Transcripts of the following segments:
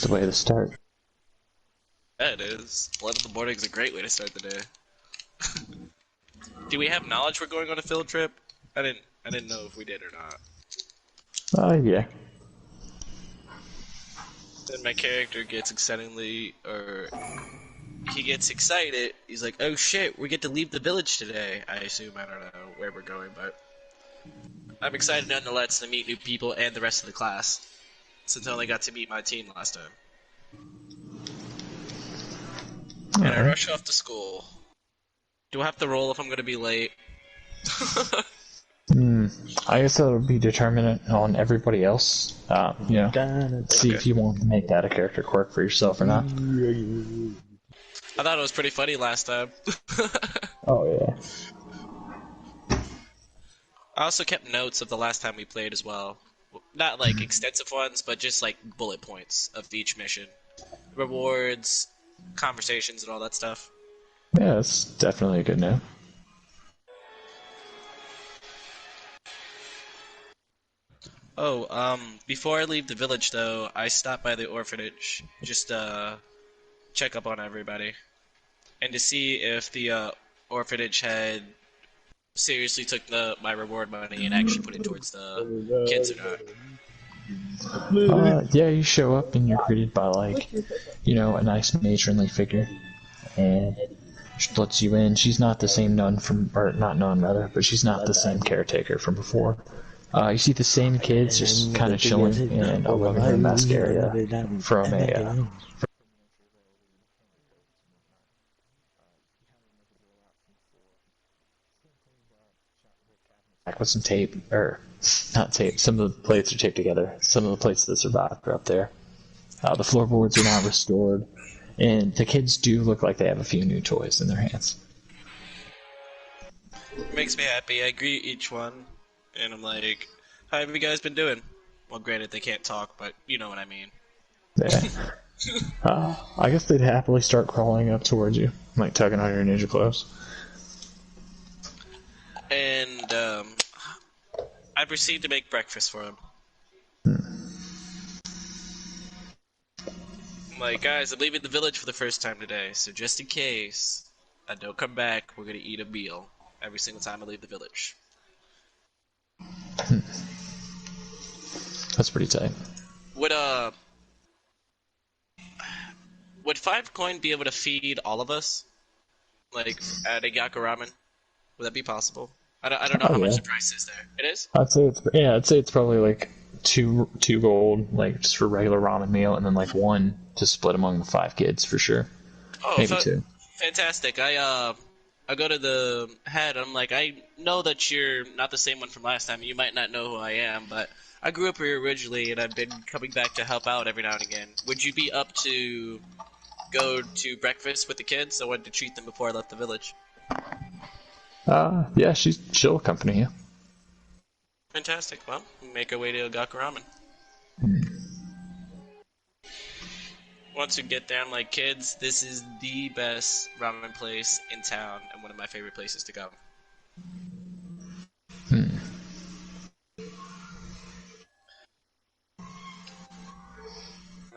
That's the way to start. Yeah, it is. Blood in the morning is a great way to start the day. Do we have knowledge we're going on a field trip? I didn't know if we did or not. Yeah. Then my character gets he gets excited. He's like, "Oh shit, we get to leave the village today." I assume I don't know where we're going, but I'm excited nonetheless to meet new people and the rest of the class, since I only got to meet my team last time. And I Alright. rush off to school. Do I have to roll if I'm gonna be late? I guess that'll be determinant on everybody else. See if Okay. you want to make that a character quirk for yourself or not. I thought it was pretty funny last time. Oh, yeah. I also kept notes of the last time we played as well. Not like extensive ones, but just like bullet points of each mission. Rewards, conversations, and all that stuff. Yeah, that's definitely a good note. Oh, before I leave the village though, I stopped by the orphanage just check up on everybody. And to see if the orphanage had seriously took my reward money and actually put it towards the kids or not. Yeah, you show up and you're greeted by, like, a nice matronly figure. And she lets you in. She's not the same nun from, or not nun rather, but she's not the same caretaker from before. You see the same kids just kind of chilling in a living room desk area from back with some tape, or not tape, some of the plates are taped together. Some of the plates that survived are up there. The floorboards are now restored, and the kids do look like they have a few new toys in their hands. It makes me happy. I greet each one, and I'm like, "How have you guys been doing?" Well, granted, they can't talk, but you know what I mean. Yeah. I guess they'd happily start crawling up towards you, like tugging on your ninja clothes. And I proceed to make breakfast for them. I'm like, guys, I'm leaving the village for the first time today, so just in case I don't come back, we're gonna eat a meal every single time I leave the village. That's pretty tight. Would would 5 coin be able to feed all of us, like at a Yaku ramen? Would that be possible? I don't know Oh how much yeah, the price is there. It is? I'd say it's probably like two gold, like just for regular ramen meal, and then like one to split among the 5 kids for sure. Oh, Maybe two. fantastic! I go to the head. I'm like, I know that you're not the same one from last time. You might not know who I am, but I grew up here originally, and I've been coming back to help out every now and again. Would you be up to go to breakfast with the kids? I wanted to treat them before I left the village. Yeah, she'll accompany you. Fantastic. Well, we make our way to Gaku Ramen. Once we get there, I'm like, kids, this is the best ramen place in town and one of my favorite places to go.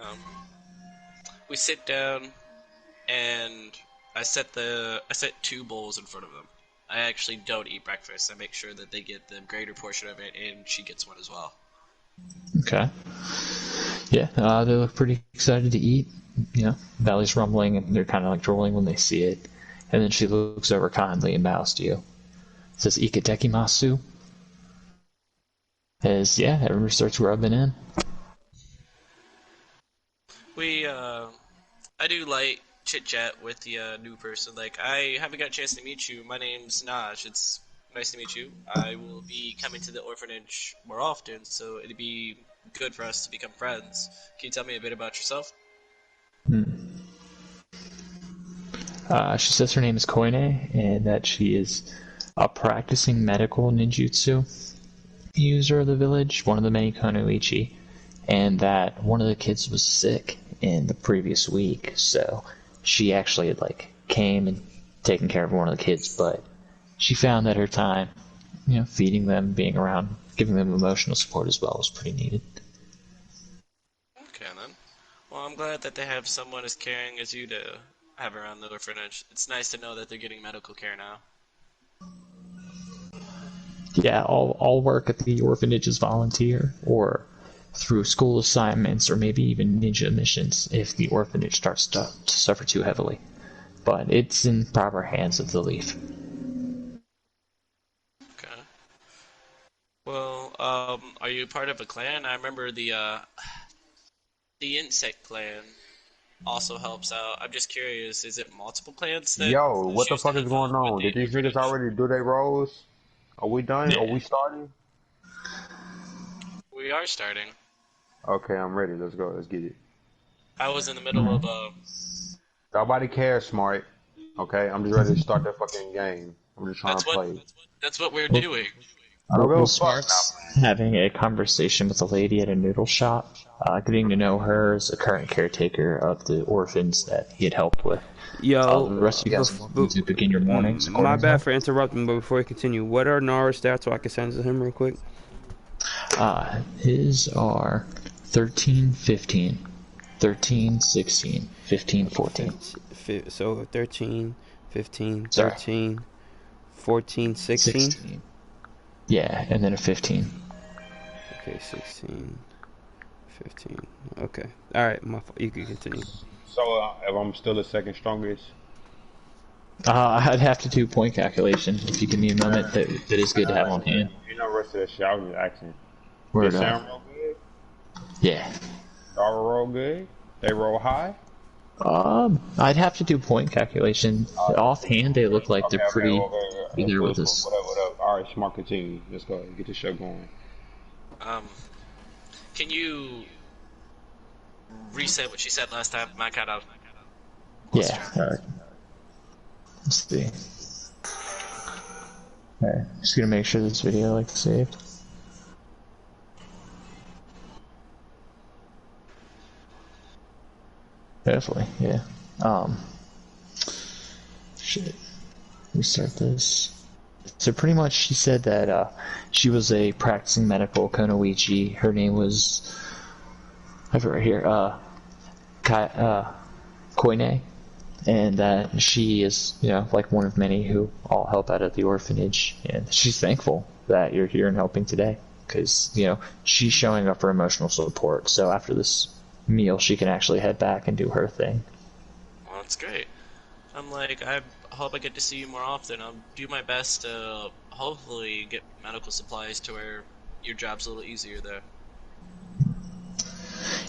Um, we sit down and I set 2 bowls in front of them. I actually don't eat breakfast. I make sure that they get the greater portion of it, and she gets one as well. Okay. Yeah, they look pretty excited to eat. Belly's rumbling, and they're kind of like drooling when they see it. And then she looks over kindly and bows to you. Says "Ikatekimasu." As yeah, everyone starts rubbing in. I do light chit chat with the new person. Like, I haven't got a chance to meet you. My name's Naj. It's nice to meet you. I will be coming to the orphanage more often, so it'd be good for us to become friends. Can you tell me a bit about yourself? She says her name is Koine, and that she is a practicing medical ninjutsu user of the village, one of the many Konoichi, and that one of the kids was sick in the previous week, so she actually had came and taken care of one of the kids, but she found that her time, feeding them, being around, giving them emotional support as well was pretty needed. Okay, then. Well, I'm glad that they have someone as caring as you to have around the orphanage. It's nice to know that they're getting medical care now. Yeah, all work at the orphanage is volunteer or through school assignments or maybe even ninja missions if the orphanage starts to suffer too heavily. But it's in proper hands of the Leaf. Okay. Well, are you part of a clan? I remember the insect clan also helps out. I'm just curious, is it multiple clans that Yo, what the choose to fuck is help going out with on? the Did these niggas orphanage? already do their roles? Are we done? Are Yeah. we starting? We are starting. Okay, I'm ready. Let's go. Let's get it. I was in the middle of Alright. Nobody cares, smart. Okay, I'm just ready to start that fucking game. I'm just trying that's to what play. that's what we're Well, doing. I don't give a Well, fuck Smart's now. having a conversation with a lady at a noodle shop, getting to know her as the current caretaker of the orphans that he had helped with. Yo, The rest of you guys are welcome to begin your mornings my accordingly. bad for interrupting, but before you continue, what are Nara's stats so I can send it to him real quick? His are 13, 15, 13, 16, 15, 14. So 13, 15, Sorry, 13, 14, 16. 16. Yeah, and then a 15. Okay, 16, 15. Okay. Alright, you can continue. So, if I'm still the second strongest, I'd have to do point calculation if you give me a moment. That is good to have on hand. you know, rest of the shit, I was just asking. They Word up. sound real good? Yeah. Y'all roll good? They roll high? I'd have to do point calculation. Offhand, they look like they're Okay, okay, pretty okay. be there Cool, with cool. us. What up, what up? Alright, smart, continue. Let's go. Get the show going. Um, can you reset what she said last time? I kind of lost Yeah. track. Alright. Let's see. Alright. Just gonna make sure this video like saved. Definitely, yeah. Shit. Restart this. So pretty much she said that she was a practicing medical konoichi. Her name was, I have it right here, Koine. And that she is, like one of many who all help out at the orphanage. And she's thankful that you're here and helping today. Because, she's showing up for emotional support. So after this meal, she can actually head back and do her thing. Well, that's great. I hope I get to see you more often. I'll do my best to hopefully get medical supplies to where your job's a little easier there.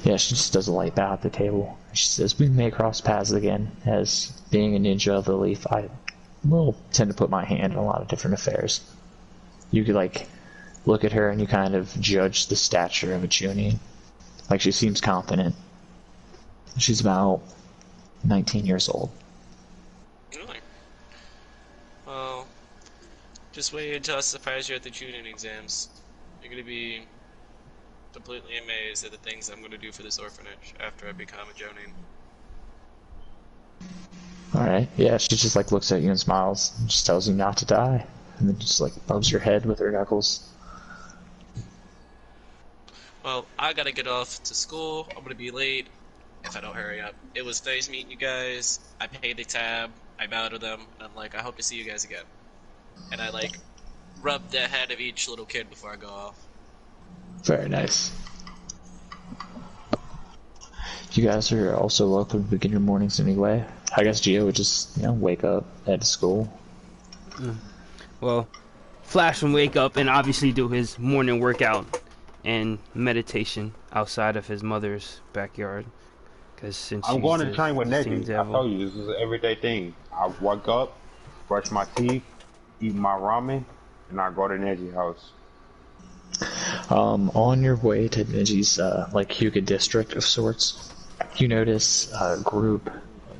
Yeah, she just does a light bow at the table. She says, we may cross paths again. As being a ninja of the Leaf, I will tend to put my hand in a lot of different affairs. You could, look at her and you kind of judge the stature of a Chunin. She seems confident. She's about 19 years old. Really? Well, just wait until I surprise you at the tuning exams. You're gonna be completely amazed at the things I'm gonna do for this orphanage after I become a Jonin. Alright, yeah, she just looks at you and smiles and just tells you not to die. And then just bumps your head with her knuckles. Well, I gotta get off to school. I'm gonna be late if I don't hurry up. It was nice meeting you guys. I paid the tab. I bow to them. And I'm I hope to see you guys again. And I rub the head of each little kid before I go off. Very nice. You guys are also welcome to begin your mornings anyway. I guess Gio would just, wake up, head to school. Well, Flash will wake up and obviously do his morning workout and meditation outside of his mother's backyard. Because since I'm she's going to the train with same Neji. I devil. told you, this is an everyday thing. I wake up, brush my teeth, eat my ramen, and I go to Neji's house. On your way to Niji's, Hyuga district of sorts, you notice a group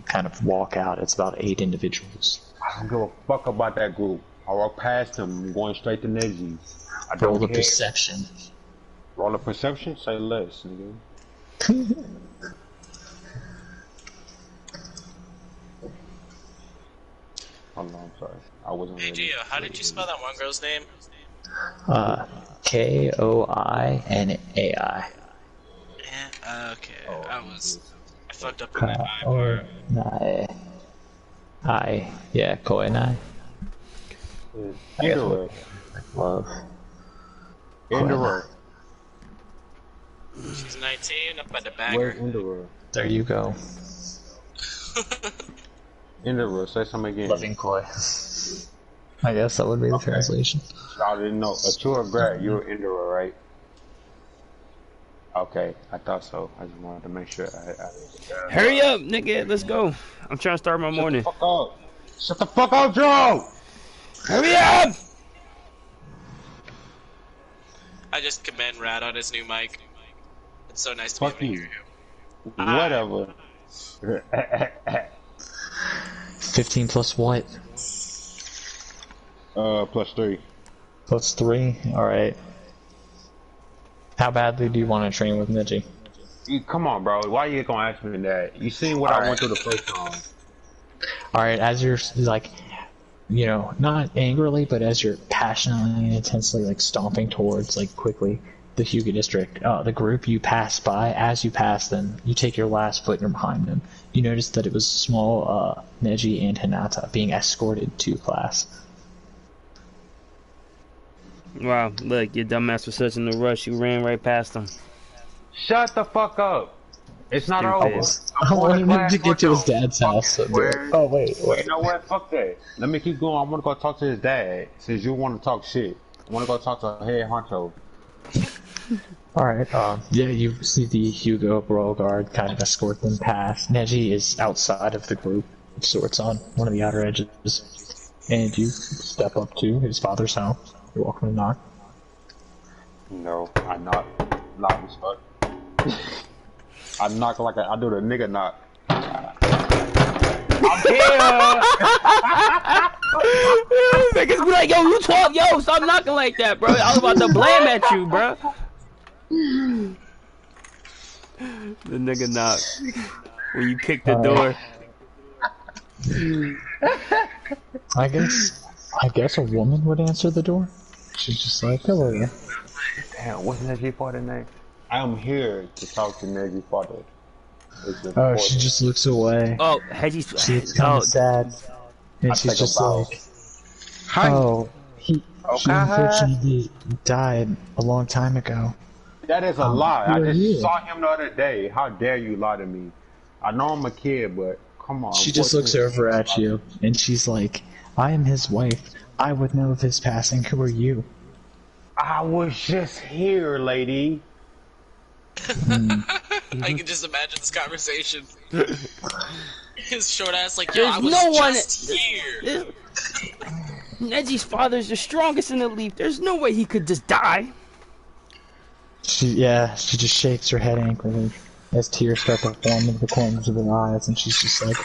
kind of walk out. It's about 8 individuals. I don't give a fuck about that group. I walk past them. I'm going straight to Neji. I Roll don't the care. perception. Roll a perception? Say less, nigga. Oh no, I'm sorry. I wasn't Hey ready. Gio, how did you spell that one girl's name? Koinai. Yeah, okay. Oh, I was fucked up in my Ka eye or part. Nae. I. Yeah, Koi Nae. I guess Indra. love. Indra. She's 19, up by the Where's bagger. Indra? There you go. Indra, say something again. Loving Koi. I guess that would be the Okay. translation. I didn't know. You're a grad. You're Indra, right? Okay, I thought so. I just wanted to make sure. Hurry up, nigga. Let's go. I'm trying to start my morning. Shut the fuck up. Shut the fuck up, Joe! Hurry up! I just commend Rad on his new mic. It's so nice to Fuck be able to you. hear him. Whatever. 15 plus what? +3. Plus 3? Alright. How badly do you want to train with Neji? Come on, bro. Why you gonna ask me that? You seen what I went through the first time. Alright, as you're, like, you know, not angrily, but as you're passionately and intensely, like, stomping towards, like, quickly, the Hyuga district, the group you pass by, as you pass them, you take your last foot and you're behind them. You notice that it was small, Neji and Hinata being escorted to class. Wow, look, your dumbass was such in a rush, you ran right past him. Shut the fuck up. It's not Stupid. over. I wanted him to get to his dad's house. So oh, wait. You know what? Fuck that. Let me keep going. I want to go talk to his dad. Since you want to talk shit. I want to go talk to head honcho. Alright, yeah, you see the Hugo Royal Guard kind of escort them past. Neji is outside of the group of sorts on one of the outer edges. And you step up to his father's house. You're welcome to knock. No, I knock loud as fuck. I knock like I do the nigga knock. I'm here! Niggas be like, yo, you talk, yo, stop knocking like that, bro. I was about to blame at you, bro. The nigga knock when you kick the door. I guess a woman would answer the door. She's just like, hello there. Damn, what's Neji father's name? I'm here to talk to Neji father. Oh, she just looks away. Oh, Hedgie's. She's kind of sad. And I she's take a just bow. like, oh, he unfortunately died a long time ago. That is a lie. I who are just you? saw him the other day. How dare you lie to me? I know I'm a kid, but come on. She just looks over at you, and she's like, I am his wife. I would know of his passing. Who are you? I was just here, lady. I can just imagine this conversation. His short ass like, yo, There's I was no one- just here. Neji's father's the strongest in the leaf. There's no way he could just die. She just shakes her head angrily as tears start to form in the corners of her eyes, and she's just like,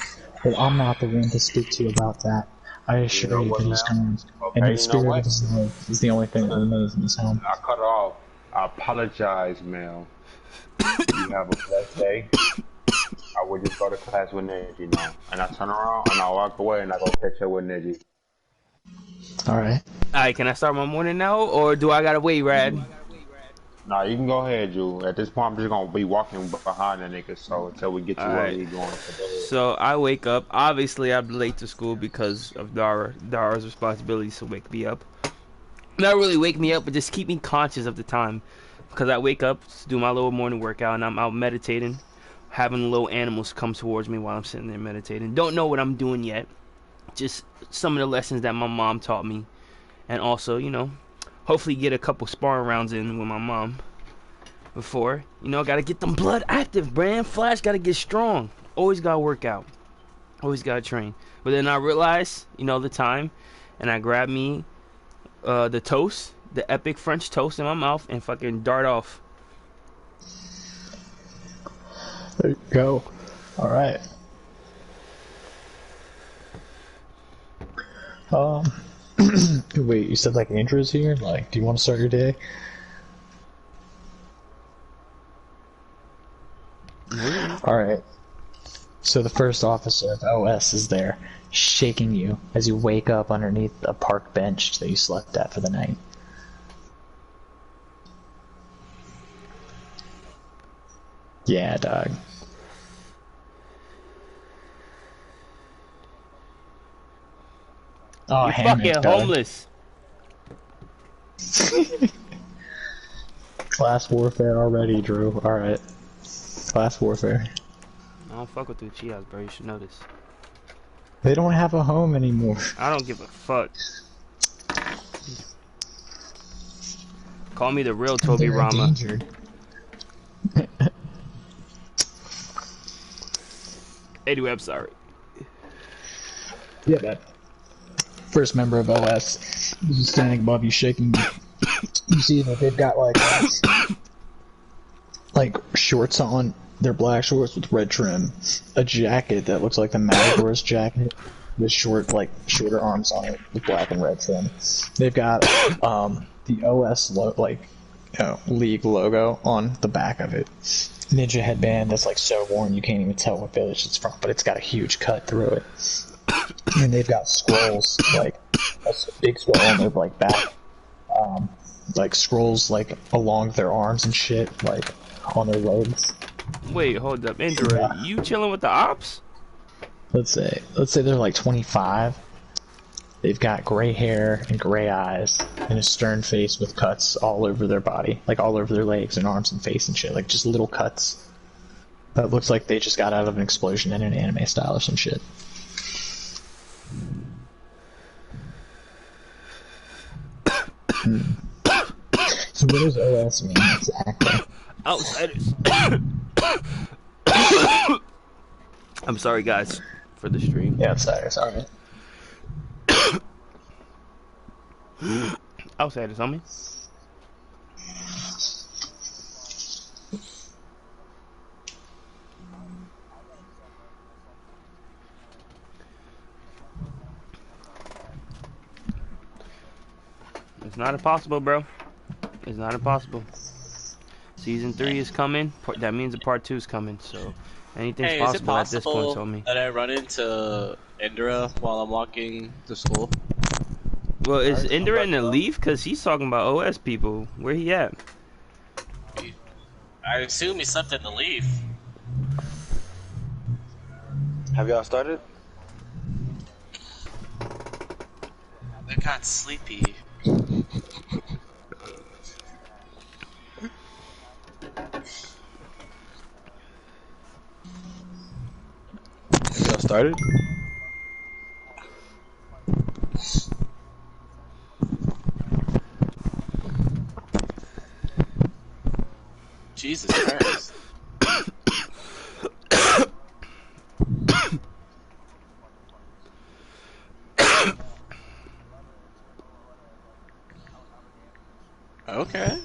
well, I'm not the one to speak to you about that. I assure you that he's gone, and his spirit of his life is the only thing that remains in his home. I cut her off. I apologize, Mel. You have a blessed day. I would just go to class with Neji now. And I turn around and I walk away and I go catch up with Neji. Alright. Alright, can I start my morning now, or do I gotta wait, Rad? Nah, you can go ahead, Drew. At this point, I'm just gonna be walking behind the nigga, so until we get to where we going. So I wake up. Obviously, I'm late to school because of Dara. Dara's responsibilities to wake me up. Not really wake me up, but just keep me conscious of the time. Because I wake up to do my little morning workout, and I'm out meditating, having little animals come towards me while I'm sitting there meditating. Don't know what I'm doing yet. Just some of the lessons that my mom taught me. And also, you know, hopefully get a couple sparring rounds in with my mom before. You know, gotta get them blood active, Brand. Flash gotta get strong. Always gotta work out. Always gotta train. But then I realized, you know, the time, and I grabbed me the toast, the epic French toast in my mouth, and fucking dart off. There you go. Alright. Wait, you said like Andrew's here? Like, do you want to start your day? Alright. So the first officer of OS is there, shaking you as you wake up underneath a park bench that you slept at for the night. Yeah, dog. Oh, You Hammond fucking guy. homeless. Class warfare already, Drew. Alright. Class warfare. I don't fuck with the Uchiha's, bro. You should know this. They don't have a home anymore. I don't give a fuck. Call me the real Toby They're Rama. endangered. Anyway, I'm sorry. Yeah, that first member of OS is standing above you, shaking you. You see that they've got like shorts on. They're black shorts with red trim, a jacket that looks like the Matador's jacket with shorter arms on it with black and red trim. They've got the OS league logo on the back of it. Ninja headband that's like so worn you can't even tell what village it's from, but it's got a huge cut through it. And they've got scrolls, like a big scroll on their like back, like scrolls like along their arms and shit, like on their legs. Wait, hold up, Indra. You chilling with the ops? Let's say they're like 25. They've got gray hair and gray eyes and a stern face with cuts all over their body, like all over their legs and arms and face and shit, like just little cuts. That looks like they just got out of an explosion in an anime style or some shit. So what does OS mean exactly? Outsiders. I'm sorry, guys, for the stream. Yeah, outsiders, alright. Outsiders, homie. It's not impossible, bro. It's not impossible. Season 3 is coming. That means a part 2 is coming. So anything's possible at this point, homie. That I run into Indra while I'm walking to school? Well, is Indra in the leaf? Because he's talking about OS people. Where he at? I assume he slept in the leaf. Have y'all started? I got sleepy. Have y'all started? Jesus Christ. Okay.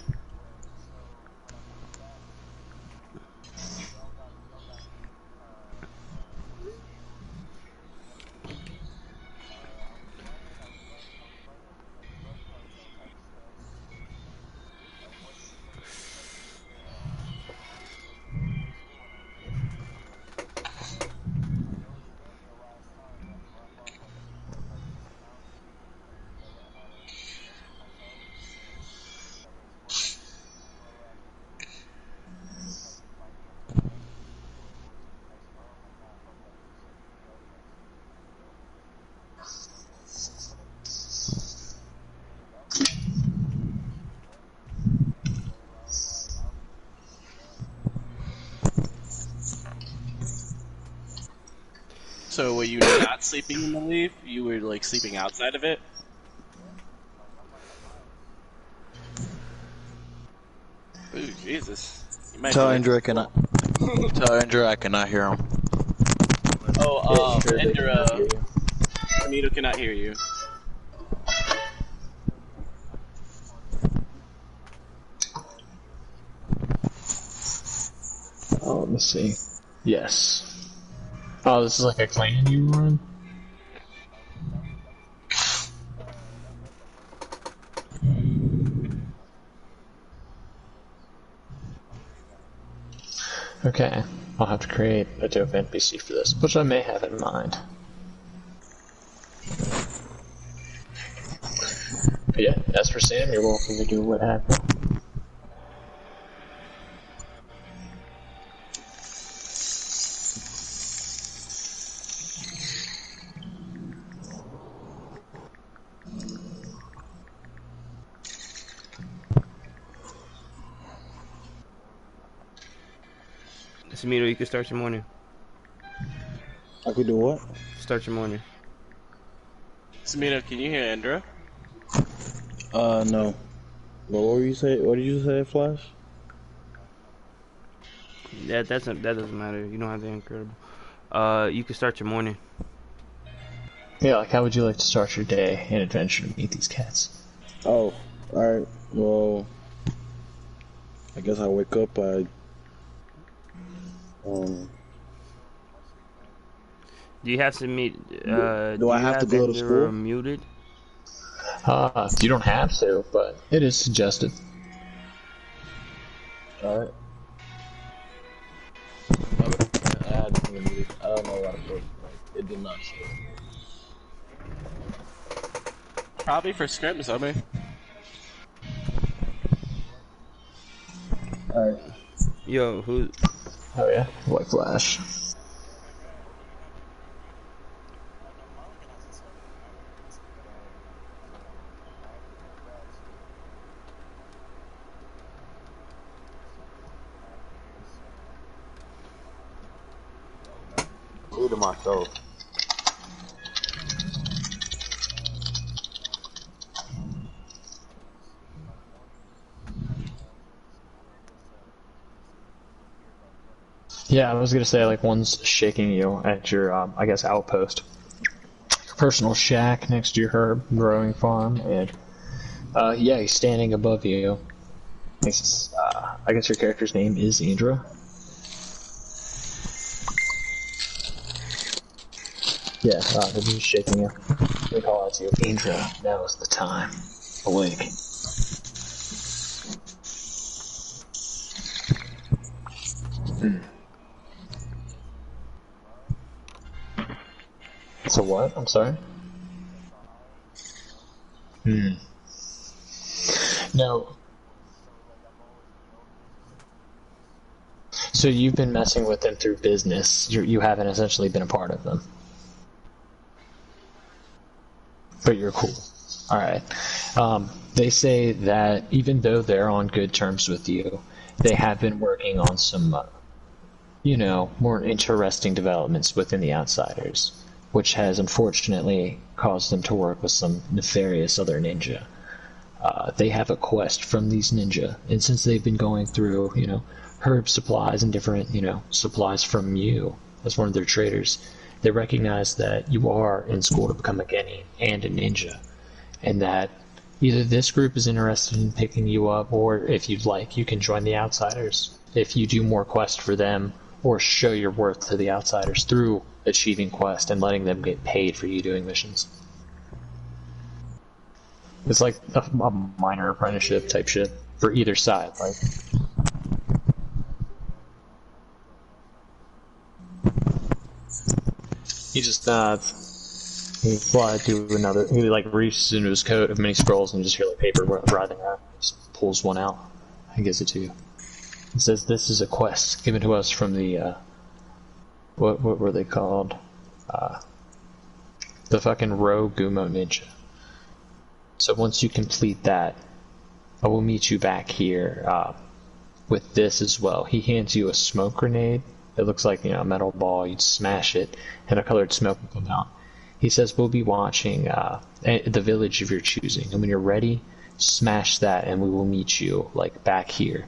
So were you not sleeping in the leaf? You were like sleeping outside of it? Ooh, Jesus. You might Tell be- Andrew I cannot. Tell Andrew I cannot hear him. Oh, Indra. Anito cannot hear you. Oh, let me see. Yes. Oh, this is like a clan you run? Okay, I'll have to create a dope NPC for this, which I may have in mind. But yeah, as for Sam, you're welcome to do what happened. Samito, you can start your morning. I could do what? Start your morning. Samito, can you hear Indra? No. But what were you say? What did you say, Flash? That doesn't matter. You don't have to incredible. You can start your morning. Yeah, like how would you like to start your day and adventure to meet these cats? Oh, alright. Well, I guess I wake up, Do you have to meet? do I have to go to school? Muted. You don't have to, but it is suggested. Alright. I don't know what it It did not say. Probably for scrims, I mean. Alright. Yo, who? Oh yeah, White Flash. True to myself. Yeah, I was gonna say like one's shaking you at your, I guess, outpost, personal shack next to your herb growing farm, and yeah, he's standing above you. I guess your character's name is Indra. Yeah, he's shaking you. They call out to you, Indra. Now is the time. Awake. So what? I'm sorry? No. So you've been messing with them through business. You haven't essentially been a part of them. But you're cool. Alright. They say that even though they're on good terms with you, they have been working on some, more interesting developments within the Outsiders, which has unfortunately caused them to work with some nefarious other ninja. They have a quest from these ninja, and since they've been going through, herb supplies and different, supplies from you as one of their traders, they recognize that you are in school to become a genin and a ninja, and that either this group is interested in picking you up, or if you'd like, you can join the Outsiders if you do more quests for them, or show your worth to the Outsiders through achieving quests and letting them get paid for you doing missions. It's like a minor apprenticeship type shit for either side. Like, he just nods. He flies to another. He like reaches into his coat of many scrolls and you just hear like paper writhing around. He just pulls one out and gives it to you. He says, "This is a quest given to us from the what were they called? The fucking rogue Gumo ninja. So once you complete that, I will meet you back here with this as well." He hands you a smoke grenade. It looks like, a metal ball. You'd smash it, and a colored smoke will come out. He says, "We'll be watching the village of your choosing, and when you're ready, smash that, and we will meet you, like, back here."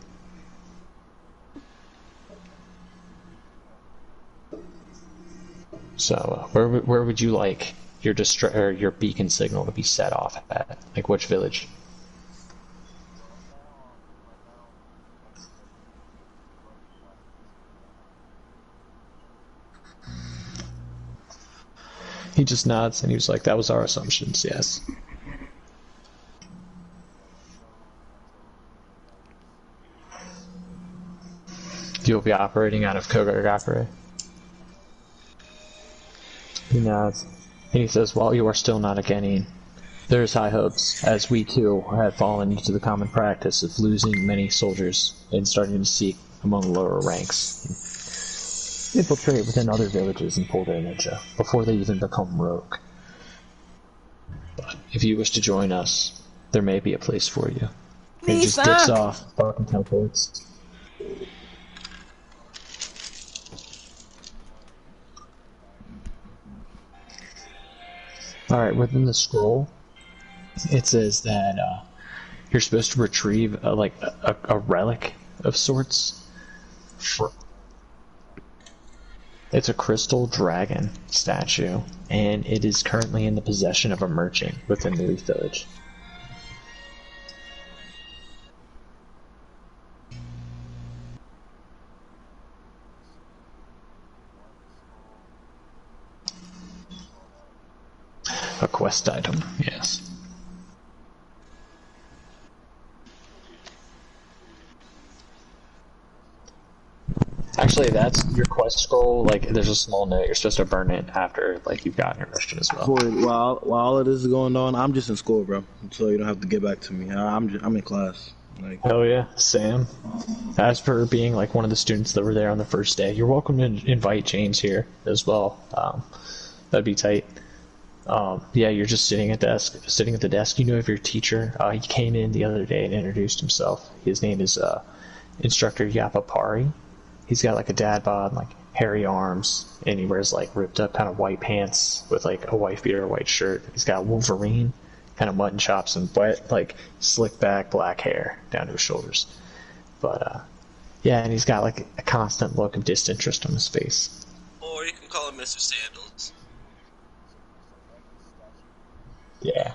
So, where would you like your beacon signal to be set off at? Like, which village? He just nods and he was like, "That was our assumptions, yes." You'll be operating out of Koga. He nods. And he says, "While you are still not a genin, there's high hopes, as we too have fallen into the common practice of losing many soldiers and starting to seek among lower ranks. Infiltrate within other villages and pull their ninja, before they even become rogue. But if you wish to join us, there may be a place for you." He just dips off, fucking teleports. Alright, within the scroll, it says that you're supposed to retrieve a relic of sorts. It's a crystal dragon statue, and it is currently in the possession of a merchant within the Leaf Village. A quest item, yes. Actually, that's your quest scroll. Like, there's a small note. You're supposed to burn it after, like, you've gotten your mission as well. While all of this is going on, I'm just in school, bro. So you don't have to get back to me. I'm in class. Like, Oh yeah, Sam. As per being like one of the students that were there on the first day, you're welcome to invite James here as well. That'd be tight. Yeah, you're just sitting at the desk. You know of your teacher. He came in the other day and introduced himself. His name is Instructor Yapapari. He's got like a dad bod, like hairy arms, and he wears like ripped up kind of white pants with like a wife beater, a white shirt. He's got Wolverine kind of mutton chops and wet, like slick back black hair down to his shoulders. But yeah, and he's got like a constant look of disinterest on his face. Or you can call him Mr. Sandals. Yeah.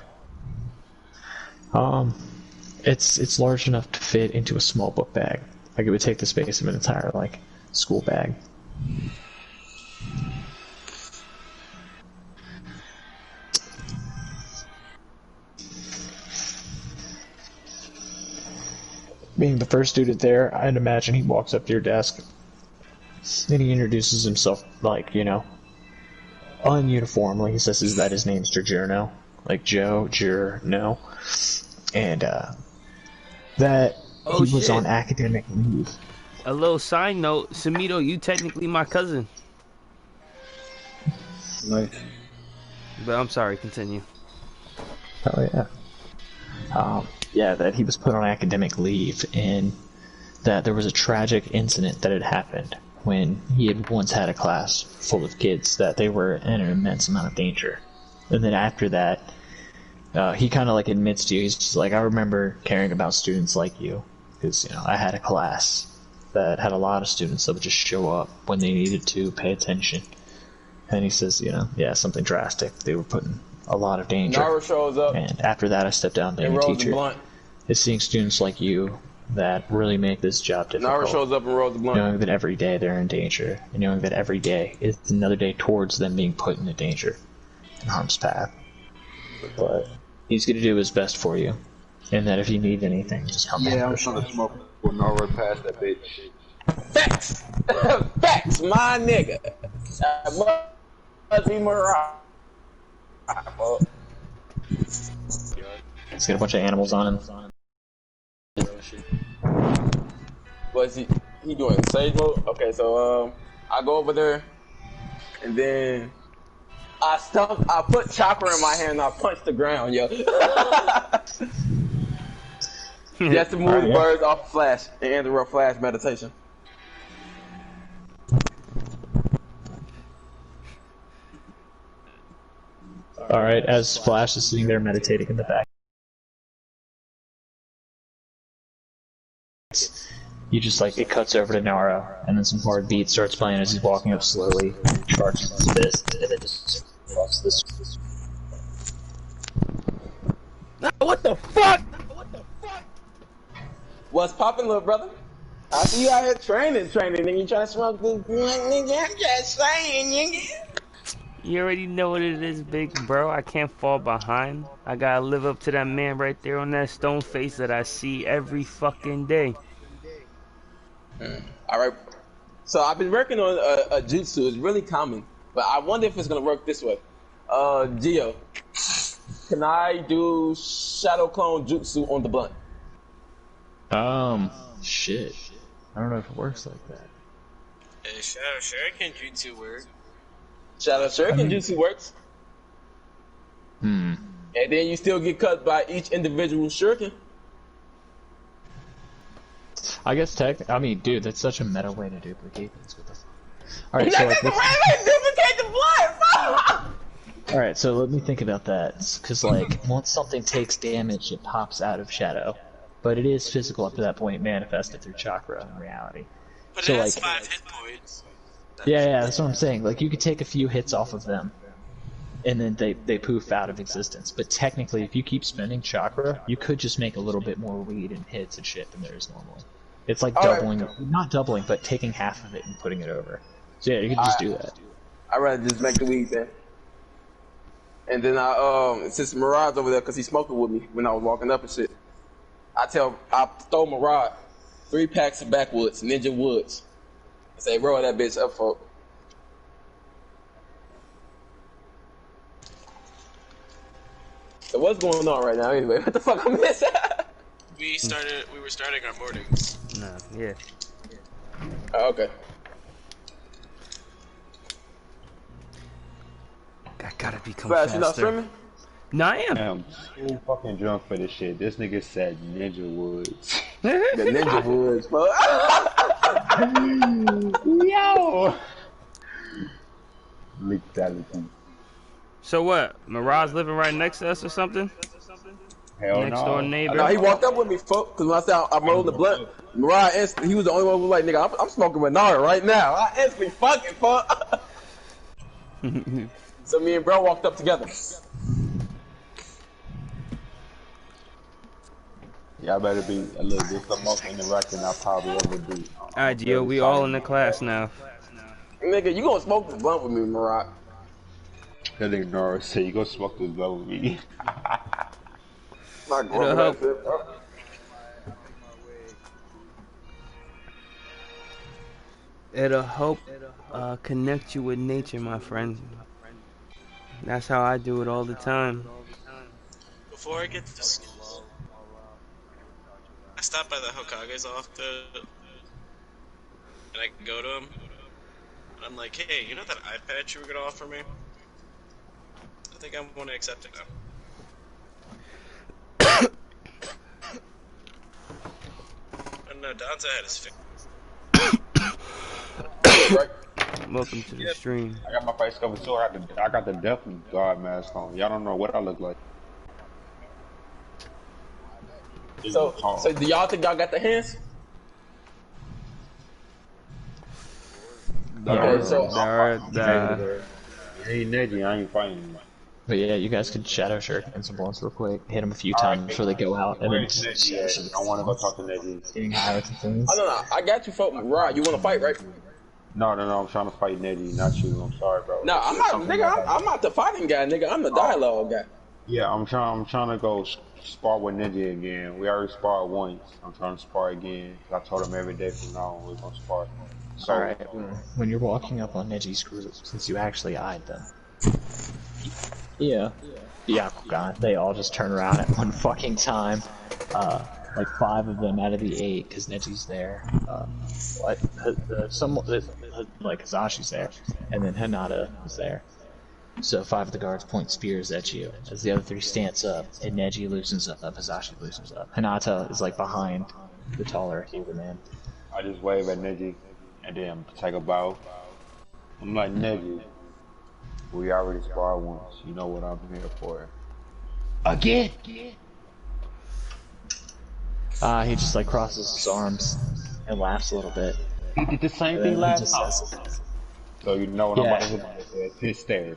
It's large enough to fit into a small book bag. Like it would take the space of an entire like school bag. Being the first student there, I'd imagine he walks up to your desk and he introduces himself like, you know, ununiformly. He says that his name's Giorno, like Joe Giorno, and that he was on academic leave. A little side note, Samito, you technically my cousin. nice. But I'm sorry, continue. Oh yeah. Yeah, that he was put on academic leave, and that there was a tragic incident that had happened when he had once had a class full of kids that they were in an immense amount of danger. And then after that, he kind of like admits to you, he's just like, I remember caring about students like you, because, you know, I had a class that had a lot of students that would just show up when they needed to pay attention. And he says, you know, yeah, something drastic. They were put in a lot of danger. Naruto shows up And after that, I stepped down being and a rolls the teacher. blunt. It's seeing students like you that really make this job difficult. Naruto shows up and rolls the blunt. Knowing that every day they're in danger, and knowing that every day is another day towards them being put into danger in harm's path. But he's going to do his best for you, and that if you need anything, just come Yeah, I'm back. trying to smoke before Naruto past that bitch. Facts! Facts, my nigga! Must be Mariah. He's got a bunch of animals on him. Was he doing sage mode? Okay, so I go over there and then I put chopper in my hand and I punch the ground, yo. Just to move the birds off Flash and end the real Flash meditation. Alright, as Flash is sitting there meditating in the back, you just like, it cuts over to Naro, and then some hard beat starts playing as he's walking up slowly, charging his fist, and then just walks this. What the fuck? What's poppin', little brother? I see you out here training, and you trying to smoke this nigga. I'm just saying, nigga. You already know what it is, big bro. I can't fall behind. I gotta live up to that man right there on that stone face that I see every fucking day. Alright. So I've been working on a jutsu. It's really common, but I wonder if it's gonna work this way. Gio, can I do shadow clone jutsu on the blunt? Shit. I don't know if it works like that. Shadow Shuriken Jutsu work. Shadow Shuriken jutsu works. Hmm. And then you still get cut by each individual shuriken. I guess I mean, dude, that's such a meta way to duplicate things with this. Alright, That's so like, the right way to duplicate the Alright, so let me think about that. Because, like, once something takes damage, it pops out of shadow. But it is physical up to that point, manifested through chakra in reality. But So, it has like, 5 hit points. yeah, that's what I'm saying. Like, you could take a few hits off of them, and then they poof out of existence. But technically, if you keep spending chakra, you could just make a little bit more weed and hits and shit than there is normally. It's like doubling, not doubling, but taking half of it and putting it over. So yeah, you could just do that. I'd rather just make the weed then. And then since Mirad's over there, cause he's smoking with me when I was walking up and shit, I throw Mirad 3 packs of backwoods, Ninja Woods. I say, roll that bitch up, folk. So what's going on right now anyway? What the fuck I missed? We were starting our mornings. Nah, yeah. Oh, okay. I gotta become Flash, faster. you not streaming? No, I am. I'm so fucking drunk for this shit. This nigga said Ninja Woods. The Ninja Woods, fuck. Yo! Legality. So what? Mirad's living right next to us or something? Hell Next no. door neighbor. No, he walked up with me, folk, cause when I said I'm rolling the blunt, Mirad instantly, he was the only one who was like, nigga, I'm smoking with Nara right now. I instantly fucking fuck. So me and bro walked up together. Y'all better be a little bit more interactive than I probably ever do. Alright, Gio, we all in the class now. Nigga, you gonna smoke this blunt with me, Mirad? That nigga Nora say you go smoke this blunt with me. Not It'll going help. that shit, bro. It'll help connect you with nature, my friend. That's how I do it all the time. Before I get to school, I stop by the Hokages often, and I go to him, and I'm like, hey, you know that eye patch you were gonna offer me? I think I want to accept it now. I don't know, Danza had his face. Right. Welcome to the stream. I got my face covered too. I got the Death Guard mask on. Y'all don't know what I look like. So do y'all think y'all got the hands? Okay, so Hey, Neji, I ain't fighting you. But yeah, you guys could shadow shuriken some bullets real quick, hit them a few times before they go out, and then Where's Neji at? I want to go talk to Neji. getting higher with the things. Oh no, I got you, folk. Rod, you want to fight, right? No, I'm trying to fight Neji, not you. I'm sorry, bro. No, I'm not, nigga. I'm not the fighting guy, nigga. I'm the dialogue guy. Yeah, I'm trying to go spar with Neji again. We already sparred once. I'm trying to spar again. I told him every day from now on we're gonna spar. So, Alright, when you're walking up on Neji's group, since you actually eyed them, the Yakugan, they all just turn around at one fucking time. Like 5 of them out of the 8, because Neji's there. Like Hazashi's there, and then Hinata is there. So 5 of the guards point spears at you as the other 3 stance up, and Neji loosens up, Hazashi loosens up. Hinata is like behind the taller human man. I just wave at Neji and then take a bow. I'm like, Neji, we already sparred once. You know what I'm here for. Again? He just like crosses his arms and laughs a little bit. He did the same And thing then he last just time. says, So you know what I'm Yeah. about to hit. His stairs.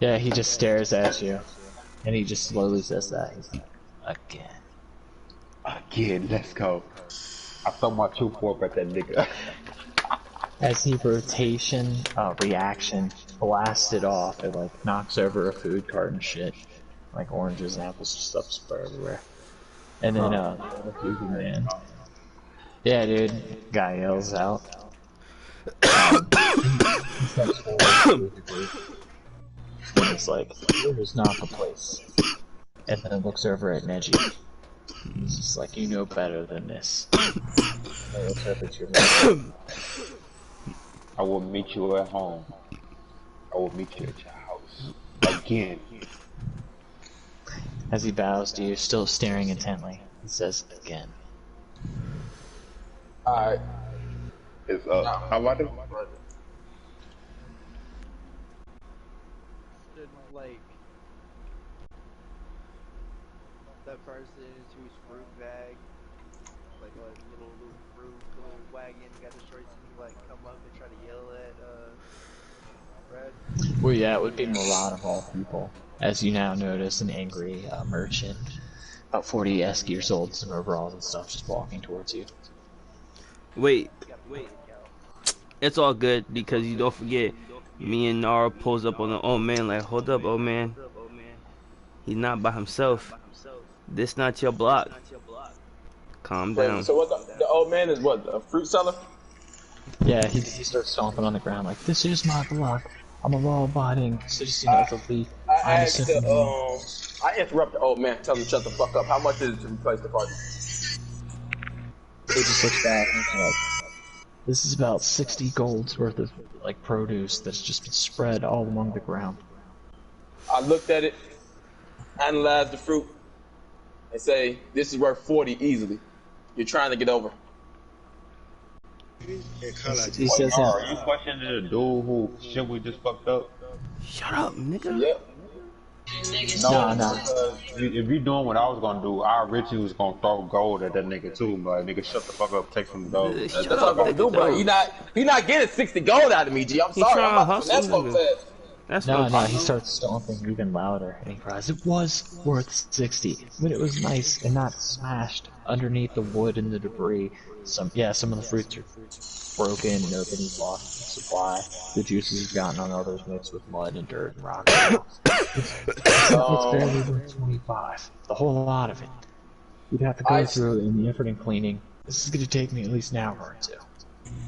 yeah, he just stares at you, and he just slowly says that. He's like, again. Again, let's go. I throw my 2-4 at that nigga. As he reaction blasts it off, it like knocks over a food cart and shit. Like oranges and apples and stuff spread everywhere. And then, the human man. Yeah, dude, guy yells out. He steps forward to the group. And it's like, here's not the place. And then it looks over at Neji. He's just like, you know better than this. And it looks over at your man. I will meet you at home. I will meet you at your house. Again. As he bows to you, still staring intently, he says, again. Alright. It's up. How about it? like that person whose fruit bag, like little fruit, little wagon got destroyed. He like come up and try to yell at Red. Well, yeah, it would be Murat of all people. As you now notice, an angry merchant, about 40-esque years old, in overalls and stuff, just walking towards you. Wait. It's all good because you don't forget, me and Nara pulls up on the old man like, hold up, old man. He's not by himself. This not your block. Calm down. So what? The old man is what? A fruit seller? Yeah, he starts stomping on the ground like, this is my block. I'm a law-abiding citizen of the league. I interrupt the old man, tell him to shut the fuck up. How much is it to replace the party? He just looks back and he's like, this is about 60 golds worth of like produce that's just been spread all along the ground. I looked at it, analyzed the fruit, and say, this is worth 40 easily. You're trying to get over. He says, Are you questioning the dude who shit we just fucked up? Shut up, nigga. Yep. No. If you doing what I was gonna do, I originally was gonna throw gold at that nigga too, but nigga shut the fuck up, take some gold. That's what I'm gonna do, but he not getting 60 gold out of me, G. I'm sorry. trying to I'm about to hustle folks nigga. ass. That's No, what he starts stomping even louder, and he cries, it was worth 60, but it was nice and not smashed underneath the wood and the debris. Some of the fruits are broken and nobody's lost supply. The juices have gotten on others mixed with mud and dirt and rock. It's barely worth 25. The whole lot of it. You'd have to go through in the effort in cleaning. This is going to take me at least an hour or two.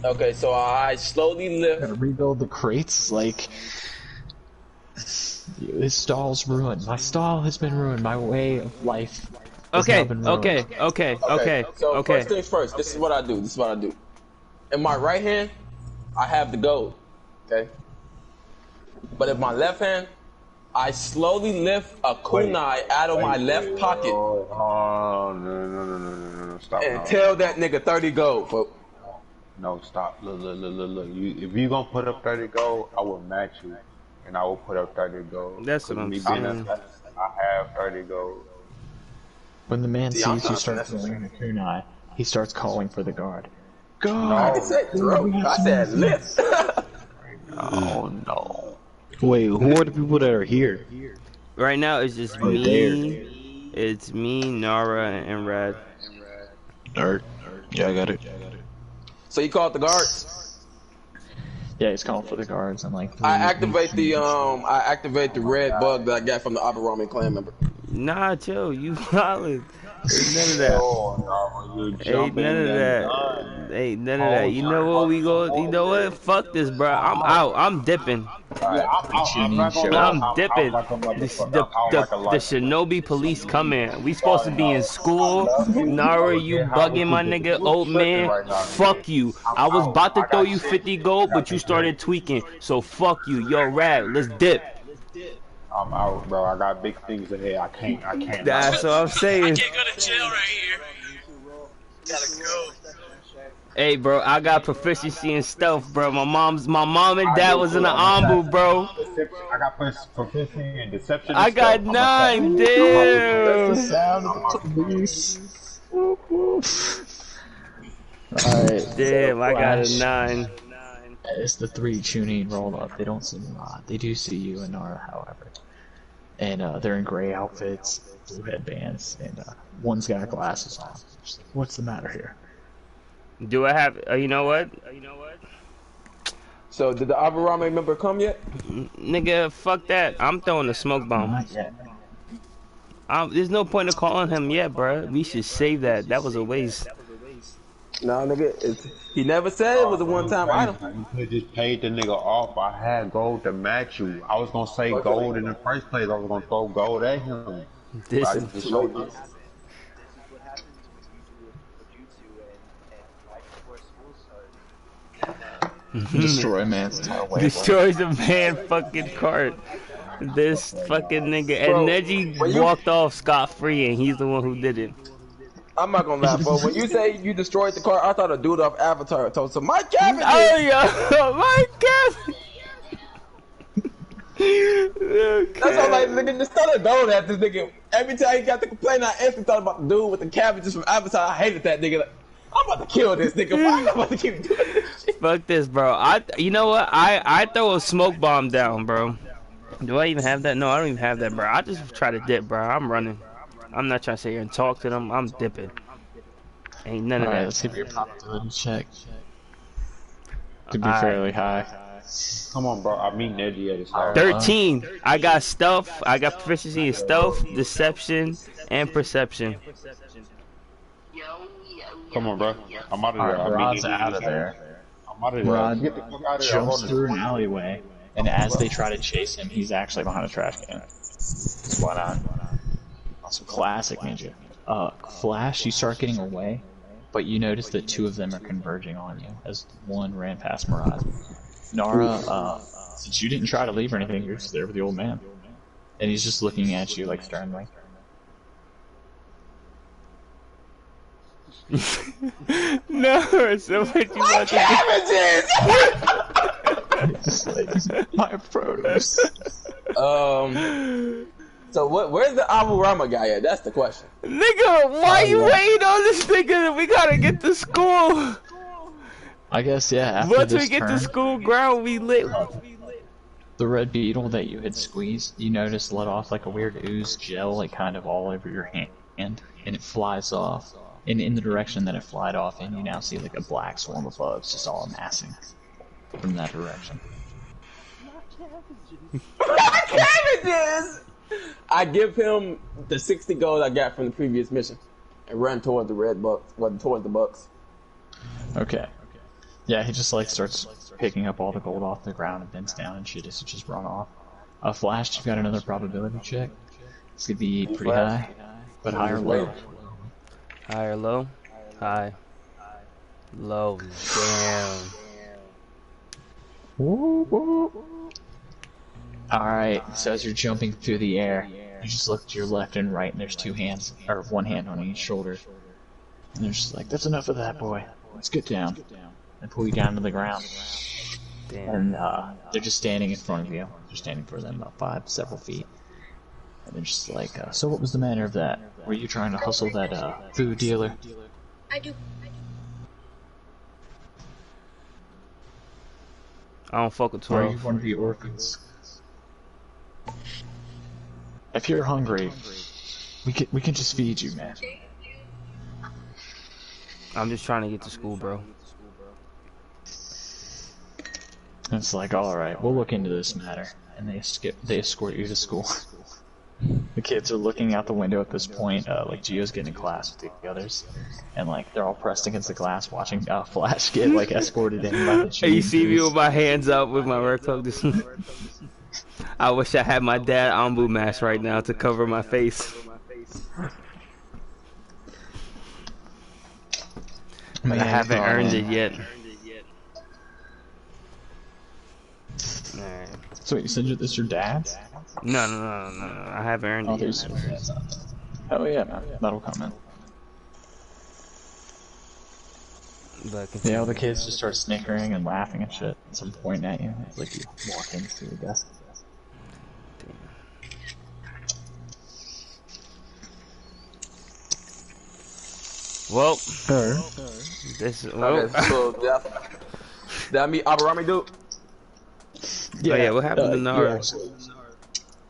Okay, so I slowly lift. Gotta rebuild the crates, like... His stall's ruined. My stall has been ruined. My way of life has now been ruined. Okay. So first things first, this is what I do. In my right hand, I have the gold. Okay? But in my left hand, I slowly lift a kunai out of my left pocket. Oh, no. Stop. And tell that nigga 30 gold, folks. No, stop. Look. If you gonna put up 30 gold, I will match you. And I will put up 30 gold. That's what I'm saying. I have 30 gold. When the man sees you start throwing the kunai, he starts calling for the guard. I Guard! said throat. I said lift. Oh no. Wait, who are the people that are here? Right now it's just me. It's me, Nara, and Rad. Alright. Yeah, I got it. So you called the guards? Yeah, he's calling for the guards. I'm like, I activate the red bug that I got from the Aberami clan member. Nah, chill. You solid. Ain't none of that. Ain't none of that. Ain't none of that. You know what? You know what? Fuck this, bro. I'm out. I'm dipping. I'm dipping. The Shinobi police come in. We supposed to be in school. Nara, you bugging my nigga, old man. Fuck you. I was about to throw you 50 gold, but you started tweaking. So fuck you. Yo, Rad, let's dip. I'm out, bro. I got big things ahead. I can't. That's what I'm saying. I can't go to jail right here. Gotta go. Hey, bro, I got proficiency in stealth, bro. My mom and dad was in the ambu, bro. I got proficiency in deception. I got 9, damn. alright. Damn, I got a 9. It's the 3 Chunin roll up. They don't see Murat. They do see you and Nara, however. And they're in gray outfits, blue headbands, and one's got glasses on. Just like, what's the matter here? Do I have? You know what? So did the Aberami member come yet? Nigga, fuck that. I'm throwing a smoke bomb. Not yet. There's no point of calling him yet, bro. We should save that. That was a waste. No, nigga. He never said it was a one-time item. You could just paid the nigga off. I had gold to match you. I was gonna say gold in the first place. I was gonna throw gold at him. This I is just showed you. Destroy man's entire way. destroys a man fucking cart. This fucking nigga. And Neji walked off scot-free, and he's the one who did it. I'm not gonna lie, but when you say you destroyed the car, I thought a dude off Avatar told some Mike Cavendish. Oh yeah, Mike That's all like nigga just started going at this nigga. Every time he got to complain, I instantly thought about the dude with the cabbages from Avatar. I hated that nigga. Like, I'm about to kill this nigga. Why am I about to keep doing this shit? Fuck this, bro. You know what? I throw a smoke bomb down, bro. Do I even have that? No, I don't even have that, bro. I just try to dip, bro. I'm running. I'm not trying to sit here and talk to them. I'm dipping. Ain't none of Alright, that. let's give your probability check. Could be fairly high. Come on, bro. I mean, Neji at his house. 13. I got stealth. I got proficiency in stealth, deception, and perception. Come on, bro. I'm out of there. Alright, Rod's out of there. I'm out of there. Rod Get the fuck out of there. jumps through an alleyway, and as they try to chase him, he's actually behind a trash can. Spot on. Also, classic ninja. Flash, you start getting away, but you notice that two of them are converging on you as one ran past Mirage. Nara, since you didn't try to leave or anything, you're just there with the old man. And he's just looking at you like sternly. No, so what you want to Cabbages! Just like, my produce. So where's the Abu Rama guy at? That's the question. Nigga, why you waiting on this nigga? We gotta get to school. I guess, yeah, after Once this we get turn, to school ground, we lit. the red beetle that you had squeezed, you notice let off like a weird ooze gel, like kind of all over your hand, and it flies off. And in the direction that it flied off in, you now see like a black swarm of bugs just all amassing from that direction. Cabbages! I give him the 60 gold I got from the previous mission and run toward the red bucks, toward the bucks. Okay. Yeah, he just like starts picking up all the gold off the ground and bends down and shit as it just run off. Flash, you've got another probability check. It's gonna be pretty high, but high or low. High or low? High. Low. Damn. Alright, so as you're jumping through the air, you just look to your left and right, and there's two hands, or one hand on each shoulder. And they're just like, that's enough of that, boy. Let's get down. And pull you down to the ground. Damn. And they're just standing in front of you. They're standing for them about several feet. And they're just like, so what was the manner of that? Were you trying to hustle that food dealer? I do. I don't fuck with Or are you 12. one of the orphans? If you're hungry, we can just feed you, man. I'm just trying to get to school, bro. And it's like, alright, we'll look into this matter. And they escort you to school. The kids are looking out the window at this point, like Gio's getting in class with the others. And like, they're all pressed against the glass watching Flash get like escorted in by the Hey, you see me Jews. with my hands up with my work cloak? I wish I had my dad Ambu mask right now to cover my face. But I haven't earned it yet. Alright. So wait, you said this your dad's? No. I haven't earned Oh, it there's yet. Oh yeah, man. That'll come in. But Yeah, all the kids just start snickering and laughing and shit. Some pointing at you. It's like you walk in through the desk. well, this is Okay, so did I meet Aburami dude? yeah, what happened to Nara? you actually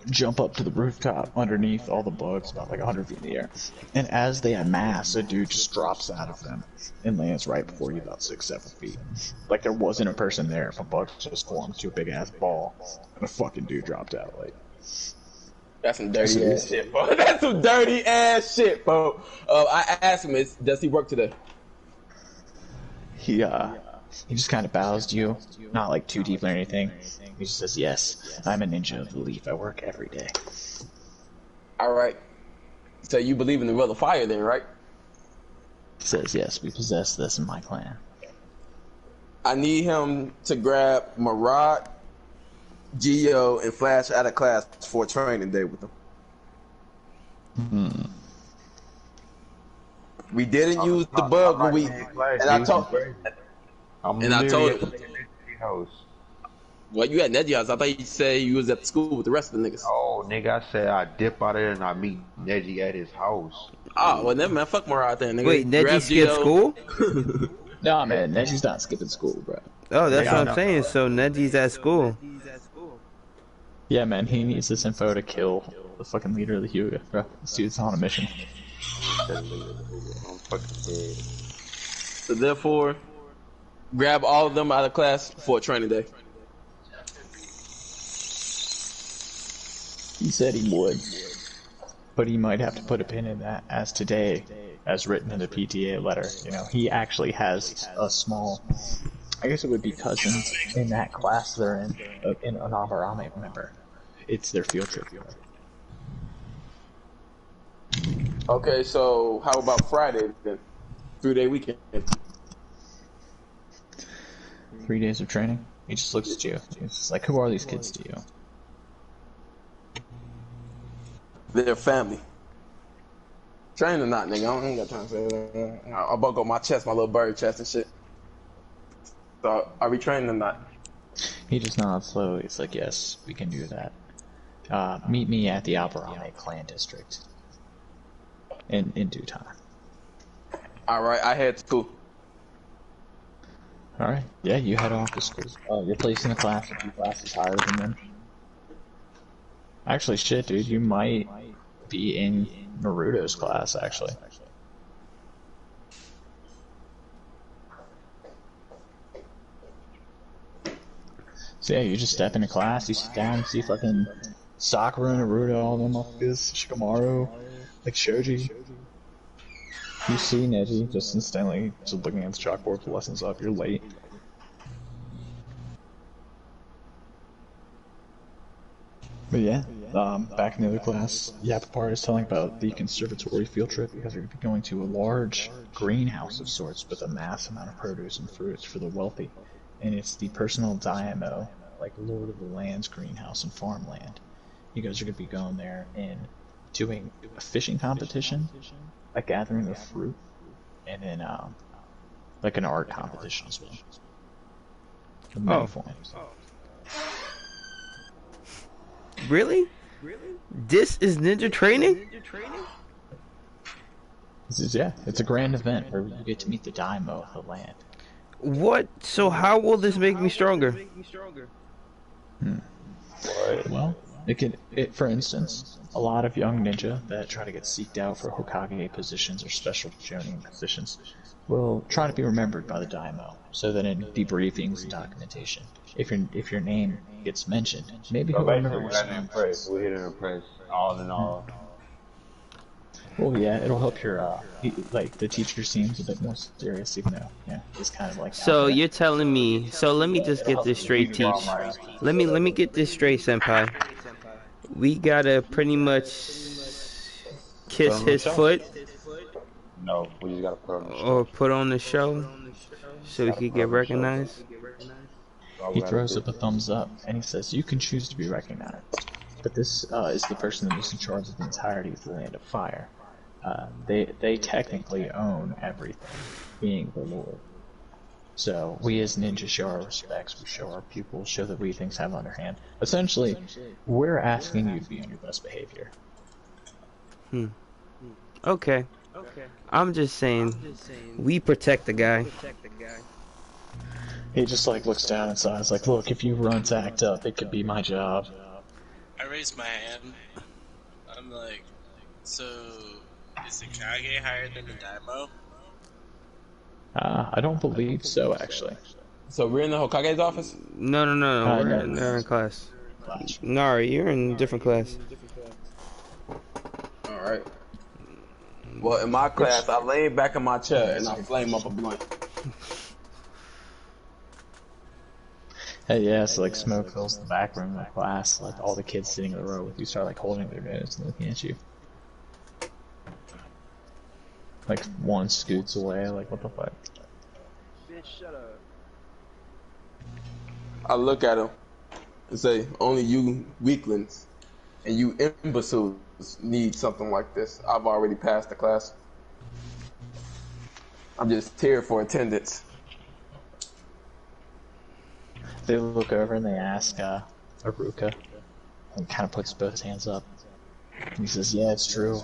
jump up to the rooftop underneath all the bugs, about like 100 feet in the air. And as they amass, a dude just drops out of them and lands right before you, about 6-7 feet. Like there wasn't a person there, but bugs just formed to a big ass ball, and a fucking dude dropped out. Like, That's some dirty ass shit, bro. That's some dirty ass shit, bro. I asked him, does he work today? he just kind of bows to you, not like too deep or anything. He just says, "Yes, I'm a ninja of the leaf. I work every day." All right. So you believe in the will of fire, then, right? He says, "Yes, we possess this in my clan." I need him to grab Marat, Gio, and Flash out of class for a training day with them. We didn't use the bug when I told him. Well, you at Neji house. I thought you said you was at the school with the rest of the niggas. Oh, nigga, I said I dip out of there and I meet Neji at his house. Oh, well, never man. Fuck more out there, nigga. Wait, Neji Grab skipped Gio. school? Nah, man, Neji's not skipping school, bro. Oh, that's Yeah, what I I'm know. saying. So Neji's at school. Yeah, man, he needs this info to kill the fucking leader of the Hyuga, bro. This dude's on a mission. I'm fucking dead. So therefore, grab all of them out of class for a training day. He said he would, but he might have to put a pin in that as today, as written in the PTA letter. You know, he actually has a small, I guess it would be cousins in that class they're in an Abarame member. It's their field trip. Okay, so how about Friday then? 3-day weekend. 3 days of training. He just looks at you. He's just like, who are these kids to you? They're family. Training or not, nigga. I ain't got time to say that. I'll buck up my chest, my little bird chest and shit. So, are we training or not? He just nods slowly. It's like, yes, we can do that. Meet me at the Abarame clan district. In due time. Alright, I head to school. Alright, yeah, you head off to school. You're placed in a class, a few classes higher than them. Actually, shit, dude, you might be in Naruto's class, actually. So yeah, you just step into class, you sit down, you see fucking Sakura, Naruto, all them motherfuckers, Shikamaru, like Shoji. You see Neji just instantly just looking at the chalkboard for lessons up, you're late. But yeah, back in the other class, Yapapar is telling about the conservatory field trip because you're going to a large greenhouse of sorts with a mass amount of produce and fruits for the wealthy. And it's the personal Daimyo, like Lord of the Land's greenhouse and farmland. You guys are going to be going there and doing a fishing competition, a gathering of fruit, and then like an art competition as well. Oh. Really? This is ninja training? This is, yeah, it's a grand event where you get to meet the Daimyo of the land. What? So how will this make me stronger? Well, for instance, a lot of young ninja that try to get seeked out for Hokage positions or special jonin positions will try to be remembered by the Daimyo, so that in debriefings and documentation, if your name gets mentioned, maybe he'll remember your name. We're here to impress, all in all. Well, yeah, it'll help your, like, the teacher seems a bit more serious, even though, yeah, it's kind of like... So you're telling me, so let me just get this straight, Teach. Let me get this straight, Senpai. We gotta pretty much kiss his foot? No, we just gotta put on the show. Or put on the show? So we could get recognized? He throws up a thumbs up, and he says, you can choose to be recognized, but this is the person that is in charge of the entirety of the Land of Fire. They technically own everything, being the Lord. So we as ninjas show our respects, we show our pupils, show that we things have underhand. Essentially, we're asking you to be on your best behavior. Okay. I'm just saying, we protect the guy. He just like looks down and sighs like, look, if you run to act up, it could be my job. I raise my hand. I'm like, so is the Kage higher than the Daimyo? I don't believe so, actually. So we're in the Hokage's office? No. They're in class. Nari, you're in a different class. Alright. Well, in my class, I lay back in my chair and I flame up a blunt. Hey, yeah, so like smoke fills the back room of the class, like all the kids sitting in a row with you start like holding their nose and looking at you. Like one scoots away, like what the fuck? Bitch, shut up. I look at him and say, only you weaklings and you imbeciles need something like this. I've already passed the class. I'm just here for attendance. They look over and they ask Aruka, and kind of puts both hands up. And he says, "Yeah, it's true."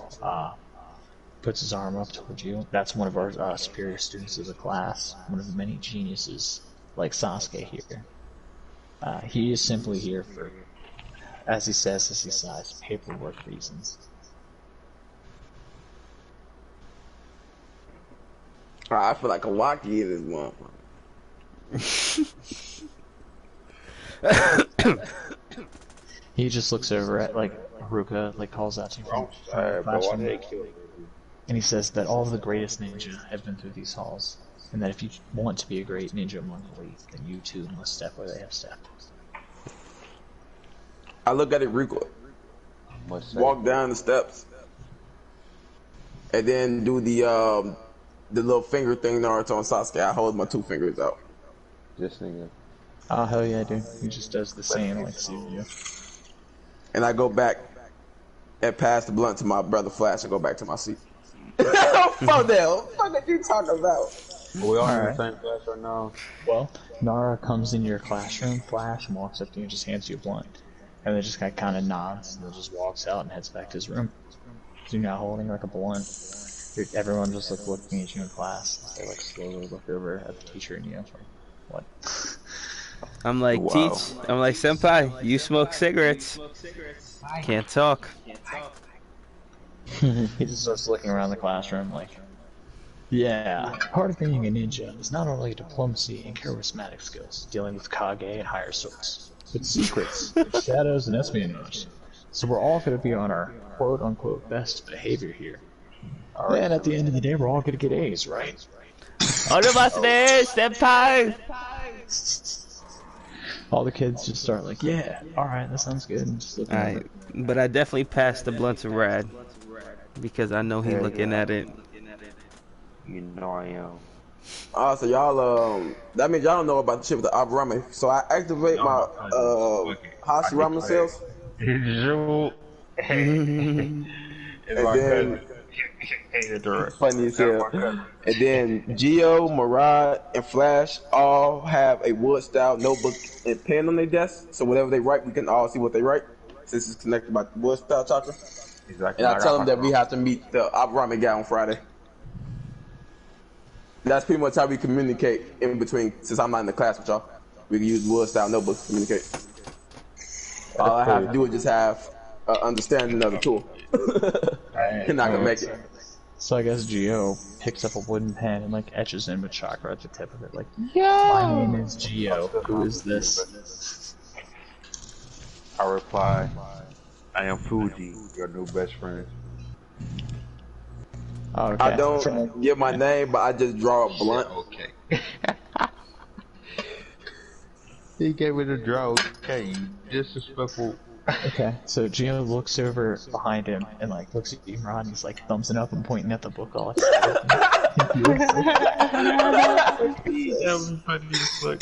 Puts his arm up towards you. That's one of our superior students of the class, one of the many geniuses like Sasuke here. He is simply here for, as he sighs, paperwork reasons. I feel like a Waki in this motherfucker. He just looks over at Haruka, calls out to you from the classroom, and he says that all of the greatest ninja have been through these halls, and that if you want to be a great ninja among the elite, then you too must step where they have stepped. I look at it, Rico. Walk down the steps, and then do the little finger thing Naruto and Sasuke. I hold my 2 fingers out. This nigga. Oh, hell yeah, dude. He just does the same, seeing you. And I go back and pass the blunt to my brother Flash and go back to my seat. Fuck that. What the fuck are you talking about? We all in the same class right now. Well, Nara comes into your classroom, Flash, and walks up to you and just hands you a blunt. And then just kind of nods and then just walks out and heads back to his room. So you're not holding a blunt. Everyone just looking at you in class. They slowly look over at the teacher and you. What? I'm like, Wow. I'm like, senpai, you smoke cigarettes. Can't talk. He just starts looking around the classroom yeah, part of being a ninja is not only diplomacy and charismatic skills, dealing with Kage and higher sorts, but secrets, shadows, and espionage. So we're all going to be on our quote-unquote best behavior here. And at the end of the day, we're all going to get A's, right? Onomasu senpai! All the kids just start yeah, alright, that sounds good. And just looking at it. But I definitely passed the blunt to Rad. Because I know he's looking at it. You know I am. So y'all, that means y'all don't know about the shit with the Aburame. So I activate my Hashi ramen cells. And then funny as hell. And then Gio, Murad, and Flash all have a wood style notebook and pen on their desk. So whatever they write, we can all see what they write. Since it's connected by the wood style chakra. Exactly. And I tell them that we have to meet the Aburame guy on Friday. That's pretty much how we communicate in between. Since I'm not in the class with y'all, we can use wood style notebooks to communicate. All I have to do is just have understanding of the tool. And I can make it. So I guess Gio picks up a wooden pen and etches in with chakra at the tip of it. My name is Gio. Who is this? I reply, I am Fuji, your new best friend. Oh, okay. I don't give my name, but I just draw a blunt. Okay. He gave me the draw. Okay, disrespectful. Okay, so Gio looks over behind him and looks at Imran and he's thumbs it up and pointing at the book all excited. That was funny as fuck.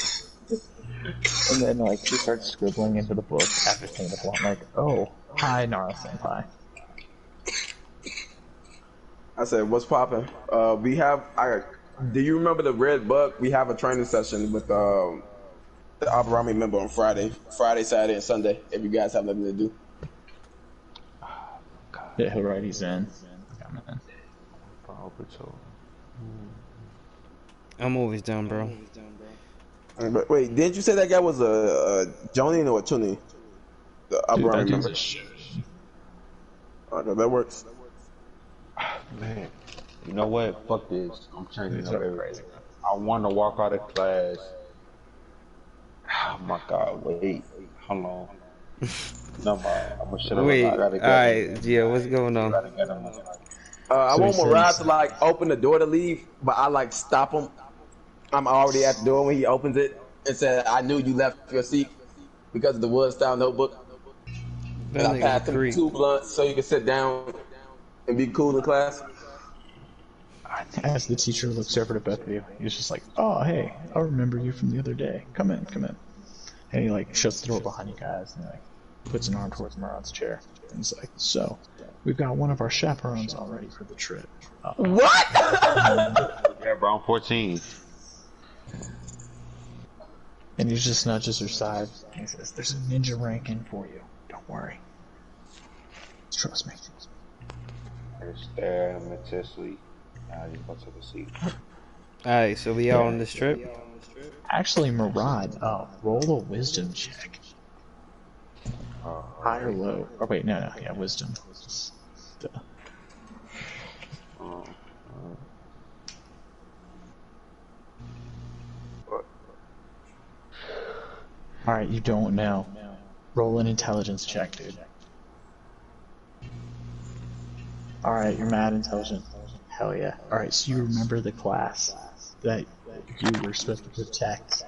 And then he starts scribbling into the book after saying the blunt oh, hi Nara senpai. I said, what's poppin'? Do you remember the Red Bug? We have a training session with the Aburame member on Friday, Saturday, and Sunday. If you guys have nothing to do. Yeah, he'll write he's in. I'm always down, bro. But wait, didn't you say that guy was a Jonin or a Chunin? The Aburame member. Okay, that works. Man, you know what? Fuck this. I'm changing up everything. I want to walk out of class. Oh my god, wait. Hold on. No, man. I'm gonna shut up. Wait, I gotta alright, Gio, what's going on? I want Murad to open the door to leave, but I stop him. I'm already at the door when he opens it and said, I knew you left your seat because of the wood style notebook. And I passed him 2 blunts so you can sit down and be cool in class. As the teacher looks over to both of you, he's just oh, hey, I remember you from the other day. Come in. And he shuts the door behind you guys and puts an arm towards Murad's chair. And he's so, we've got one of our chaperones all ready for the trip. What? Yeah, bro, I'm 14. And he just nudges her side and he says, "There's a ninja rank in for you. Don't worry. Trust me." I just stare at him intensely, and I just go to the seat. Alright, so we out on this trip? Actually, Murad, roll a wisdom check. High or low? Oh wait, no, yeah, wisdom. Duh. Alright, you don't know. Roll an intelligence check, dude. Alright, you're mad intelligent. Hell yeah. Alright, so you remember the class that you were supposed to protect,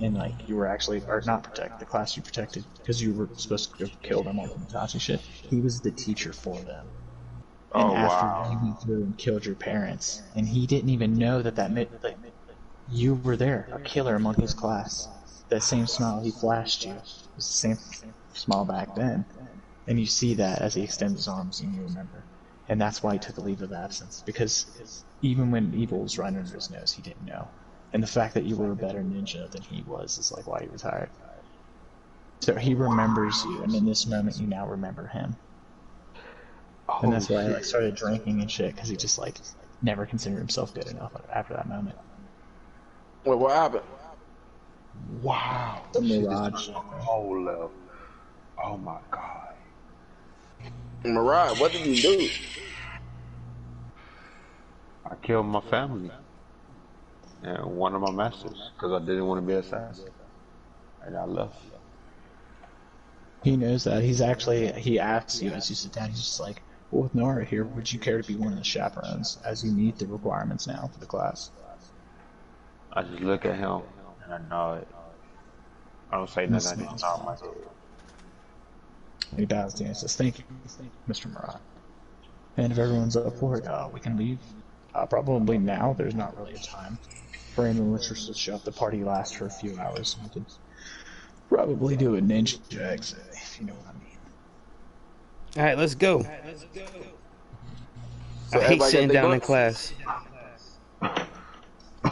and like, you were actually, or not protect, the class you protected, because you were supposed to go kill them on the Mitachi shit. He was the teacher for them. And after you went through and killed your parents, and he didn't even know that like, you were there, a killer among his class. That same smile he flashed you was the same smile back then. And you see that as he extends his arms and you remember. And that's why he took a leave of absence, because even when evil was right under his nose, he didn't know. And the fact that you were a better ninja than he was is like why he retired. So he remembers you, and in this moment you now remember him. And that's why he like started drinking and shit, because he just like never considered himself good enough after that moment. Wait, what happened? Wow. The mirage. Whole level. Oh my god. Mariah, what did you do? I killed my family and one of my masters because I didn't want to be assassinated, and I left. He knows that. He asks you as you sit down, he's just like, "Well, with Nora here, would you care to be one of the chaperones, as you meet the requirements now for the class?" I just look at him and I nod. I don't say nothing. I just nod my head. He bows to you and says, "Thank you, Mr. Murat. And if everyone's up for it, we can leave. Probably now. There's not really a time for anyone to show up. The party lasts for a few hours. We could probably do a ninja exit, if you know what I mean." Alright, let's go. So I hate sitting down in class.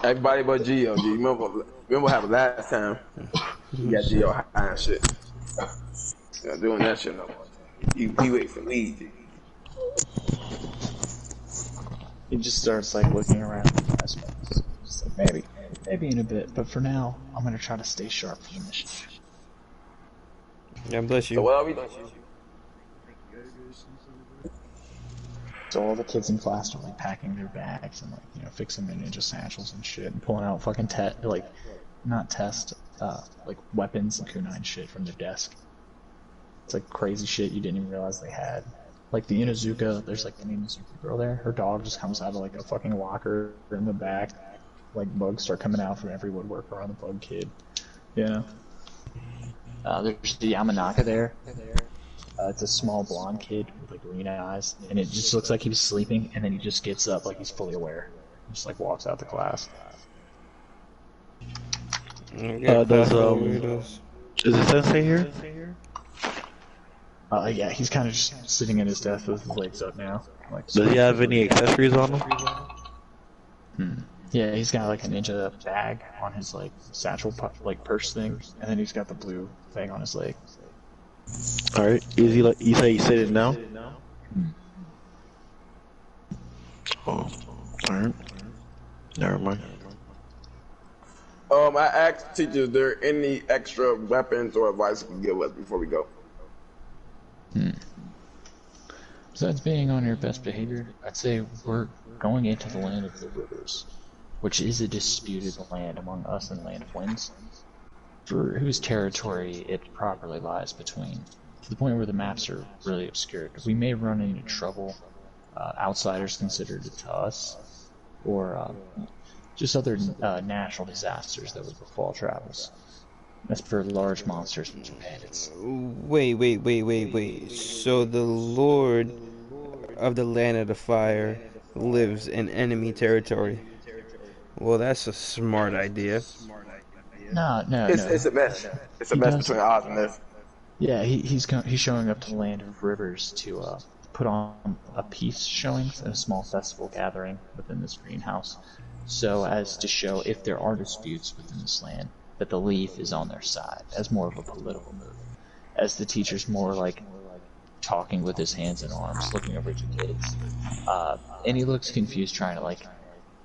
Everybody but Gio. G. Remember what happened last time? You got Gio high and shit. Not doing that shit no more. He wait for me. G. He just starts like looking around. Just like, maybe in a bit, but for now, I'm gonna try to stay sharp for the mission. God bless you. So what are we doing? So all the kids in class are like packing their bags and like, you know, fixing their ninja satchels and shit, and pulling out fucking like weapons and kunai shit from their desk. It's like crazy shit you didn't even realize they had. Like the Inuzuka, there's like the Inuzuka girl there. Her dog just comes out of like a fucking locker in the back. Like bugs start coming out from every woodworker on the bug kid. You know? There's the Yamanaka there. It's a small blonde kid with like green eyes, and it just looks like he was sleeping, and then he just gets up like he's fully aware. He just like walks out the class. Is the sensei here? Yeah, he's kind of just sitting at his desk with his legs up now. Like, Does he have any accessories on him? Yeah, he's got like a ninja bag on his like satchel like purse thing, and then he's got the blue thing on his leg. All right. Is he like? You say he's sitting down? Oh, all right. Never mind. I asked teachers, is there any extra weapons or advice you can give us before we go? Besides being on your best behavior, I'd say we're going into the land of the rivers, which is a disputed land among us and Land of Winds, for whose territory it properly lies between, to the point where the maps are really obscured. We may run into trouble, outsiders considered it to us, or just other natural disasters that would befall travels. As for large monsters, which are bandits. Wait. So the Lord of the Land of the Fire lives in enemy territory. Well, that's a smart idea. No. It's a mess. It's a mess between Oz and this. Yeah, he's showing up to the Land of Rivers to put on a peace showing and a small festival gathering within this greenhouse, so as to show if there are disputes within this land, but the leaf is on their side as more of a political move. As the teacher's more like talking with his hands and arms, looking over at the kids. And he looks confused trying to like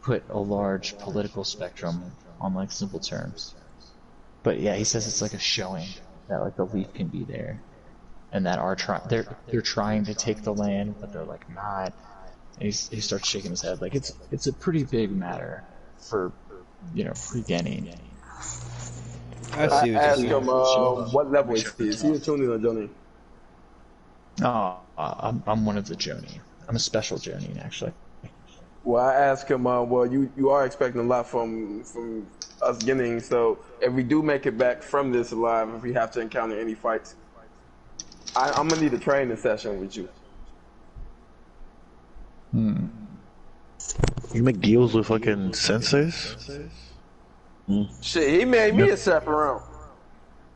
put a large political spectrum on like simple terms. But yeah, he says it's like a showing that like the leaf can be there, and that they're trying to take the land, but they're like not. And he starts shaking his head like it's a pretty big matter for beginning. I see what Ask you're him saying. what level is he? Is he a tuning or Jonin? Oh, I'm one of the Jonin. I'm a special Jonin actually. Well, I asked him, well, you are expecting a lot from us getting, so if we do make it back from this alive, if we have to encounter any fights, I'm gonna need a training session with you. You make deals with fucking senseis? Shit, he made me a chaperone.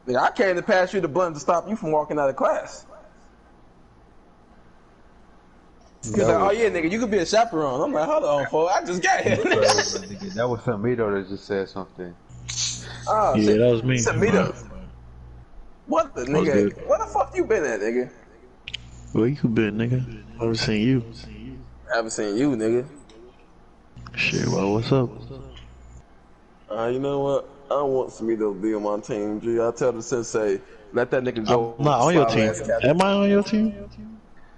Nigga, I came to pass you the blunt to stop you from walking out of class. He's like, oh yeah, nigga, you could be a chaperone. I'm like, hold on, folks, I just got here. That was Samito that just said something. Oh, Yeah, shit. that was me. Samito. What the nigga? good. Where the fuck you been at, nigga? Where you been, nigga? I haven't seen you. I haven't seen you, nigga. Shit, well, what's up? You know what? I don't want Samito to be on my team. G, I tell the sensei, let that nigga go. I'm not on your team. Am I on your team?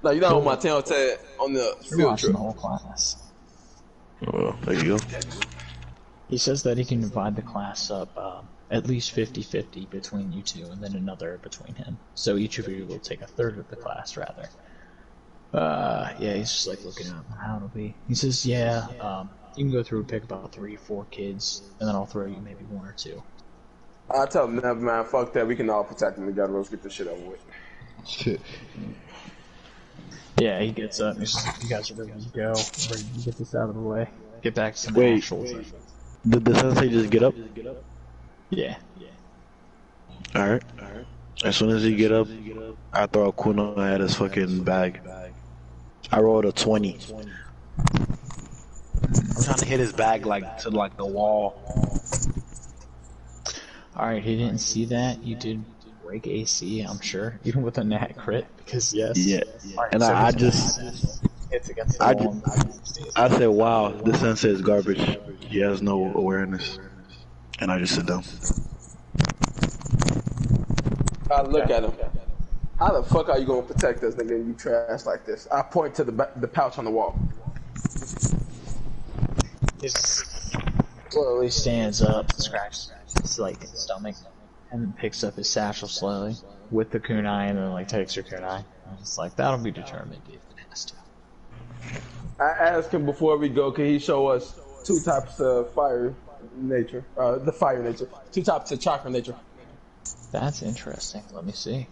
No, you're not on my team. I'll tell you on the You're field watching trip. the whole class. Well, there you go. He says that he can divide the class up at least 50-50 between you two, and then another between him. So each of you will take a third of the class, rather. Yeah, he's just like looking up how it'll be. He says, yeah, you can go through and pick about 3-4 kids, and then I'll throw you maybe 1 or 2. I tell him, never mind, fuck that. We can all protect them together. Let's get this shit over with. Shit. Yeah, he gets up. He's just like, you guys are ready to go. Ready to get this out of the way. Get back to some Wait. actual things. Did the sensei just get up? Yeah. Alright. As soon as he get up, I throw a Kuno at his fucking bag. I rolled a 20. I'm trying to hit his bag like to like the wall. Alright, he didn't see that. You did break AC, I'm sure. Even with a nat crit, because yes. Yeah. Alright, And so I he's just hits against the wall. I said, wow, this sensei is garbage. He has no awareness. And I just sit down. I look at him. How the fuck are you gonna protect us, nigga? You trash like this. I point to the pouch on the wall. He slowly stands up, scratches his like stomach, and then picks up his satchel slowly with the kunai, and then like takes your kunai. And it's like that'll be determined if it has to. I asked him before we go, can he show us 2 types of fire nature? The fire nature. 2 types of chakra nature. That's interesting. Let me see.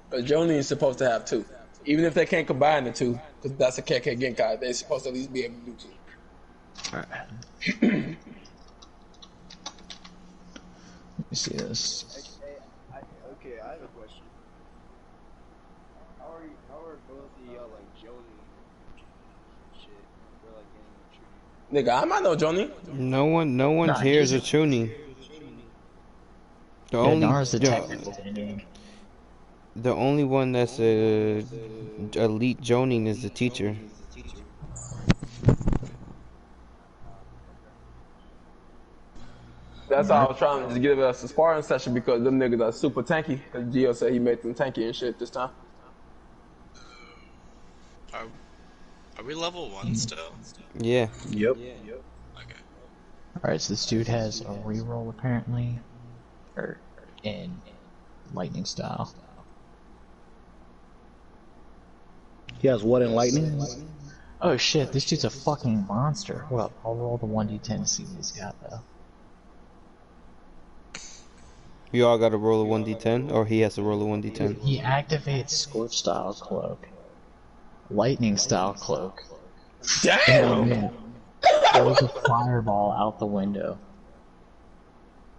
But Jonin is supposed to have 2. Even if they can't combine the 2, because that's a KK Genkai, they're supposed to at least be able to do 2. Alright. Let me see this. Okay, I have a question. How are both of y'all like Jonin shit? We're like getting treated. Nigga, I might know Jonin. No one Nah, here is a he's- tuning. The Yeah, only Nara's the the, technical tuning. the only one that's a elite Jonin is the teacher. That's how I was trying to just give us a sparring session because them niggas are super tanky. Cause Gio said he made them tanky and shit this time. Are we level 1 still? Yeah. Yep. Okay. Alright, so this dude has a reroll apparently, or in lightning style. He has what in lightning? Oh shit, this dude's a fucking monster. Well, I'll roll the 1d10 to see what he's got though. You all got to roll a 1d10, or he has to roll a 1d10. He activates Scorch style cloak, lightning style cloak, and then throws a fireball out the window.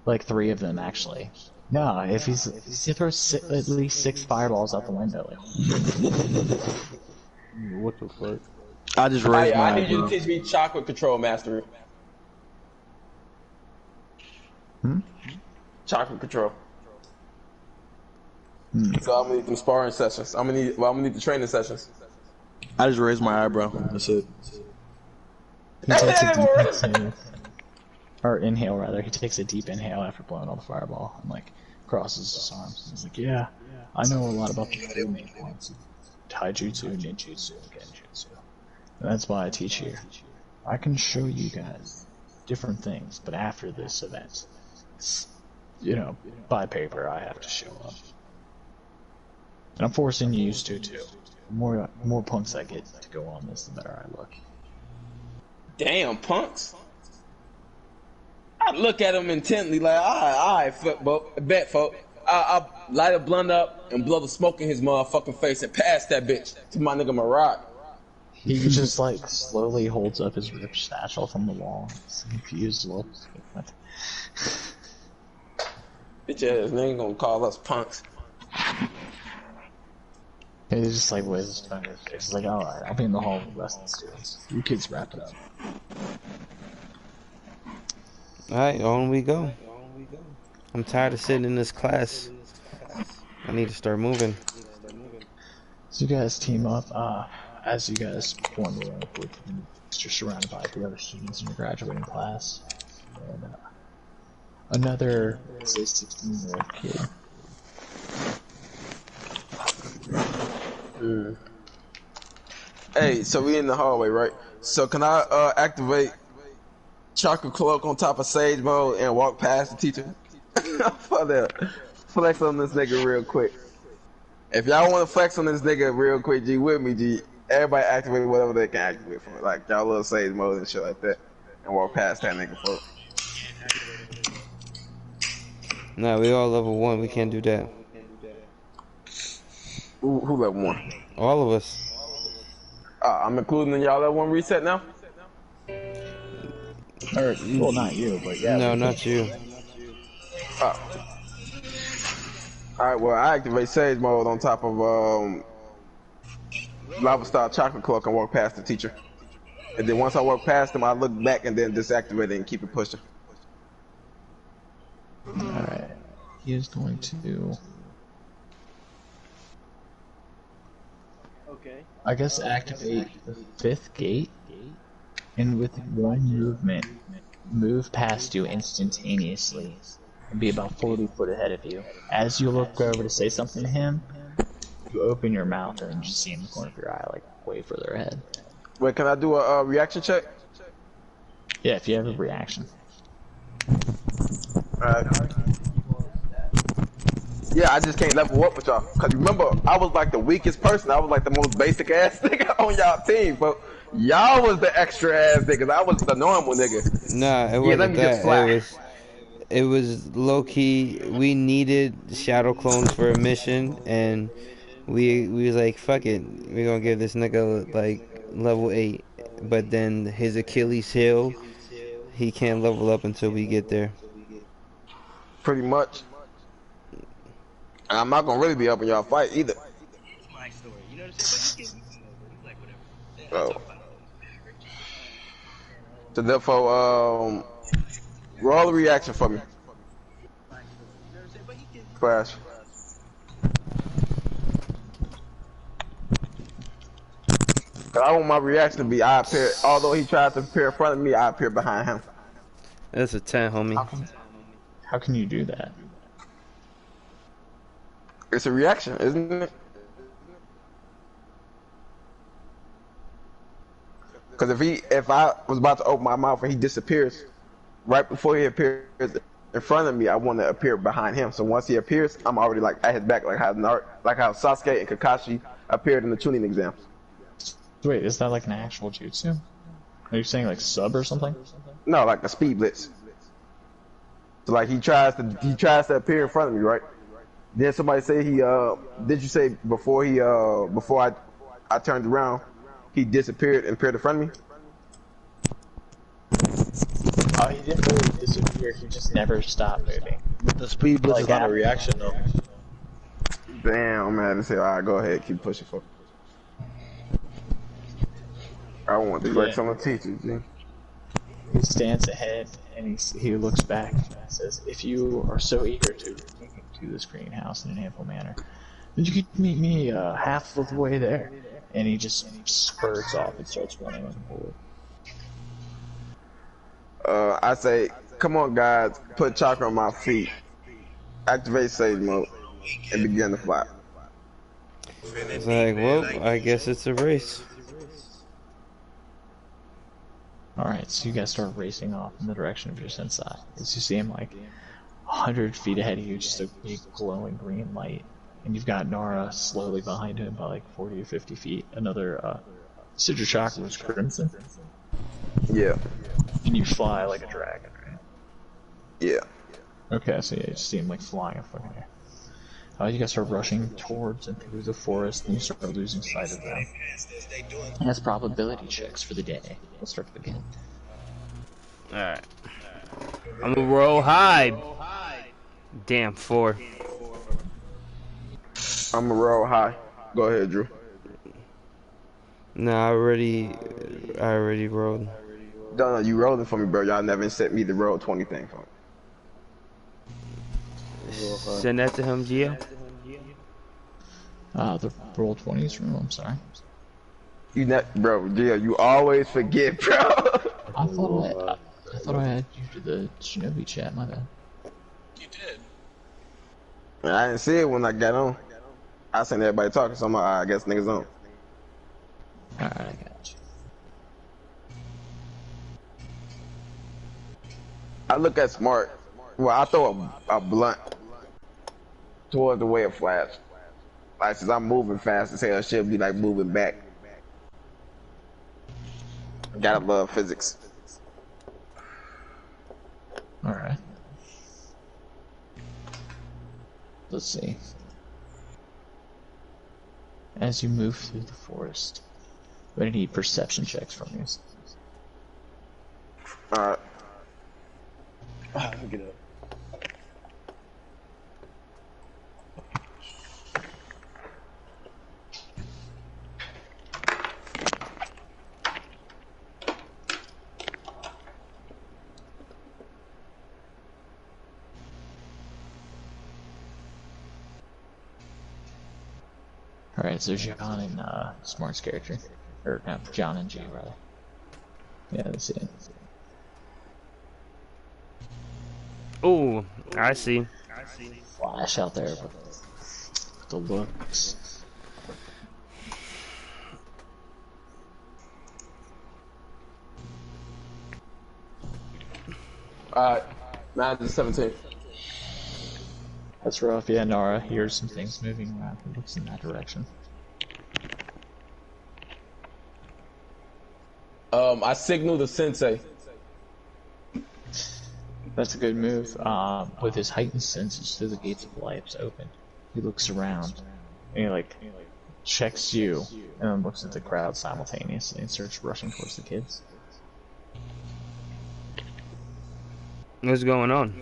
Like 3 of them actually. No, if he throws at least 6 fireballs out the window. Like, What the fuck? I just raised I my need you to eyebrow. teach me chakra control mastery. Chakra control. Hmm. So I'm gonna need them sparring sessions. I'm gonna need the training sessions. I just raised my eyebrow. That's it. He takes a deep exhale, or inhale rather. He takes a deep inhale after blowing all the fireball and like crosses his arms. He's like, "Yeah, I know a lot about the four main points of taijutsu, ninjutsu, and genjutsu. And that's why I teach here. I can show you guys different things, but after this event, you know, by paper, I have to show up. And I'm forcing you to too. The more punks I get to go on this, the better I look." Damn, punks. I look at him intently like, alright, bet, folk. I'll light a blunt up and blow the smoke in his motherfucking face and pass that bitch to my nigga Marad. He just like slowly holds up his ripped satchel from the wall. He's confused a little. Bitch ass nigga gonna call us punks. He just like waves his finger in his face. He's like, "Alright, I'll be in the hall with the rest of the students. You kids wrap it up." Alright, on we go. I'm tired of sitting in this class. I need to start moving. So you guys team up. As you guys form the rank, you're surrounded by the other students in your graduating class. And another, say, 16-year-old kid. Hey, so we in the hallway, right? So can I activate Chakra Cloak on top of Sage Mode and walk past the teacher? For the flex on this nigga real quick. If y'all want to flex on this nigga real quick, G, with me, G, everybody activate whatever they can activate for, like y'all little Sage Mode and shit like that, and walk past that nigga, folks. Nah, we all level 1. We can't do that. Who level 1? All of us. I'm including in y'all level 1 reset now? Or, well, not you, but yeah. No, not you. Alright, well, I activate Sage Mode on top of Lava Star Chakra Cloak and walk past the teacher. And then once I walk past him, I look back and then disactivate it and keep it pushing. Alright. He is going to, Okay. I guess, activate the 5th gate. And with one movement, move past you instantaneously. And be about 40 foot ahead of you. As you look over to say something to him, you open your mouth and just see in the corner of your eye, like, way further ahead. Wait, can I do a reaction check? Yeah, if you have a reaction. Alright. Yeah, I just can't level up with y'all. Cause remember, I was like the weakest person. I was like the most basic ass nigga on y'all team, but y'all was the extra ass niggas. I was the normal nigga. Nah, it wasn't that. It was low key. We needed shadow clones for a mission, and we was like, fuck it, we're gonna give this nigga like level 8. But then his Achilles heel, he can't level up until we get there. Pretty much. I'm not gonna really be up in y'all fight either. Oh. So therefore, roll a reaction for me. Crash. Cause I want my reaction to be I appear, although he tried to appear in front of me, I appear behind him. That's a 10, homie. How can you do that? It's a reaction, isn't it? Because if I was about to open my mouth and he disappears, right before he appears in front of me, I want to appear behind him. So once he appears, I'm already like at his back, like how Sasuke and Kakashi appeared in the Chunin exams. Wait, is that like an actual jutsu? Are you saying like sub or something? No, like a speed blitz. So like he tries to appear in front of me, right? Then somebody say did you say before I turned around, he disappeared and appeared in front of me? Oh, he didn't really disappear, he just never stopped moving. The speed blitz Like is not a after- reaction though. Damn, man. They say, alright, go ahead, keep pushing for. I want to flex on the teacher, G. He stands ahead and he looks back and says, "If you are so eager to take me to this greenhouse in an ample manner, then you could meet me half of the way there." And he just spurts off and starts running on the board. I say, come on, guys, put chakra on my feet, activate sage mode, and begin to fly. It's like, well, I guess it's a race. Alright, so you guys start racing off in the direction of your sensei. As you see him like 100 feet ahead of you, just a big glowing green light. And you've got Nara slowly behind him by like 40 or 50 feet. Another, Sigil Chakra was crimson. Yeah. And you fly like a dragon, right? Yeah. Okay, so yeah, you just see him like flying up fucking air. You guys start rushing towards and through the forest, and you start losing sight of them. And that's probability checks for the day. Let's start to begin. Alright. I'm gonna roll high. Damn, 4. I'm gonna roll high. Go ahead, Drew. No, I already rolled. No, you rolling for me, bro. Y'all never sent me the roll 20 thing for me. Send that to him, Gio. The roll 20s room, I'm sorry. Bro, Gio, you always forget, bro. I thought I had you to the Shinobi chat, my bad. You did. I didn't see it when I got on. I seen everybody talking, so I guess niggas on. Alright, I got you. I look at smart. Well, I throw a blunt towards the way it flashed. Like, since I'm moving fast as hell, it should be like moving back. Gotta love physics. Alright. Let's see. As you move through the forest, I'm gonna need perception checks from you. Alright. Get up. Alright, so John and Smart's character. Or no, John and G rather. Yeah, that's it. Oh, I see. Flash out there with the looks. Alright. 9 to 17. That's rough. Yeah, Nara hears some things moving around and looks in that direction. I signal the sensei. That's a good move. With his heightened senses through the gates of lights open, he looks around and he like checks you and then looks at the crowd simultaneously and starts rushing towards the kids. What's going on?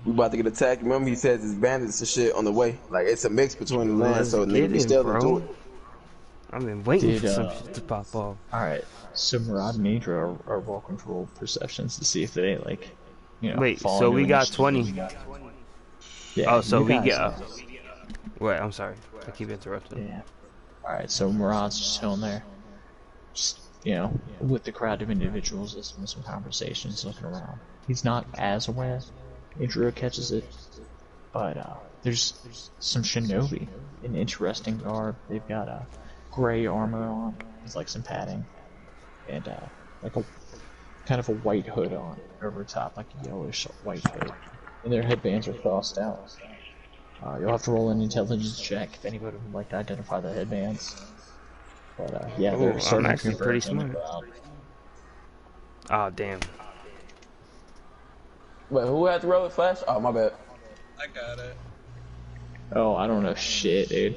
We about to get attacked. Remember, he says there's bandits and shit on the way. Like, it's a mix between the lands, so nigga be still into it. I've been waiting Dude, for some shit to pop off. Alright, so Murad and Nidra are welcome to roll perceptions to see if they, like, you know, Wait, fall so into we got initiative. 20. Yeah, Oh, so you we guys get. know. Wait, I'm sorry. I keep interrupting. Yeah. Alright, so Murad's just chilling there. Just, you know, with the crowd of individuals listening to some conversations, looking around. He's not as aware. Nidra catches it. But, there's some Shinobi in interesting garb. They've got, gray armor on, with like some padding, and like a kind of a white hood on over top, like a yellowish white hood, and their headbands are crossed out. You'll have to roll an intelligence check if anybody would like to identify the headbands. But yeah, they're I'm starting to actually pretty converge in the smart. crowd. Oh, damn. Wait, who had to roll it? Flash? Oh, my bad. I got it. Oh, I don't know shit, dude.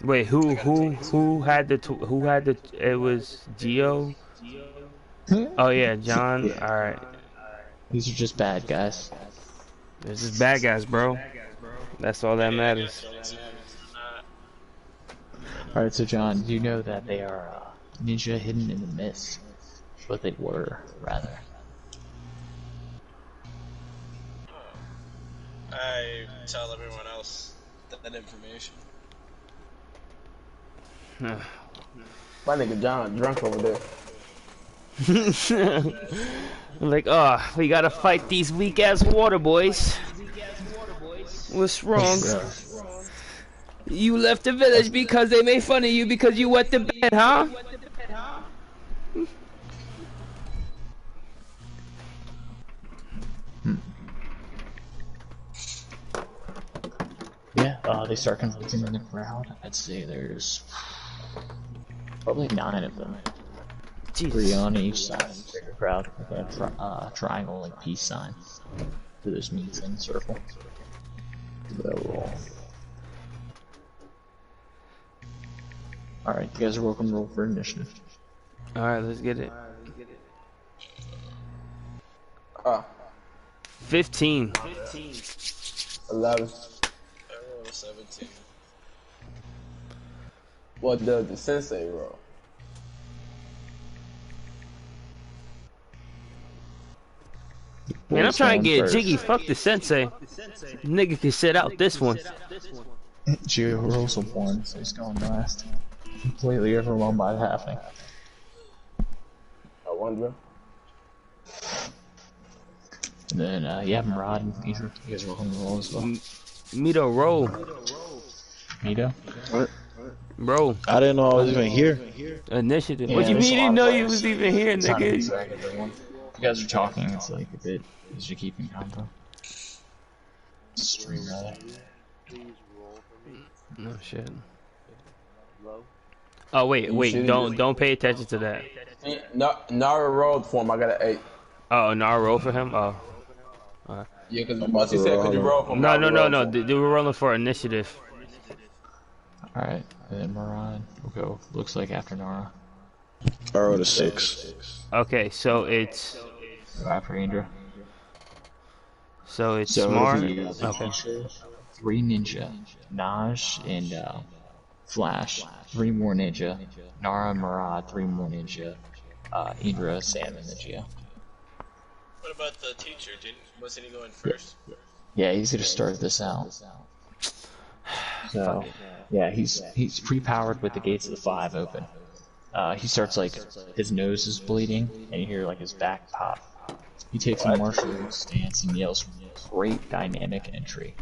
Wait, who had the it was Gio? Oh yeah, John. Yeah. All right. These are just bad guys. This is bad guys, bro. That's all that matters. Alright, so John, you know that they are ninja hidden in the mist. What they were, rather. I tell everyone else that information. My nigga John drunk over there. Like, oh, we gotta fight these weak ass water boys. What's wrong? You left the village because they made fun of you because you wet the bed, huh? Yeah, they start conversing in the crowd. I'd say there's probably 9 of them. Jesus. 3 on each side of the bigger crowd with a triangle, like peace sign. So this means in a circle. They'll roll. Alright, you guys are welcome to roll for initiative. Alright, let's get it. 15. 11. I rolled a 17. What does the sensei roll? Man, I'm trying to get jiggy. Fuck the sensei. Nigga can sit out this one. Gio rolls a 1, so he's going last. Completely overwhelmed by the happening. I wonder. And then, yeah, Murad and Idra, you guys are welcome to roll as well. Mito, roll. Mito? What? Bro. I didn't know I was even here. Initiative. Yeah, What you there's mean a you lot didn't of know you players. was even here, It's not nigga? exciting, everyone. If you guys are talking, it's like a bit, because you're keeping combo. Stream rather. Please roll for me. No shit. Low. Oh wait, You shitty. don't pay attention to that. Nara rolled for him. I got an 8. Oh, now roll for him. Oh. Yeah, because once he said, could you roll for him? No. They were rolling for initiative. Alright, and then Murad will go, looks like after Nara. I rolled a 6. Okay, so it's After Indra. so it's So smart. it'll be, Okay. Nisha, 3 ninja, Naj and Flash, 3 more ninja, Nara, Murad, 3 more ninja, Indra, Sam, and the Geo. What about the teacher? Wasn't he going first? Yeah, he's gonna start this out. So, yeah, he's pre-powered with the gates of the 5 open. He starts like his nose is bleeding, and you hear like his back pop. He takes a martial stance and yells, "Great dynamic entry!"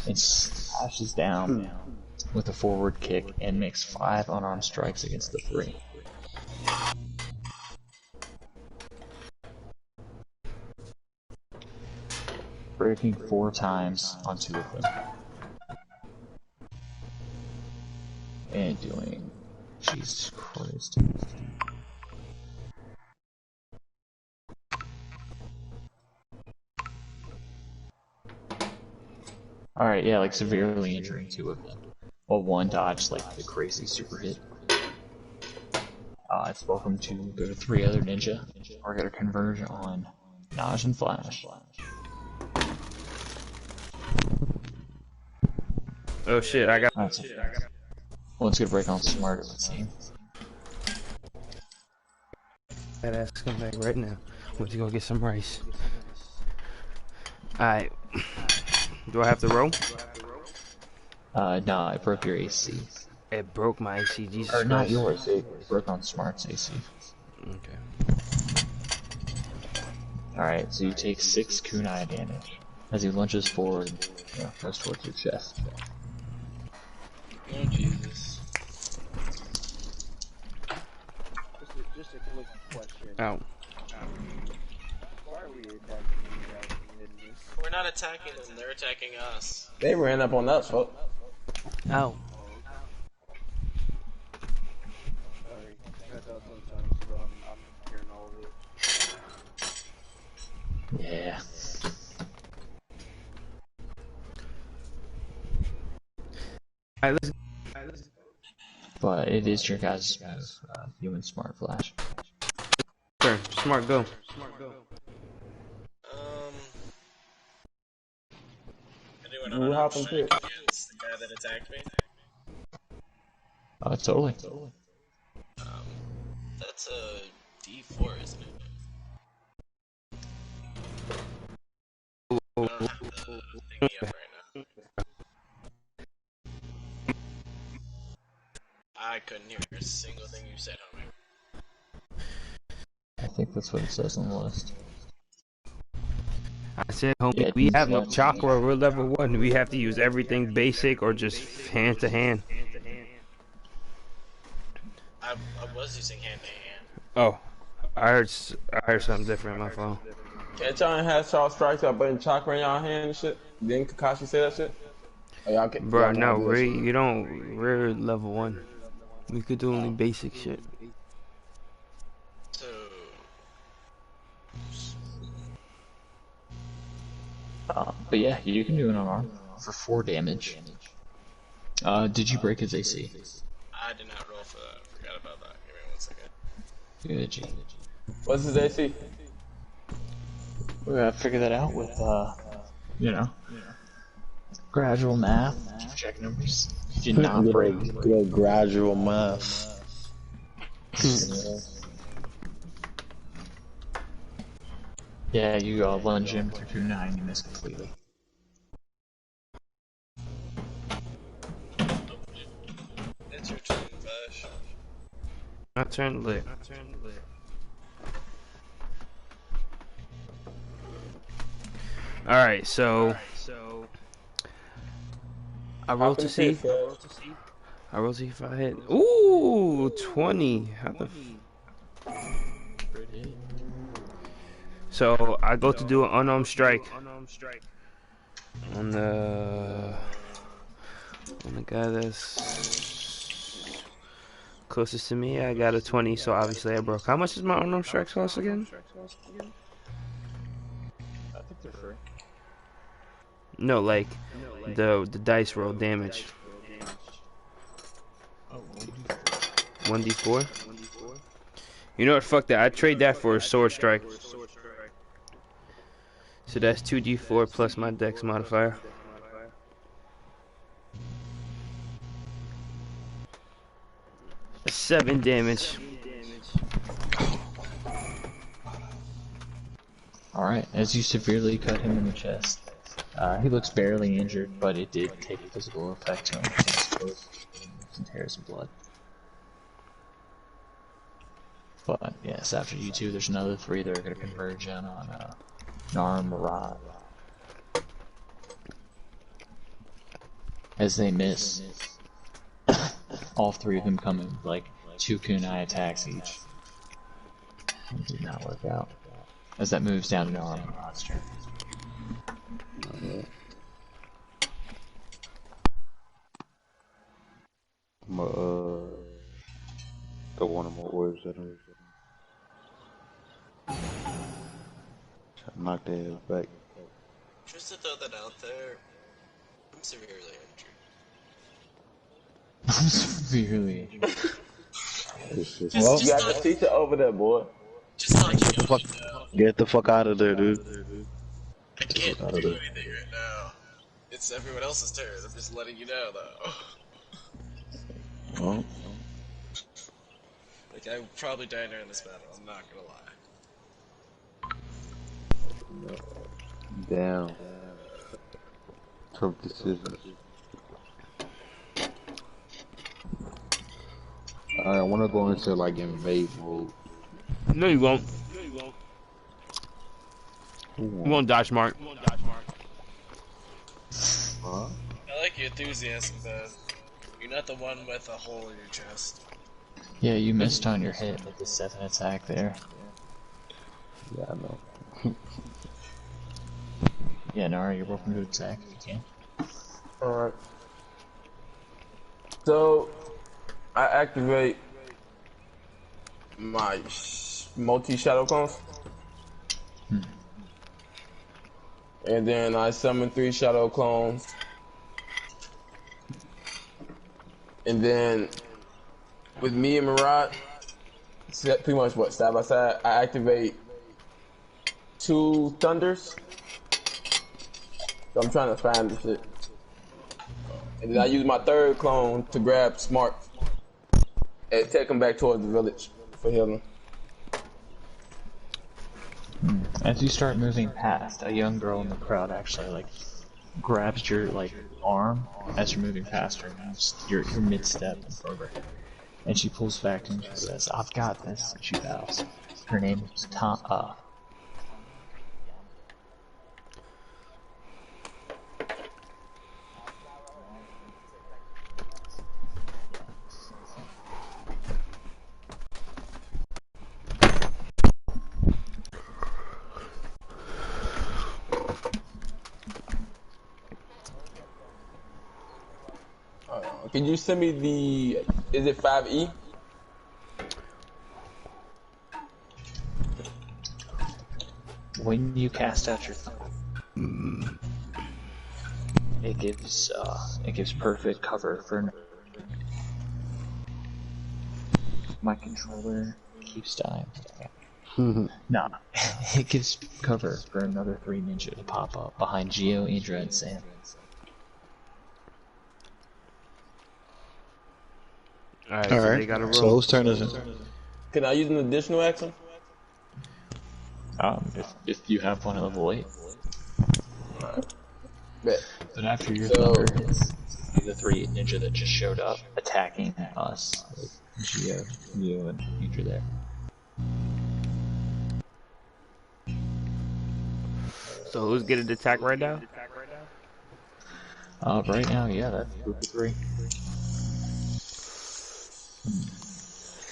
and slashes down with a forward kick and makes 5 unarmed strikes against the 3. Breaking 4 times on 2 of them. And doing... Jesus Christ. Alright, yeah, like severely injuring 2 of them. Well, 1 dodged like the crazy super hit. It's welcome to go to 3 other ninja. We're gonna converge on Naj and Flash. Oh shit, I got. That's it. Well, let's get a break on smart, it would seem. That ass come back right now. Went to go get some rice. Alright. Do I have to roll? Nah, it broke your AC. It broke my AC, Jesus Or not Christ. yours, it broke on Smart's AC. Okay. Alright, so you take 6 kunai damage as he lunges forward and goes towards your chest. Oh, Jesus. Just a quick question. Ow. Why are we attacking you guys in this? We're not attacking them, they're attacking us. They ran up on us, folks. Ow. Sorry. I thought sometimes, but I'm hearing all of it. Yeah. Alright, let's. But it is your guys' move, human smart flash. Turn. Smart, go. Anyone What on happened to it? against the guy that attacked me? Totally. That's a D4, isn't it? I don't have the thingy up right now. I couldn't hear a single thing you said, homie. I think that's what it says on the list. I said, homie, Yeah, we have no D7. chakra. We're level 1. We have to use everything basic or just hand to hand. I was using hand to hand. Oh, I heard something different on my phone. Can't y'all have Charles Strikes out putting chakra in y'all hand and shit? Didn't Kakashi say that shit? Oh, y'all can, Bro, y'all no, can't do that shit. we're level 1. We could do only basic shit. So, But yeah, you can do an unarmed for 4 damage. Did you break his AC? I did not roll for that. I forgot about that. Give me 1 second. Good, G. What's his AC? We're gonna figure that out with, you know, gradual math. Check numbers. Did not break. Good gradual math. Yeah, you lunge him through 2-9, you miss completely. It's your turn, Vash. I turned lit. Alright, so I rolled to see. I rolled to see if I hit. Ooh, 20. How the So I go to do an unarmed strike on the guy that's closest to me. I got a 20, so obviously I broke. How much is my unarmed strike cost again? I think they're free. No, like the dice roll damage. Oh, 1d4. You know what? Fuck that. I trade that for a sword strike. So that's 2d4 plus my dex modifier. That's 7 damage. Alright, as you severely cut him in the chest, he looks barely injured, but it did take a physical effect to him. Some tears and blood. But yes, after you two, there's another 3 that are going to converge in on Nar Murad. As they miss, all 3 of them come in like 2 kunai attacks each. It did not work out. As that moves down to Nar Murad's turn. I'm gonna throw one of my words at him. Knock their ass back. Just to throw that out there, I'm severely injured. I'm severely injured. Well, you got the teacher over there, boy. Just to let you know, Get the fuck out of there, dude. I can't do anything right now. It's everyone else's turn. I'm just letting you know, though. Oh. Like, I probably die during this battle. I'm not gonna lie. Damn. Tough decisions. I want to go into like invade mode. No, you won't. You won't dodge smart. Huh? I like your enthusiasm, Beth. You're not the one with a hole in your chest. Yeah, you missed on your hit with the 7 attack there. Yeah, I know. Yeah, Nara, you're welcome to attack if you can. Alright. So, I activate my multi-shadow clones. And then I summon 3 shadow clones. And then, with me and Murad, pretty much what, side by side, I activate 2 thunders. So I'm trying to find this shit. And then I use my 3rd clone to grab Smart and take him back towards the village for healing. As you start moving past, a young girl in the crowd actually like grabs your like arm as you're moving past her. You're mid-step in front of her, and she pulls back and she says, "I've got this." And she bows. Her name is Tom. Can you send me the? Is it 5E? When you cast out your thumb, it gives perfect cover for. My controller keeps dying. Nah, it gives cover for another 3 ninja to pop up behind Geo, Indra, and Sam. Alright, so they got a room. So whose turn is it? Can I use an additional action? If you have one at level 8. Bet. But after your thunder hits, the 3 ninja that just showed up attacking us, like Geo, you, and Indra there. So who's getting attacked right now? Right now, yeah, that's group of 3.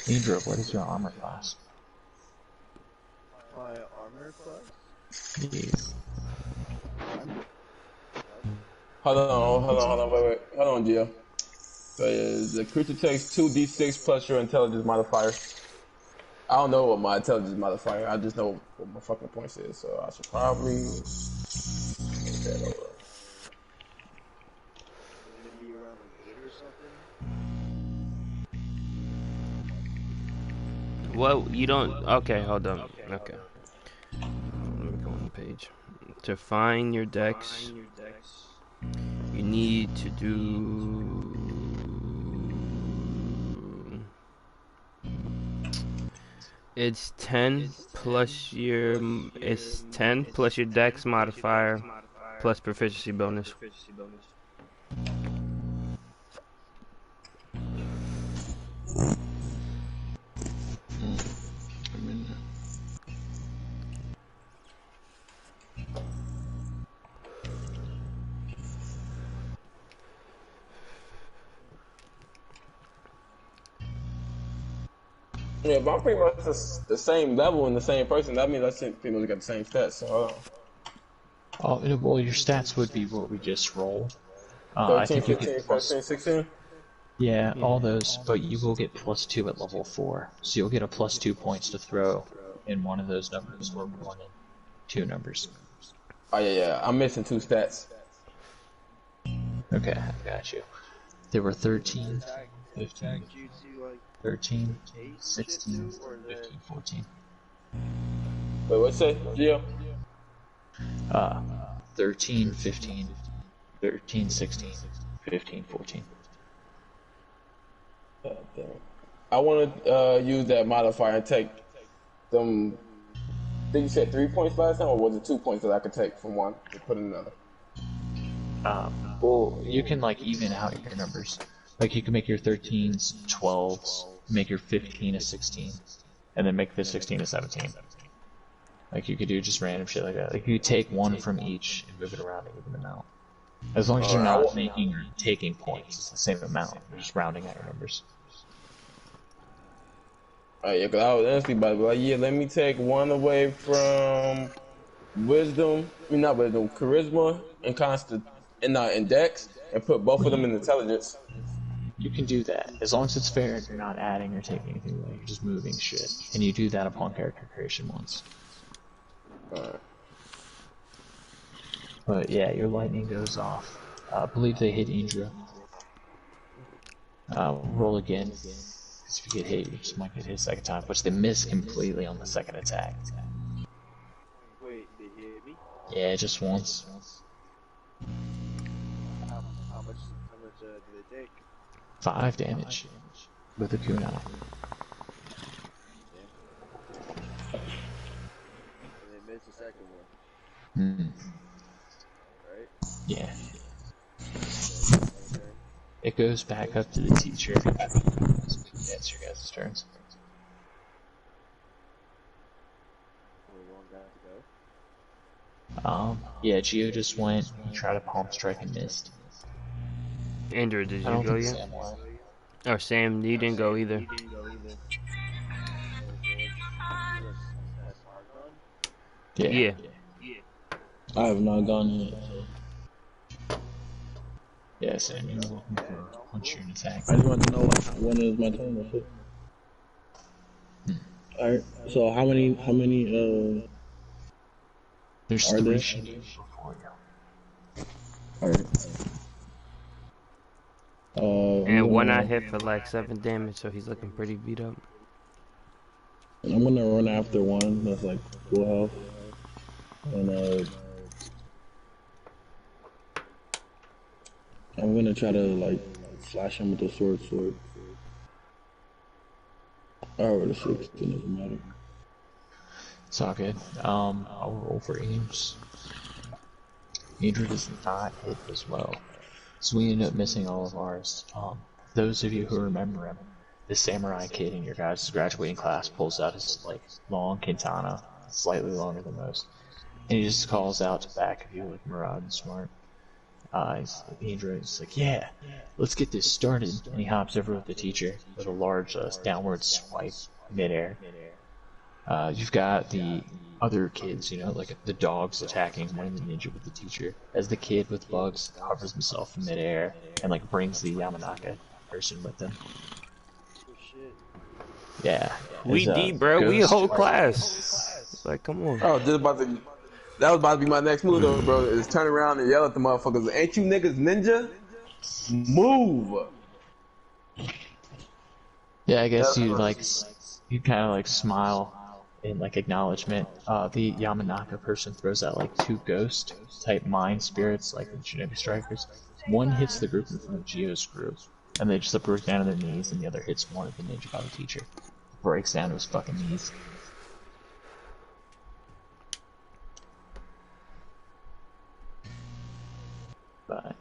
Indra, what is your armor class? My armor class? Yes. Hold on, wait. Hold on, Gio. So the creature takes 2d6 plus your intelligence modifier. I don't know what my intelligence modifier. I just know what my fucking points is. So I should probably take that over. Maybe around like 8 or something. Well, you don't. Okay, hold on. Okay. Let me go on the page. To find your decks, you need to do. It's 10 plus your. It's 10 plus your dex modifier plus proficiency bonus. Yeah, but I'm pretty much the same level and the same person. That means I pretty much got the same stats. So Well, your stats would be what we just rolled. 13, I think you 15, get 14, 16? Yeah, all those, but you will get +2 at level 4. So you'll get a +2 points to throw in one of those numbers, or 1 and 2 numbers. Oh, yeah. I'm missing 2 stats. Okay, I got you. There were 13, 15, 13, 16, 15, 14. Wait, what's that, Gio? 13, 15, 13, 16, 15, 14. God damn it. I want to use that modifier and take them. I think you said 3 points last time, or was it 2 points that I could take from one to put in another? Well, you can like even out your numbers. Like you can make your 13s 12s, make your 15 a 16, and then make the 16 a 17. Like you could do just random shit like that. Like you take one from each and move it around and even them out. As long as you're not making or taking points, it's the same amount. You're just rounding out your numbers. Yeah, because I was honestly about to be like, yeah, let me take one away from wisdom. I mean, not wisdom, charisma and and dex, and put both of them in intelligence. You can do that as long as it's fair and you're not adding or taking anything away. You're just moving shit, and you do that upon character creation once. Alright. But yeah, your lightning goes off. I believe they hit Indra. Roll again. Because if you get hit, you just might get hit a second time, which they miss completely on the second attack. Wait, they hit me? Yeah, just once. How much do they take? 5 damage with a kunai. And they miss the Hmm. right? Yeah. Okay. It goes back up to the teacher. That's your guys' turns. We're one guy to go. Yeah, Gio just went. He tried a palm strike and missed. Andrew, did I you don't go think yet? Sam went. Or Sam, you didn't go either. Oh, so that's Smart gone? Yeah. Yeah. I have not gone yet. Yeah, Sam, you're looking for punch you and attack. I just want to know when is my turn. That's it. Alright. So how many There's are 3 there? Shindos before you. Alright. And one I hit for like 7 damage, so he's looking pretty beat up. I'm gonna run after one that's like full health. And I'm gonna try to like slash him with the sword. Oh, the 6, it doesn't matter. It's all good. I'll roll for Ames. Andrew does not hit as well. So we end up missing all of ours. Those of you who remember him, the samurai kid in your guys' graduating class pulls out his like long katana, slightly longer than most, and he just calls out to back of you like Murad and Smart. Andrew's like, yeah, let's get this started. And he hops over with the teacher with a large downward swipe midair. You've got the other kids, you know, like the dogs attacking one of the ninja with the teacher, as the kid with bugs hovers himself in midair and like brings the Yamanaka person with him. Oh shit. Yeah. We as, deep, bro. We a Ghost- whole class. Like, come on. Oh, just about to. That was about to be my next move, though, bro. Is turn around and yell at the motherfuckers. Ain't you niggas ninja? Move. Yeah, I guess you like you kind of like smile in like acknowledgement. The Yamanaka person throws out like 2 ghost type mind spirits, like the Shinobi strikers. One hits the group in front of Gio's group, and they just break down to their knees, and the other hits one of the ninja by the teacher. Breaks down to his fucking knees. But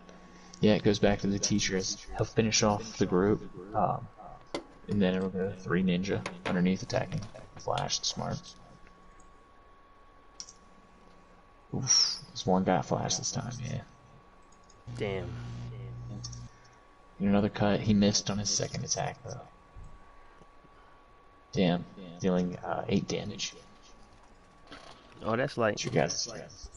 yeah, it goes back to the teachers. He'll finish off the group, and then it'll go 3 ninja underneath attacking. Flash, Smart. Oof, this one got flash this time, yeah. Damn. And another cut, he missed on his second attack though. Damn, dealing 8 damage. Oh, that's light. That's your guys'.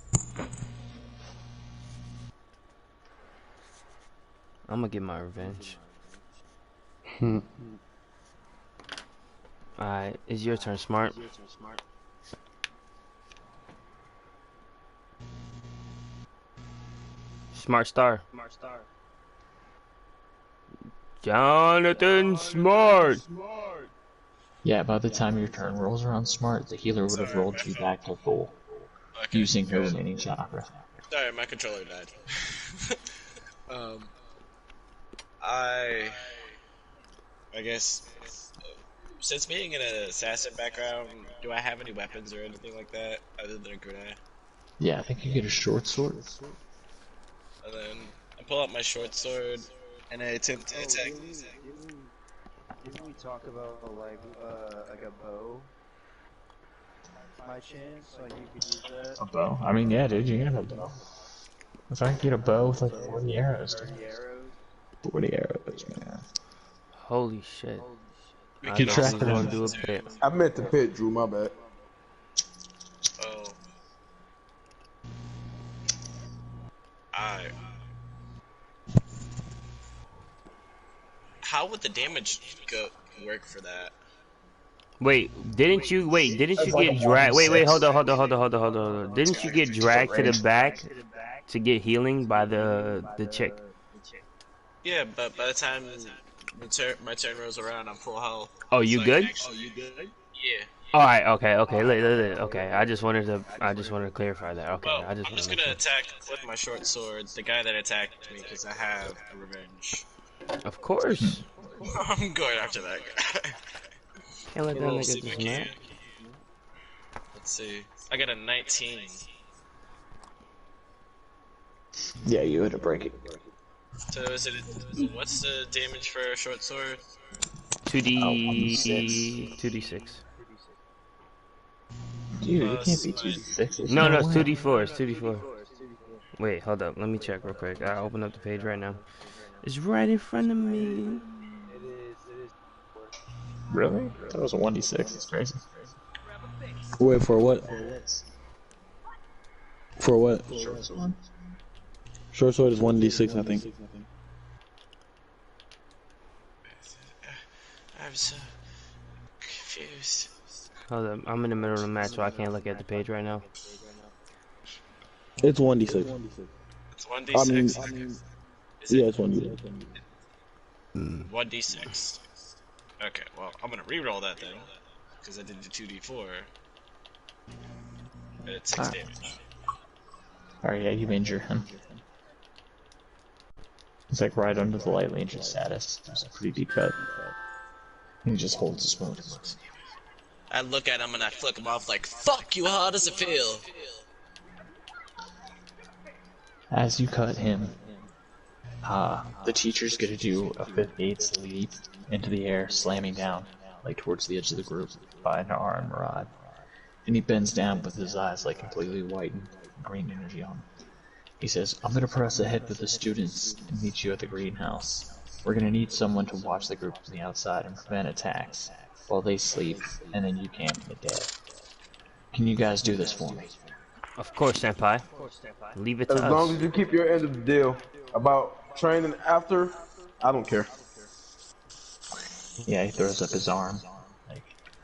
I'm gonna get my revenge. Alright, it's your turn, Smart. Smart Star. Jonathan Smart! Yeah, by the time your turn rolls around, Smart, the healer would have rolled you back to full, Okay. using her remaining chakra. Sorry, my controller died. I guess since being in an assassin background, do I have any weapons or anything like that other than a grenade? Yeah, I think you get a short sword. And then I pull out my short sword and I attempt to attack. Didn't we talk about like a bow? My chance, so you could use that. A bow? I mean, yeah, dude, you can have a bow. If I could get a bow with like 40 arrows, dude. 30 arrows. 40 arrows, man. Holy shit. I Keep thought track we of was gonna them. do a pit. I meant the pit, Drew. My bad. Oh. I. How would the damage work for that? Wait, didn't you get dragged? Wait, hold on. Didn't you get dragged to the back to get healing by the chick? Yeah, but by the time my turn rolls around, I'm full health. Oh, you So I good? can actually- Yeah. All right, okay. Okay, I just wanted to clarify that. Okay, Well, I just I'm wanted just to gonna make sure. attack with my short sword the guy that attacked me because I have a revenge. Of course. I'm going after that guy. Can't let that We'll nigga see if I just can. mad. Let's see. I got a 19. Yeah, you had to break it. So what's the damage for a short sword? 2d 2d6. Dude, it can't Plus be my 2d6. There's No, no no, it's way. 2d4. It's 2d4. Wait, hold up. Let me check real quick. I open up the page right now. It's right in front of me. It is. Really? That was a 1d6. It's crazy. Wait, for what? For what? Short sword. Short sword is 1d6, I think. I'm so confused. Hold up. I'm in the middle of the match, so I can't look at the page right now. It's 1d6. It's 1d6. I mean, Is yeah, it it's 1d6. 1d6? Okay, well, I'm gonna reroll that then, because I did the 2d4. And it's 6 damage. Alright, yeah, you injure him. He's like right under the lightly injured status. There's a pretty deep cut. And he just holds his wound and looks. I look at him and I flick him off like, fuck you, how does it feel? As you cut him, the teacher's gonna do a fifth gates leap into the air, slamming down, like towards the edge of the group by Nara and Murad. And he bends down with his eyes like completely white and green energy on him. He says, I'm gonna press ahead with the students and meet you at the greenhouse. We're gonna need someone to watch the group from the outside and prevent attacks while they sleep, and then you camp in the day. Can you guys do this for me? Of course, Senpai. Leave it to As us. long as you keep your end of the deal about training after, I don't care. Yeah, he throws up his arm, like,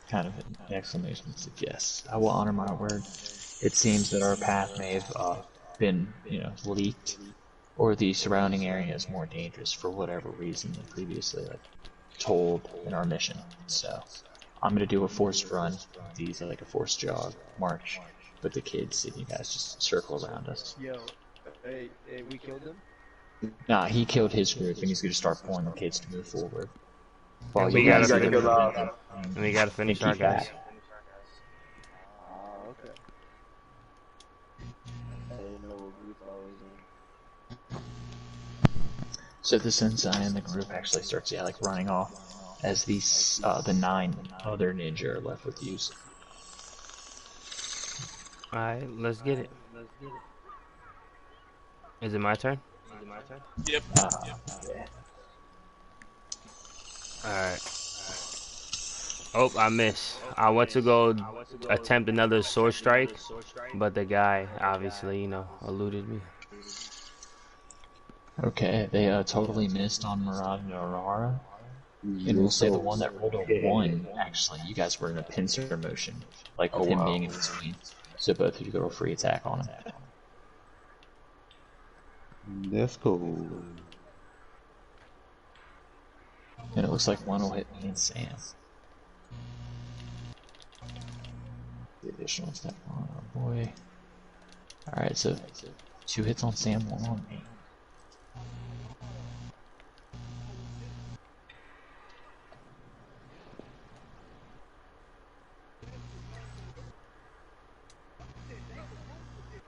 kind of an exclamation. He said, yes, I will honor my word. It seems that our path may have been, leaked, or the surrounding area is more dangerous for whatever reason than previously, told in our mission. So, I'm gonna do a forced run. These are like a forced jog, march, with the kids, and you guys just circle around us. Yo, hey, we killed them? Nah, he killed his group, and he's gonna start pulling the kids to move forward. While And we you gotta guys finish. are And we gotta finish keep our guys. back. Oh, okay. I didn't know what group I was in. So the sensei and the group actually starts, running off, as the 9 other ninja are left with you. Alright, let's get it. Is it my turn? Yep. Yeah. Alright. Oh, I missed. I went to go attempt another sword strike, but the guy obviously, eluded me. Okay, they totally missed on Murad and Aurora. And we'll say the one that rolled a 1, actually, you guys were in a pincer motion, like with him being in between. So both of you go a free attack on him. That's cool. And it looks like one will hit me and Sam. The additional attack on our boy. Alright, so 2 hits on Sam, 1 on me.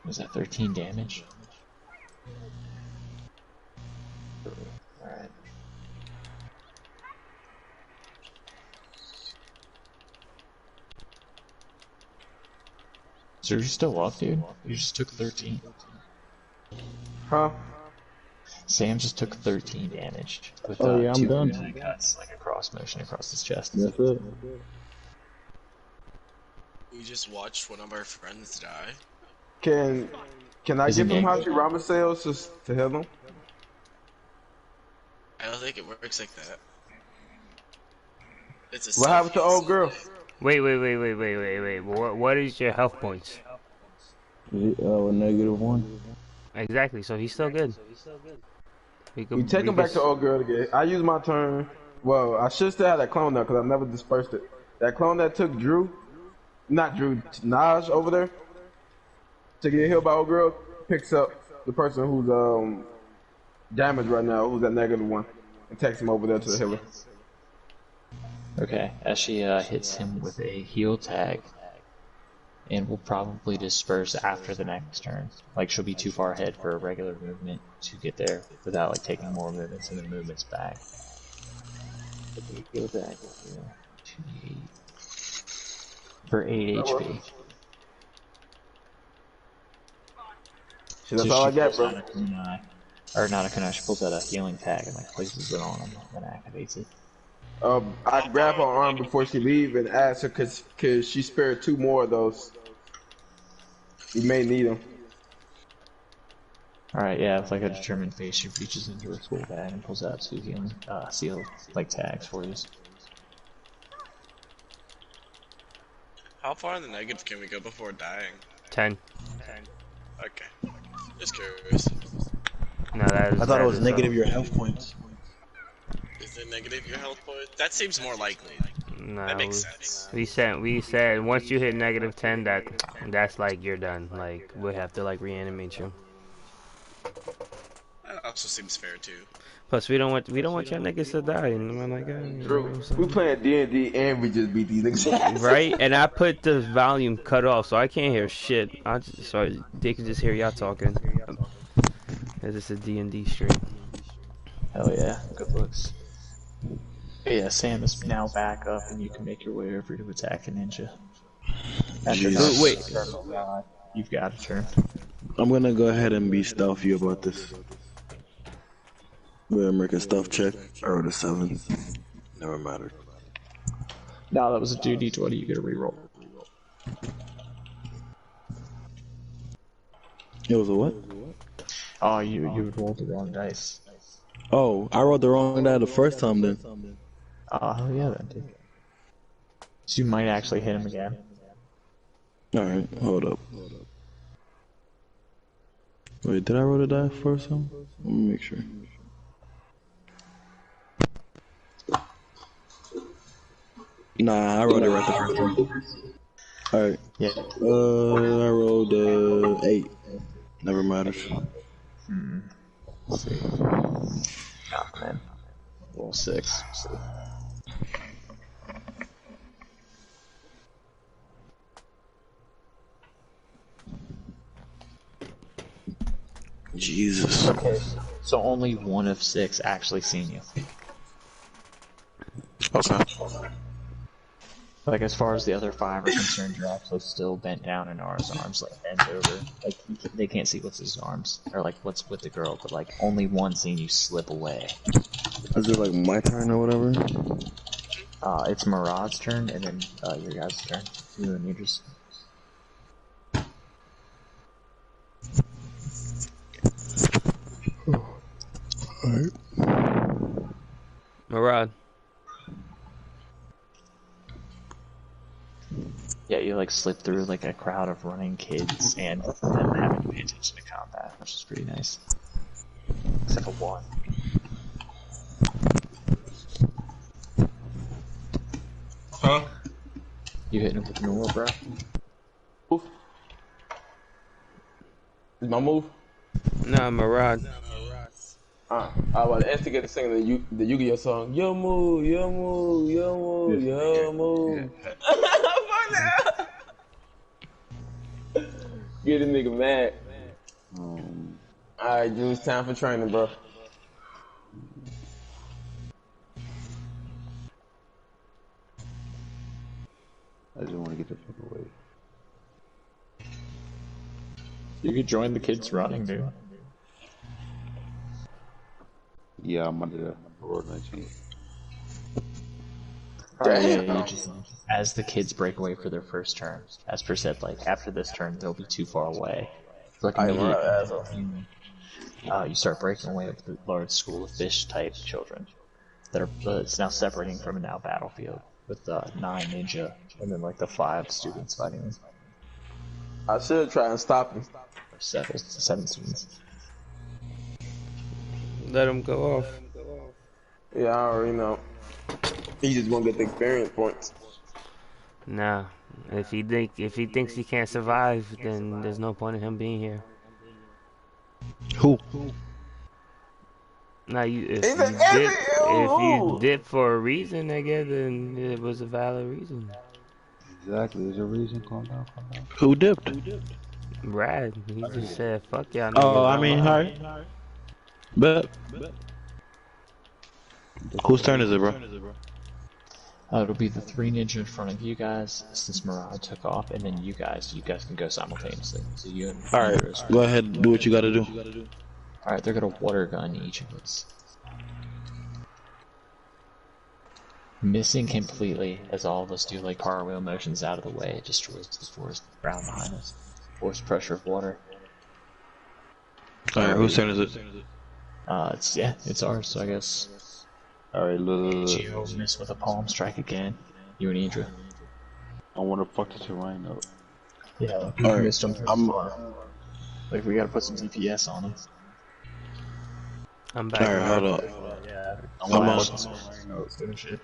Was that 13 damage? Alright. So you're still up, dude? You just took 13. Huh? Sam just took 13 damage with Oh, yeah, I'm 2 done. bruising cuts, like a cross motion across his chest. That's it. We just watched one of our friends die. Can I Is give he him naked? Hashirama sales just to heal him? I don't think it works like that. It's a What happened to old girl? Wait. What is your health points? A -1. Exactly, so he's still good. We take him back to old girl again. I use my turn. Well, I should still have that clone now because I never dispersed it. That clone that took Naj over there to get healed by old girl picks up the person who's damaged right now, who's at -1, and takes him over there to the healer. Okay, as she hits him with a heal tag, and will probably disperse after the next turn. Like, she'll be too far ahead for a regular movement to get there without, like, taking more movements and then movements back. But they go back here to 8 for 8 HP. So that's all I got, bro. Or not a kunai, she pulls out a healing tag and like places it on him and activates it. I grab her arm before she leave and ask her cause she spared 2 more of those. You may need them. Alright, yeah, with like a determined face, she reaches into her school bag and pulls out 2 healing, seal, like tags for you. How far in the negative can we go before dying? 10. Okay. Just curious. No, that is. I thought it was negative your health points. Is it negative your health point? That seems more likely. No, That makes sense. we said once you hit negative 10, that's like you're done. Like we have to like reanimate you. That also seems fair too. Plus, we don't want your niggas to die. And I'm like, True. We playing D&D and we just beat these niggas. right? And I put the volume cut off, so I can't hear shit. So they can just hear y'all talking. Cause it's a D&D stream. Hell yeah, good looks. But yeah, Sam is now back up and you can make your way over to attack a ninja. Wait. You've got a turn. I'm gonna go ahead and be stealthy about this. We're gonna make a stealth check. I rolled a 7. Never mattered. No, that was a 2d20, you get a reroll. It was a what? Oh, you rolled the wrong dice. Oh, I rolled the wrong die the first time then. Oh, yeah, then, dude. So you might actually hit him again. Alright, hold up. Wait, did I roll the die first time? Let me make sure. Nah, I rolled it right the first time. Alright. Yeah. I rolled 8. Never matters. Let's see. Oh, man. Roll 6. Jesus. Okay. So only 1 of 6 actually seen you. Okay. Like, as far as the other 5 are concerned, you're actually still bent down in Nara's arms, like, bent over. Like, they can't see what's his arms, or, like, what's with the girl, but, like, only 1 seen you slip away. Is it, like, my turn or whatever? It's Murad's turn, and then, your guys' turn. You and Idris. Alright. Murad. Yeah, you like slip through like a crowd of running kids and them having to pay attention to combat, which is pretty nice. Except for 1. Huh? You hitting him with Nora, bro? Oof. Is my move? Nah, Murad. I was instigated singing the Yu-Gi-Oh song. Yo move, yo move, yo move, yo move. Get a nigga mad. Alright, dude, it's time for training, bro. I just want to get the fuck away. You could join the kids running, dude. Yeah, I'm under the road 19. Yeah, you just, as the kids break away for their first turn, as per said, like, after this turn, they'll be too far away. Like, immediately, you start breaking away with the large school of fish-type children that are, it's now separating from a now battlefield, with 9 ninja, and then, like, the 5 students fighting them. I should try and stop him. Or 7 students. Let him go off. Yeah, I already know. He just gonna get the experience points. Nah. If he thinks he can't survive, then there's no point in him being here. Who? Now, if you dip for a reason, I guess, then it was a valid reason. Exactly. There's a reason. Calm down. Calm down. Who dipped? Brad, he just said, "Fuck y'all Oh, niggas." I I'm mean, out. alright. Bet. Whose turn is it, bro? It'll be the three ninja in front of you guys since Murad took off, and then you guys can go simultaneously. So you and Alright, Andrew as go well. ahead, do what you gotta do. Alright, they're gonna water gun each of us. Missing completely as all of us do like power wheel motions out of the way. It destroys the force ground behind us. Force pressure of water. Alright, whose turn is it? It's ours, so I guess. Alright, look. Geo miss with a palm strike again. You and Idra. I want to fuck the terrain up. Yeah, like, Alright, missed them pretty far. Like, we gotta put some DPS on them. I'm back. Alright, hold up. Yeah, I'm on. let's do shit.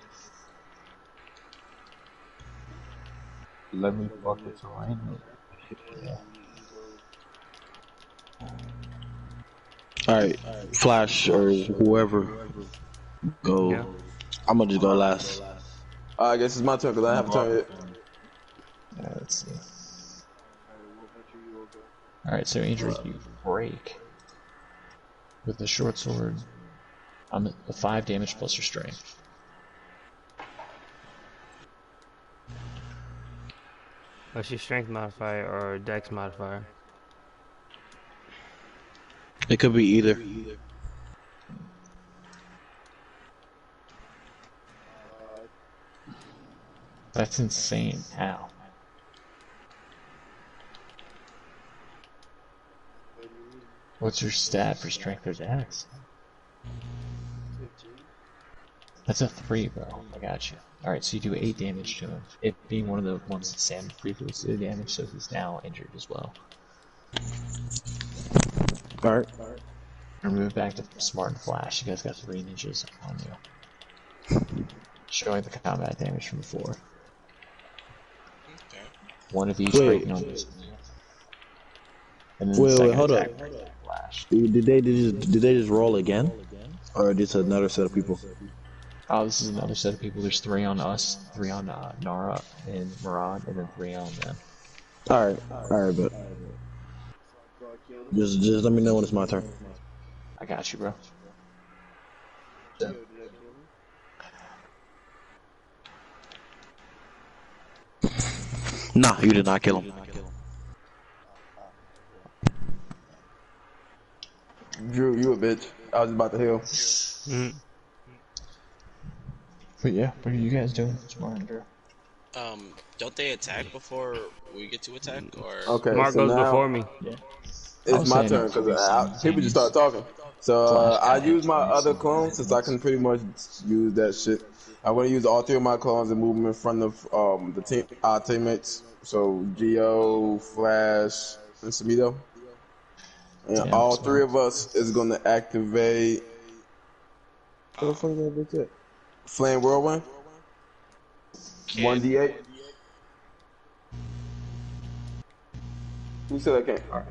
Let me fuck the terrain up. Yeah. Alright, Flash or whoever, go. Yeah. I'm gonna just go last. I guess it's my turn because I haven't turned it. Let's see. Alright, so Andrew, you break with the short sword. I'm at 5 damage plus your strength. What's your strength modifier or dex modifier? It could be either. That's insane. How? What's your stat for strength or dex? That's a 3, bro. I got you. Alright, so you do 8 damage to him. It being one of the ones that Sam previously did damage, so he's now injured as well. Alright. And move back to Smart and Flash. You guys got 3 ninjas on you. Showing the combat damage from before. Okay. One of each Wait. rating on this. And then Wait, the second hold attack up. rating Flash. Did they just roll again, or just another set of people? Oh, this is another set of people. There's 3 on us, 3 on Nara and Murad, and then 3 on them. Alright, but just let me know when it's my turn. I got you, bro. Nah, you did not kill him. Drew, you a bitch. I was about to heal. But yeah, what are you guys doing? Smart and Drew. Don't they attack before we get to attack, or? Okay, Mark so goes now before me. I it's was my saying turn it could be because people just start talking. So I use my other clone since I can pretty much use that shit. I'm gonna use all 3 of my clones and move them in front of the team, our teammates. So Geo, Flash, and Samido. And Damn, all smart. 3 of us is gonna activate. What the fuck is that bitch at? Flame Whirlwind. 1d8. Who said I can't? Alright.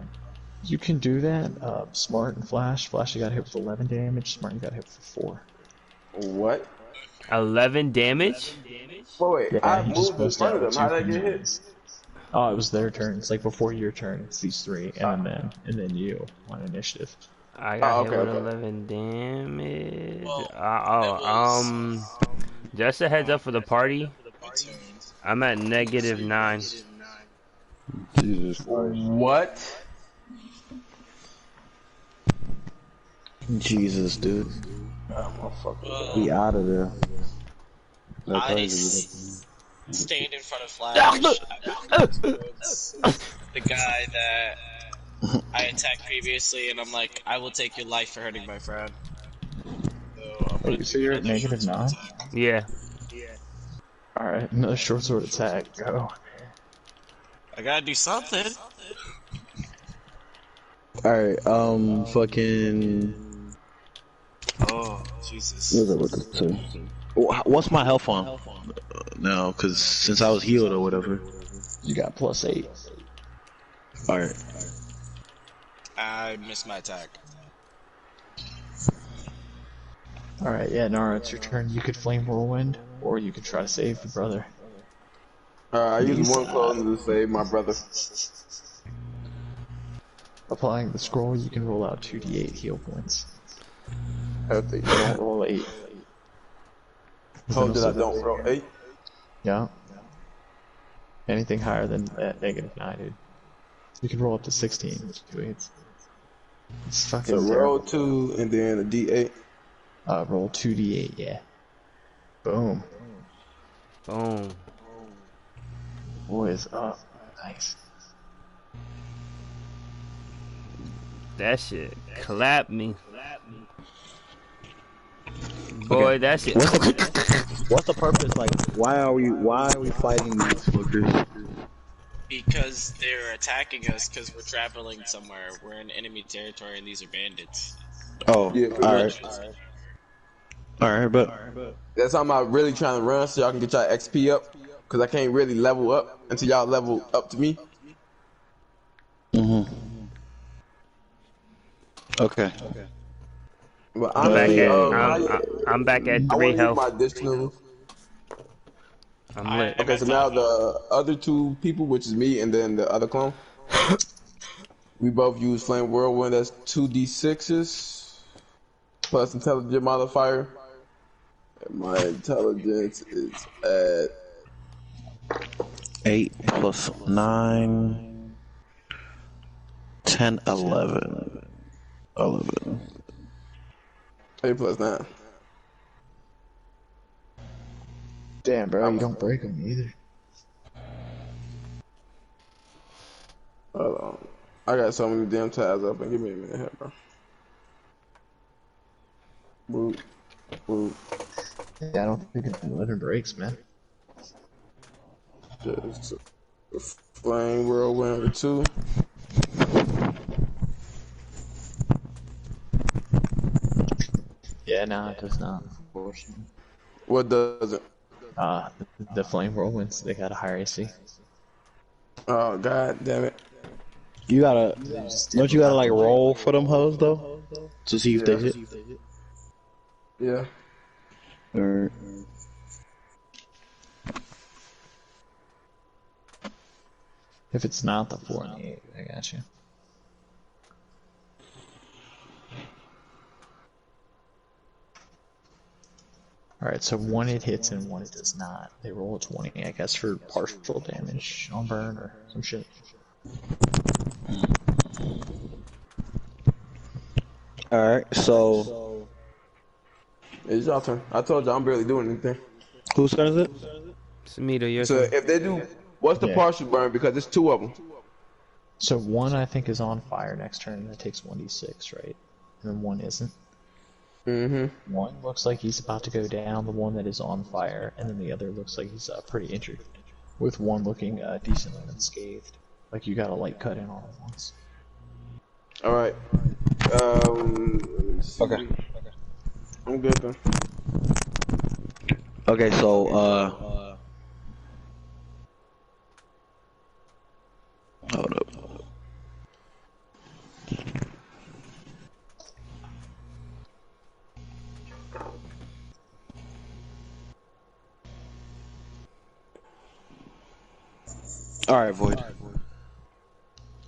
You can do that. Smart and Flash. Flash, you got hit with 11 damage. Smart, you got hit with 4. What? 11 damage? Wait, Yeah, I he just moved in busted front of out them. How did I 2 get hit? ninjas. Oh, it was their turn. It's like before your turn. It's these 3, and then them, and then you on initiative. I got hit with okay. 11 damage. Well, Just a heads up for the party. My turn. I'm at -9. Jesus Christ. What? Jesus, dude. Well, We out of there. That's I crazy. stand in front of Flash. The guy that I attacked previously, and I'm like, I will take your life for hurting my friend. So, I'm gonna So you're at -9? Yeah. Alright, another short sword attack. Go. I gotta do something. Alright, fucking. Oh, Jesus. What was I looking to? What's my health on now? Because since I was healed or whatever. You got +8. Alright. I missed my attack. Alright, yeah, Nara, it's your turn. You could Flame Whirlwind, or you could try to save your brother. I use These, one clone to save my brother. applying the scroll, you can roll out 2d8 heal points. Healthy. You don't roll 8. Told you I don't roll 8. Yeah. Anything higher than -9, dude. You can roll up to 16 with 2 8s. It's fucking So terrible. roll 2 and then a D8. Roll 2d8, yeah. Boom. Boom. Boys up. Nice. That shit clap me. Boy, that shit. What's the purpose? Like, why are we fighting these fuckers? Because they're attacking us because we're traveling somewhere. We're in enemy territory and these are bandits. Oh, Yeah, alright, but that's how I'm really trying to run so y'all can get y'all XP up. Because I can't really level up until y'all level up to me. okay. But I'm back honestly, at I'm back at I 3 want to use health. my additional. I'm lit. Okay, so now the other 2 people, which is me and then the other clone, we both use Flame Whirlwind. That's 2d6s plus intelligence modifier. And my intelligence is at 8 plus 9, 10, 11. 8 plus 9. Damn, bro, you don't break them either. Hold on. I got so many damn tabs open. Give me a minute here, bro. Boop. Boop. Yeah, I don't think it's 11 breaks, man. Just Flame Whirlwind with 2. Yeah, no, it does not, unfortunately. What does it? The flame whirlwinds, they got a higher AC. Oh, god damn it. Don't you gotta like roll for them hoes though? To see if they hit? Yeah. Or If it's not the 4 and the 8, I got you. Alright, so 1 it hits and 1 it does not. They roll a 20, I guess, for partial damage on burn or some shit. alright, so It's y'all turn. I told you I'm barely doing anything. whose turn is it? Samito, your So turn. if they do, what's the Yeah. partial burn? Because it's 2 of them. So 1 I think is on fire next turn, and that takes 1d6, right? And then 1 isn't. Mm-hmm. 1 looks like he's about to go down, the one that is on fire, and then the other looks like he's pretty injured. With 1 looking decently unscathed. Like you got a light cut in on him once. All right. Okay. I'm good then. Okay, so hold up. Alright, Void.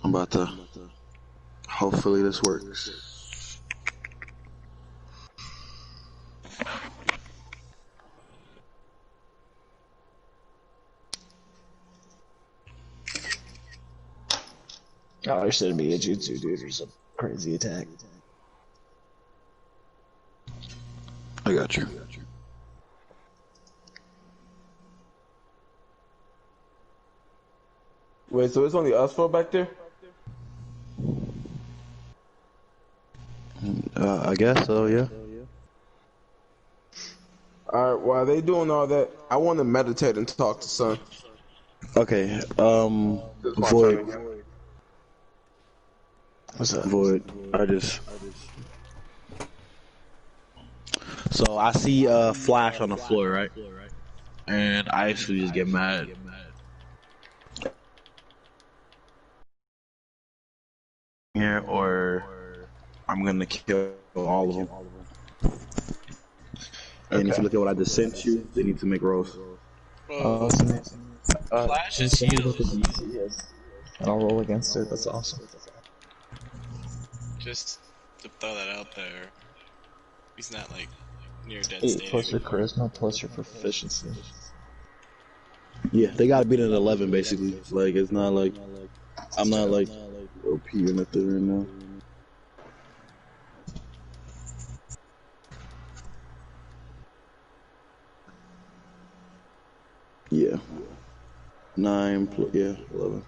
I'm about to. Hopefully this works. Oh, there should be a jutsu, dude, or some crazy attack. I got you. Wait, so it's only us 4 back there? I guess so, yeah. All right. While they doing all that, I want to meditate and talk to Sun. Okay, This is my Void. turn again. What's up? Void. So I see a flash on the floor, right? And I actually just get mad. Here, or I'm gonna kill all of them. And if you look at what I just sent you, they need to make rolls. Oh, Flash Can is somebody look at healed. DC is, and I'll roll against it. That's awesome. Just to throw that out there. He's not like near dead 8 state plus your anymore. charisma plus your proficiency. Yeah, they gotta beat it at 11 basically. Like it's not like I'm not like OP or nothing right now. Yeah, 9 plus 11.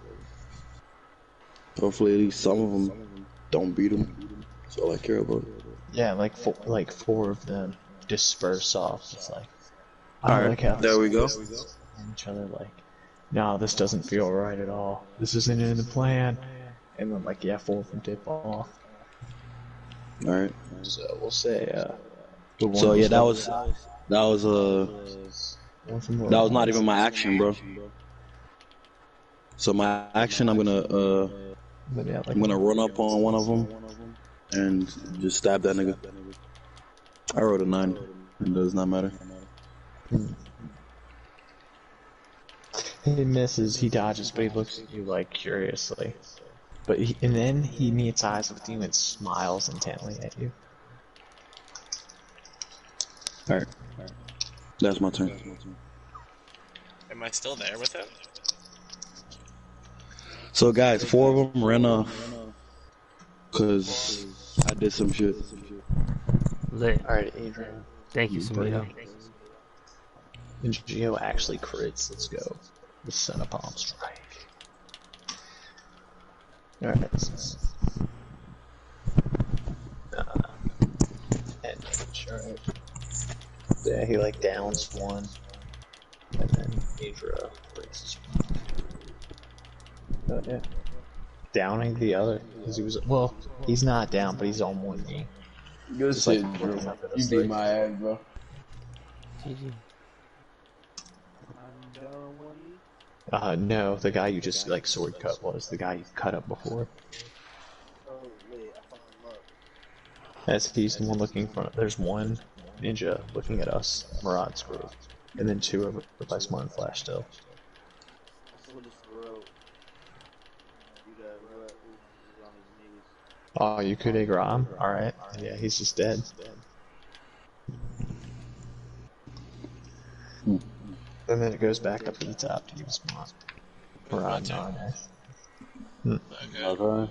Hopefully at least some of them don't beat him. That's all I care about. Yeah, like four of them disperse off. It's like I All don't right, like how there we go. and each other like, no, this doesn't feel right at all. This isn't in the plan. And then like, yeah, four of them dip off. All right. So we'll say the one So yeah, who's that got was one from that was not Mirage. even my action, bro. So my action, I'm But yeah, like run up on one of them and just stab that nigga. I rolled a 9. It does not matter. he misses, he dodges, but he looks at you like curiously. But and then he meets eyes with you and smiles intently at you. All right, that's my turn. Am I still there with him? So guys, 4 of them ran off because I did some shit. Lit. Alright, Adrian. Thank you, Samito. And Geo actually crits. Let's go. The Centipalm Strike. Alright, this is. And alright. Yeah, he like downs one. And then Adra breaks his one. Oh, yeah. Downing the other. Because he was. Well, he's not down, but he's on one knee. Good Just shit, like Drew. looking up at You us, beat like- my ass, bro. GG. I'm down on one knee. No, the guy you just like sword cut was the guy you cut up before. Oh, lit. I found luck. As he's the one looking for. There's one ninja looking at us, Murad's group, and then 2 over by Smart and Flash still. I slit his throat. Dude, who's on his knees. Oh, you could Gram? Alright. Yeah, he's just dead. And then it goes back up to the top to you, Smart. Murad, no, Okay. Okay. Or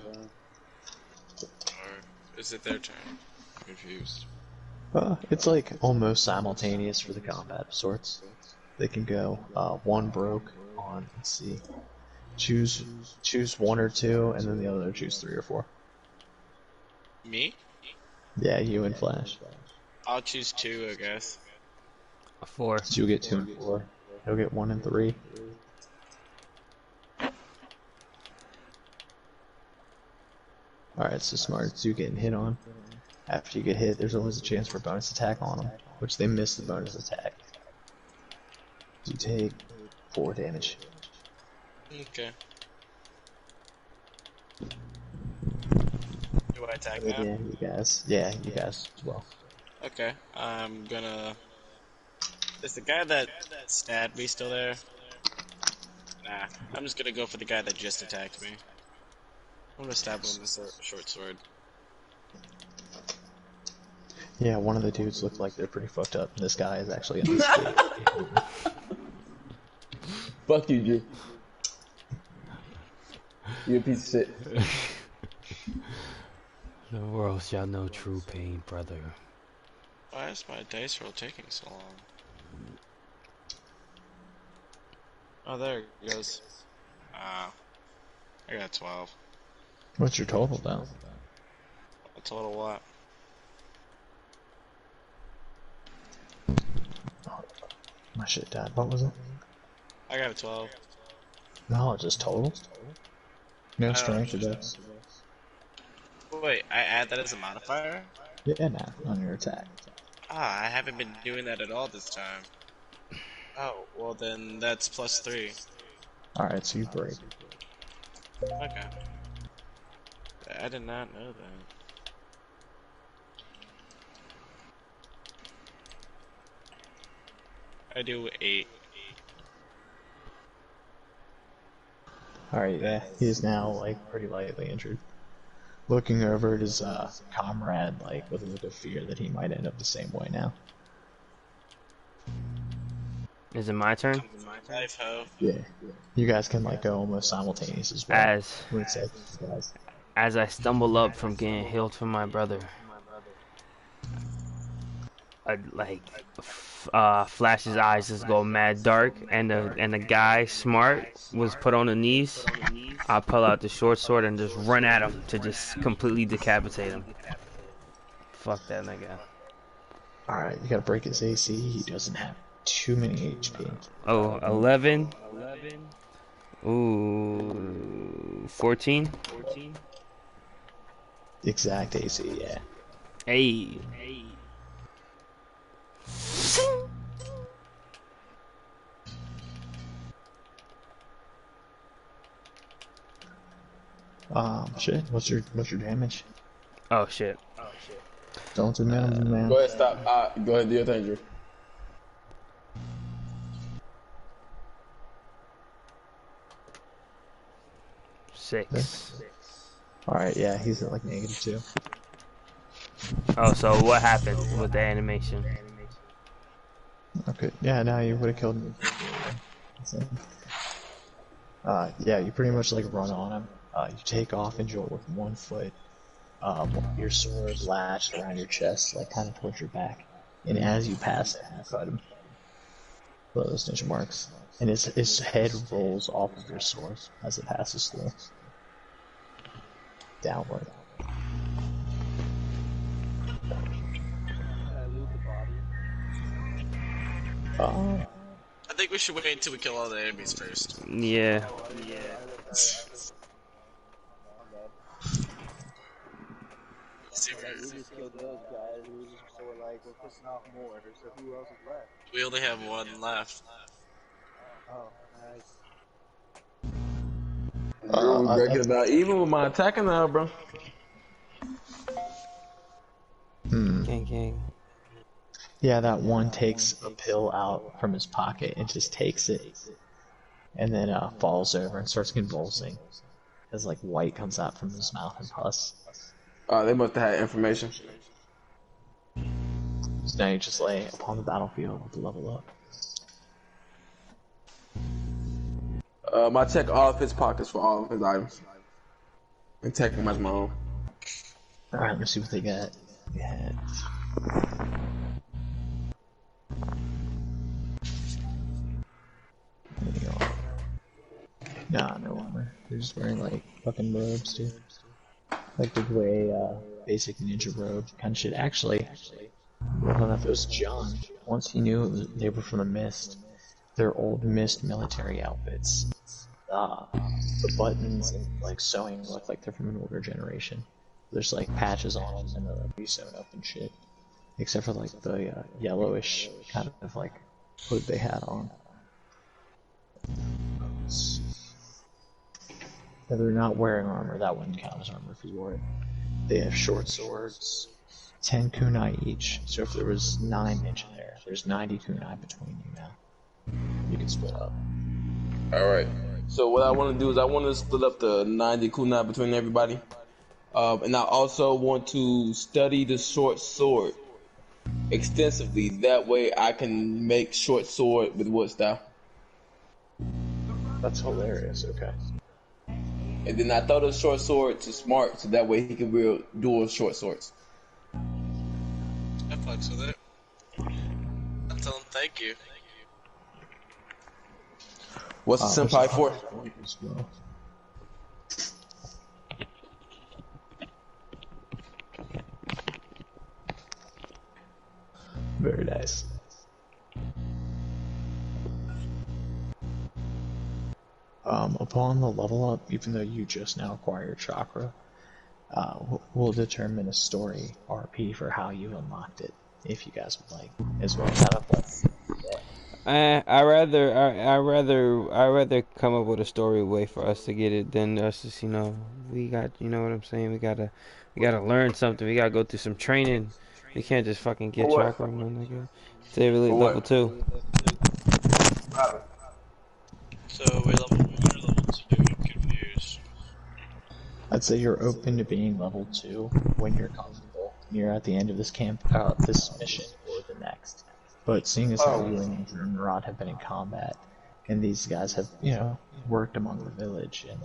is it their turn? I'm confused. It's like almost simultaneous for the combat of sorts. They can go, one broke on, let's see, choose 1 or 2, and then the other choose 3 or 4. Me? Yeah, you and Flash. I'll choose 2, I guess. A 4. So you'll get 2 and 4. He'll get 1 and 3. Alright, so Smart, so you getting hit on. After you get hit, there's always a chance for a bonus attack on them, which they miss the bonus attack. You take 4 damage. Okay. Do I attack now? Yeah, you guys as well. Okay. I'm gonna. Is the guy that stabbed me still there? Nah. I'm just gonna go for the guy that just attacked me. I'm gonna stab him with a short sword. Yeah, one of the dudes looked like they're pretty fucked up, and this guy is actually on the street. Fuck you, Drew. You a piece of shit. The world shall know true pain, brother. Why is my dice roll taking so long? Oh, there it goes. Ah. I got 12. What's your total though? A total what? My shit died. What was it? I got a 12. No, just total. No I don't strength or know. dex. Wait, I add that as a modifier? Yeah, nah, on your attack. Ah, I haven't been doing that at all this time. Oh, well then that's +3. Alright, so you break. Okay. I did not know that. I do 8. Alright, yeah, he is now, like, pretty lightly injured. Looking over at his, comrade, like, with a look of fear that he might end up the same way now. Is it my turn? Life ho. Yeah. You guys can, like, go almost simultaneous as well. As When it says, guys. as I stumble up from getting healed from my brother, Flash's eyes just go mad dark, and the guy smart was put on the knees. I pull out the short sword and just run at him to just completely decapitate him. Fuck that nigga. Alright, you gotta break his AC. He doesn't have too many HP. Oh, 11. Ooh, 14. Exact AC, yeah. Hey. Shit. What's your damage? Oh shit. Don't do minimum, man. Go ahead, stop. Go ahead, do your thing, Drew. Six. Alright, yeah, he's at like -2. Oh, so what happened with the animation? Okay, yeah, now you would have killed me. Yeah, you pretty much like run on him. You take off and jolt with 1 foot. Your sword lashed around your chest, like kind of towards your back. And as you pass it, you cut him. Below those ninja marks. And his head rolls off of your sword as it passes through. Downward. I think we should wait until we kill all the enemies first. Yeah. We just killed those guys. So we're like, we're pissing off more. So who else is left? We only have one left. Oh, nice. We're breaking it out. Even with my attacking now, bro. Gang. Yeah, that one takes a pill out from his pocket and just takes it. And then falls over and starts convulsing. As like white comes out from his mouth and pus. They must have had information. So now you just lay upon the battlefield with the level up. I check all of his pockets for all of his items. And check them as my own. Alright, let's see what they got. Yeah. Nah, no armor. They're just wearing like fucking robes, dude. Like the gray, basic ninja robe kind of shit. Actually, I don't know if it was John. Once he knew they were from the Mist, their old Mist military outfits. The buttons and like sewing look like they're from an older generation. There's like patches on them and they're like re-sewn up and shit. Except for like the yellowish kind of like hood they had on. If they're not wearing armor, that wouldn't count as armor if you wore it. They have short swords, 10 kunai each. So if there was 9 ninja there, there's 90 kunai between you now. You can split up. Alright. So what I want to do is I want to split up the 90 kunai between everybody. And I also want to study the short sword extensively. That way I can make short sword with wood style. That's hilarious, okay. And then I throw the short sword to Smart so that way he can wield dual short swords. I flex with it. I'll tell him thank you. What's the senpai for? Very nice. Upon the level up, even though you just now acquired chakra, we'll determine a story RP for how you unlocked it, if you guys would like, as well as how to play. I rather come up with a story way for us to get it than us just, we got, you know what I'm saying, we gotta learn something, we gotta go through some training. We can't just fucking get chakra, man, nigga. Stay really level 2. So we're level 1 or level 2? say you're open to being level 2 when you're comfortable. You're at the end of this this mission or the next. But seeing as how you and Andrew and Rod have been in combat, and these guys have, worked among the village and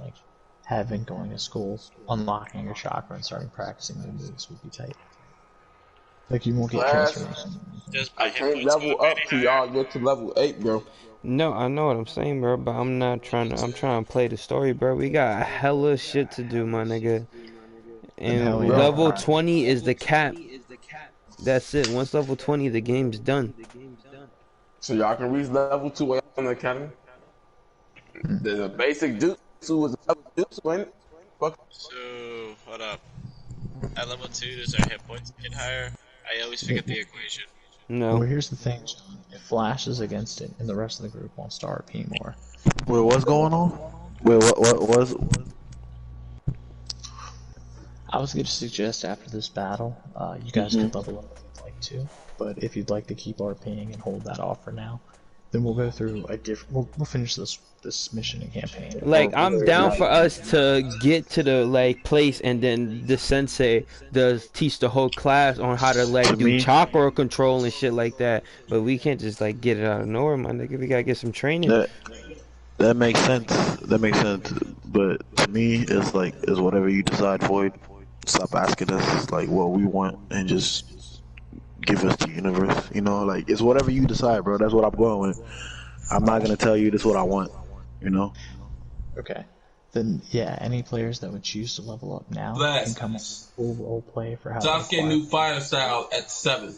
have been going to school, unlocking your chakra and starting practicing new moves would be tight. You won't get transformation. I can't level up till y'all get to level 8, bro. No, I know what I'm saying, bro, but I'm not trying to. I'm trying to play the story, bro. We got hella shit to do, my nigga. And level 20 is the cap. That's it. Once level 20, the game's done. So y'all can reach level 2 while y'all in the academy? The basic jutsu is level jutsu, ain't it? Fuck. So, hold up. At level 2, does our hit points get higher? I always forget the equation. No. Well, here's the thing, John. It flashes against it, and the rest of the group wants to RP more. Wait, what's going on? Wait, what was? I was going to suggest after this battle, you guys could level up if you'd like to, but if you'd like to keep RPing and hold that off for now, then we'll go through a different. We'll finish this mission and campaign. I'm down for us to get to the place, and then the sensei does teach the whole class on how to do chakra control and shit like that. But we can't just get it out of nowhere, my nigga. We gotta get some training. That makes sense. That makes sense. But to me, it's whatever you decide, Void. Stop asking us what we want and just give us the universe. It's whatever you decide, bro. That's what I'm going with. I'm not gonna tell you this is what I want. Okay. Then any players that would choose to level up now can come up with full role play for how. Sasuke new fire style at 7.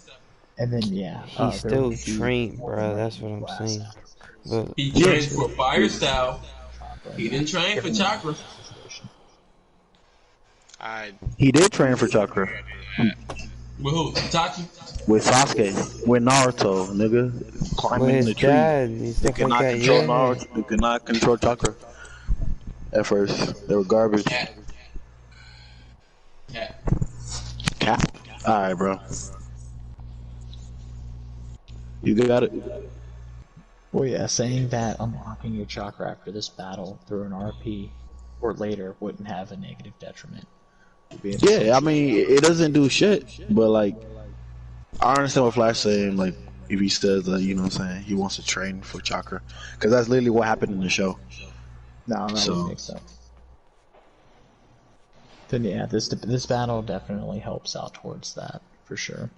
And then he's still trained, bro. That's what I'm saying. But he trained for fire style. He didn't train for chakra. He did train for chakra. With who? Itachi? With Sasuke. With Naruto, nigga. Climbing the tree. They could not control Naruto. They could not control chakra. At first. They were garbage. Cap. Alright, bro. You got it. Well, yeah, saying that unlocking your chakra after this battle through an RP or later wouldn't have a negative detriment. Yeah, I mean, it doesn't do shit, but I understand what Flash saying, if he says that, you know what I'm saying, he wants to train for chakra, because that's literally what happened in the show. No, that would make sense. Then yeah, this battle definitely helps out towards that, for sure.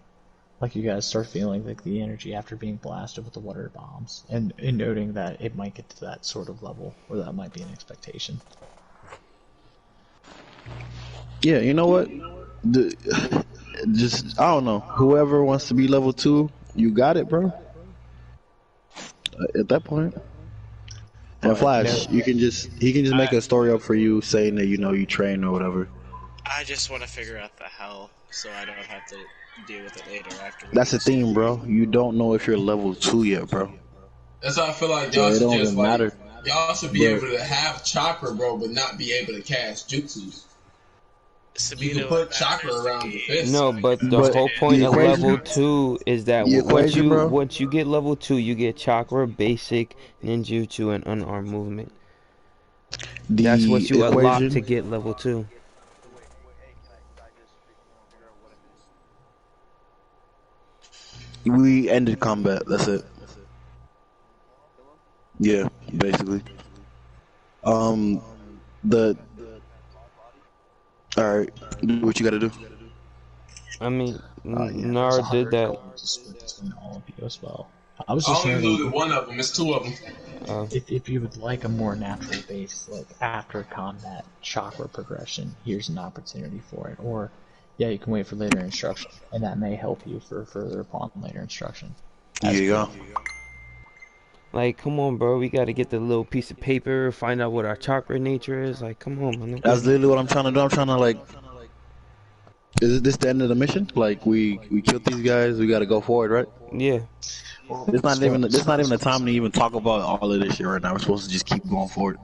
You guys start feeling the energy after being blasted with the water bombs, and noting that it might get to that sort of level, or that might be an expectation. Yeah, you know what? Just, I don't know. Whoever wants to be level 2, you got it, bro. At that point. And Flash, he can just make a story up for you saying that, you train or whatever. I just want to figure out the hell so I don't have to deal with it later after. That's the theme, bro. You don't know if you're level 2 yet, bro. That's how I feel like y'all should just y'all should be able to have chakra, bro, but not be able to cast jutsus. You can put chakra around your fist. No, but the whole point of level 2 is that once you get level 2, you get chakra, basic, ninjutsu, and unarmed movement. That's what you unlock to get level 2. We ended combat. That's it. Yeah, basically. Alright, what you gotta do? I mean, Nara did that. All of you as well. I was just only looted one of them. It's 2 of them. If you would like a more natural base, after combat chakra progression, here's an opportunity for it. Or, you can wait for later instruction, and that may help you for further upon later instruction. Here you go. Come on, bro. We gotta get the little piece of paper, find out what our chakra nature is. Come on, man. That's literally what I'm trying to do. I'm trying to, is this the end of the mission? We killed these guys. We gotta go forward, right? Yeah. It's not even the time to even talk about all of this shit right now. We're supposed to just keep going forward.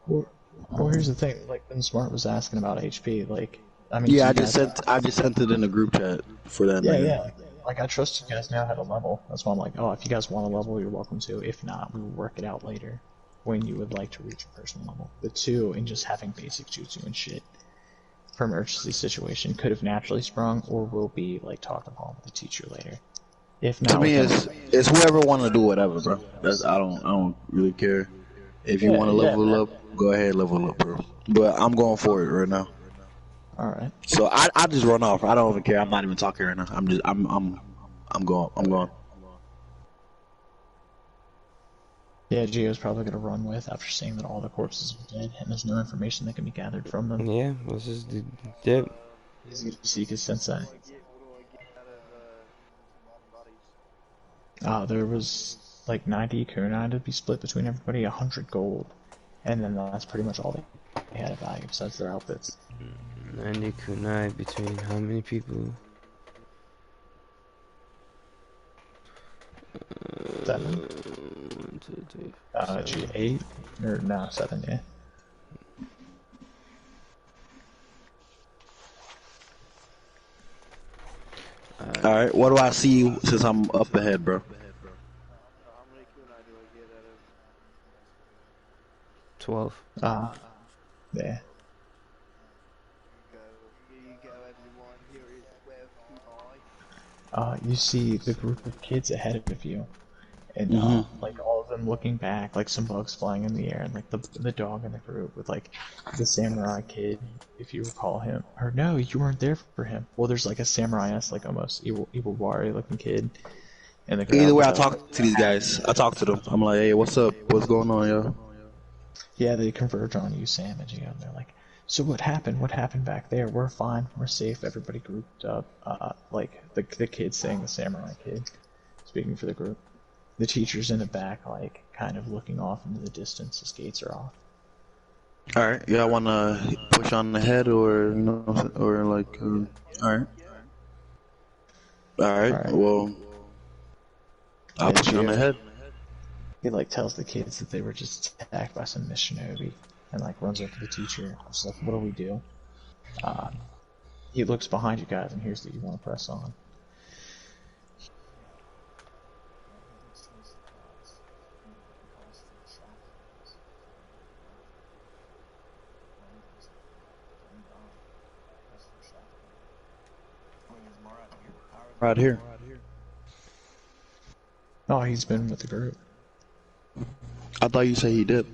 Well, here's the thing. Ben Smart was asking about HP. I just sent it in the group chat for that. Yeah. I trust you guys know how to level. That's why I'm if you guys want to level, you're welcome to. If not, we will work it out later. when you would like to reach a personal level. The 2, in just having basic jutsu and shit for emergency situation, could have naturally sprung or will be like taught upon with the teacher later. If not, To me, it's whoever want to do whatever, bro. I don't really care. If you want to level up, go ahead, level up, bro. But I'm going for it right now. All right. So I just run off. I don't even care. I'm not even talking right now. I'm going. Yeah, Gio's probably gonna run with after seeing that all the corpses are dead and there's no information that can be gathered from them. Yeah, let's just do dip. He's gonna seek his sensei. What do I get out of bodies? There was like 90 kunai to be split between everybody, 100 gold, and then that's pretty much all they had of value besides their outfits. 90 kunai between how many people? 7. 1, 2, 3, 4, 8 or no 7, yeah. All right. What do I see since I'm up ahead, bro? How many kunai do I get out of? 12. Yeah. Here you go, everyone. Here is 12 kunai. You see the group of kids ahead of you, and like all of them looking back, like some bugs flying in the air, and like the dog in the group with like the samurai kid, if you recall him. Or no, you weren't there for him. Well, there's like a samurai-esque, like almost evil warrior looking kid. And the Either way, I talk to these guys. I talk to them. I'm like, hey, what's up? What's going on, yo? Yeah, they converge on you, Sam, and Gio, and they're like, so what happened? What happened back there? We're fine. We're safe. Everybody grouped up. Like the kid saying the samurai kid, speaking for the group. The teacher's in the back, like kind of looking off into the distance. His gates are off. All right, y'all wanna push on the head, or or like, all right. All right. Well, I'll push on the head. He like tells the kids that they were just attacked by some Shinobi, and like runs up to the teacher. I was like, "What do we do?" He looks behind you guys and hears that you want to press on. Right here. Oh, he's been with the group. I thought you said he did.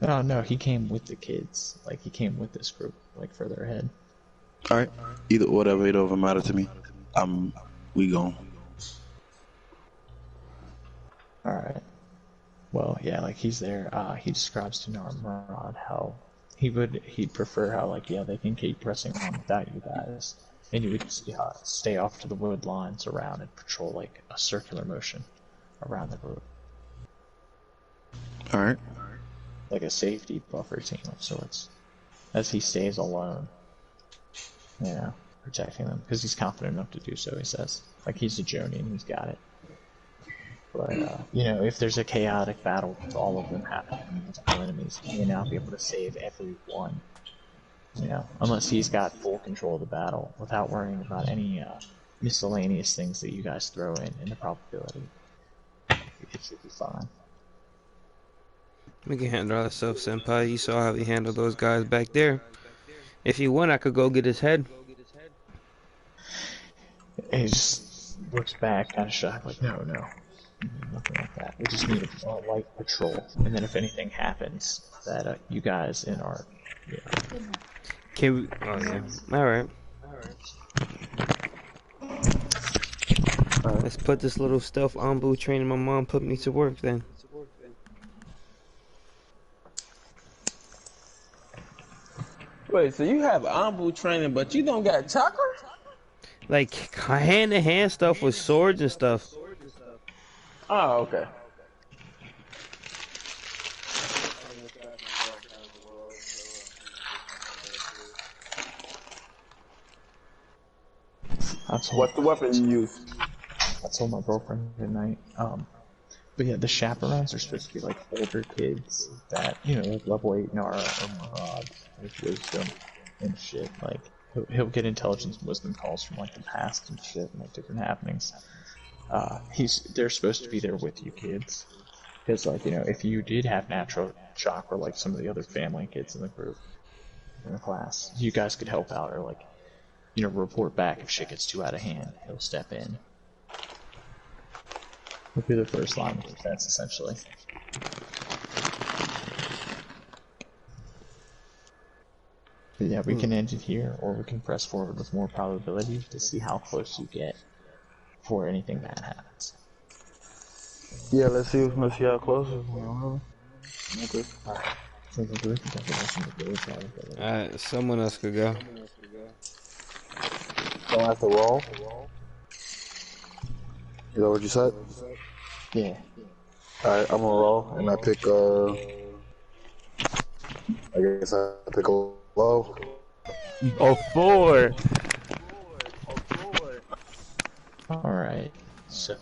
No, he came with the kids. Like, he came with this group, like, further ahead. Alright. Either, whatever, it don't matter to me. We gone. Alright. Well, yeah, like, he's there. He describes to Narmrod how he'd prefer how, like, yeah, they can keep pressing on without you guys. And you would stay off to the wood lines around and patrol, like, a circular motion around the group. Alright. Like a safety buffer team of sorts. As he stays alone. You know, protecting them. Because he's confident enough to do so, he says. Like, he's a Jonin, he's got it. But, you know, if there's a chaotic battle with all of them happening, multiple enemies, he may not be able to save everyone. You know, unless he's got full control of the battle, without worrying about any miscellaneous things that you guys throw in the probability. It should be fine. We can handle ourselves, Senpai. You saw how we handled those guys back there. If you want, I could go get his head. He just looks back, kind of shocked, like, no, nothing like that. We just need a light patrol, and then if anything happens, that you guys in our, you know. Can we? Oh yeah. All right. Let's put this little stealth Anbu training my mom put me to work then. Wait, so you have Anbu training, but you don't got chakra? Like hand-to-hand stuff with swords and stuff. Oh, okay. What's the weapon you use? I told my girlfriend tonight. But yeah, the chaperones are supposed to be like older kids that, you know, like level 8 Nara or Marad with wisdom and shit. Like, he'll get intelligence and wisdom calls from like the past and shit and like different happenings. They're supposed to be there with you kids. Because, like, you know, if you did have natural shock or, like, some of the other family kids in the group, in the class, you guys could help out or, like, you know, report back if shit gets too out of hand. He'll step in. He'll be the first line of defense, essentially. But yeah, we can end it here, or we can press forward with more probability to see how close you get before anything bad happens. Yeah, let's see how close. Okay. Alright, someone else could go. Don't have to roll. Is that what you said? Yeah. Alright, I'm gonna roll, and I pick, I guess I pick a low. Oh, 4. Alright, so,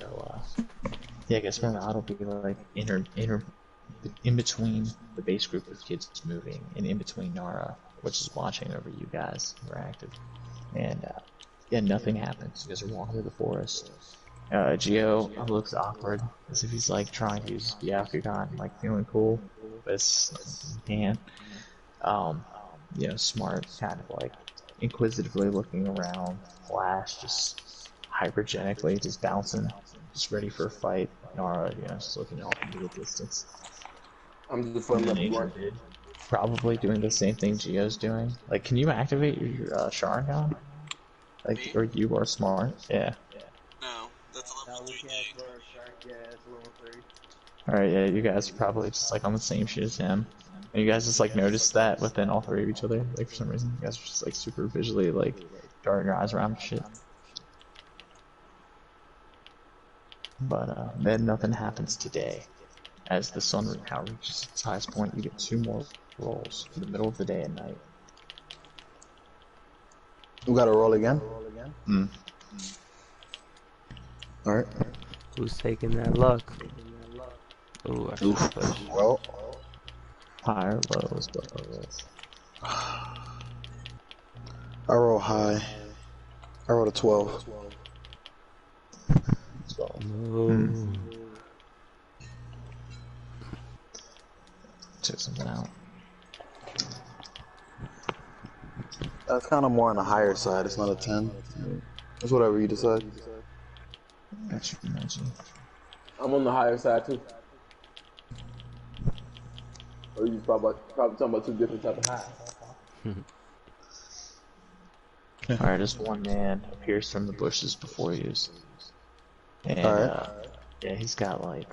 yeah, I guess my route will be like in between the base group of kids moving and in between Nara, which is watching over you guys who are active. And, yeah, nothing happens. You guys are walking through the forest. Geo looks awkward, as if he's like trying to use the Byakugan, like feeling cool, but it's, he can't. You know, Smart kind of like inquisitively looking around, Flash just hypergenically just bouncing, just ready for a fight. Nara, you know, just looking off into the distance. I'm just And putting then up Adrian probably doing the same thing Geo's doing. Like, can you activate your Sharingan? Like, or you are Smart? Yeah. No, that's a level No, we 3 can't thing. throw a shark. Yeah, it's level 3. Alright, yeah, you guys are probably just like on the same shit as him. And you guys just like noticed that within all three of each other. Like, for some reason, you guys are just like super visually like darting your eyes around and shit. But then nothing happens today. As the sun now reaches its highest point, you get 2 more rolls in the middle of the day and night. We gotta roll again? Mm. Alright. Who's taking that luck? Ooh, I should push. Well, High or low is what it is. I roll high. I rolled a 12. 12. No. Check something out. That's kind of more on the higher side. It's not a 10. It's whatever you decide. Gotcha. I'm on the higher side too. Or you probably talking about 2 different types of high. Alright, just one man appears from the bushes before you. And, yeah, he's got, like,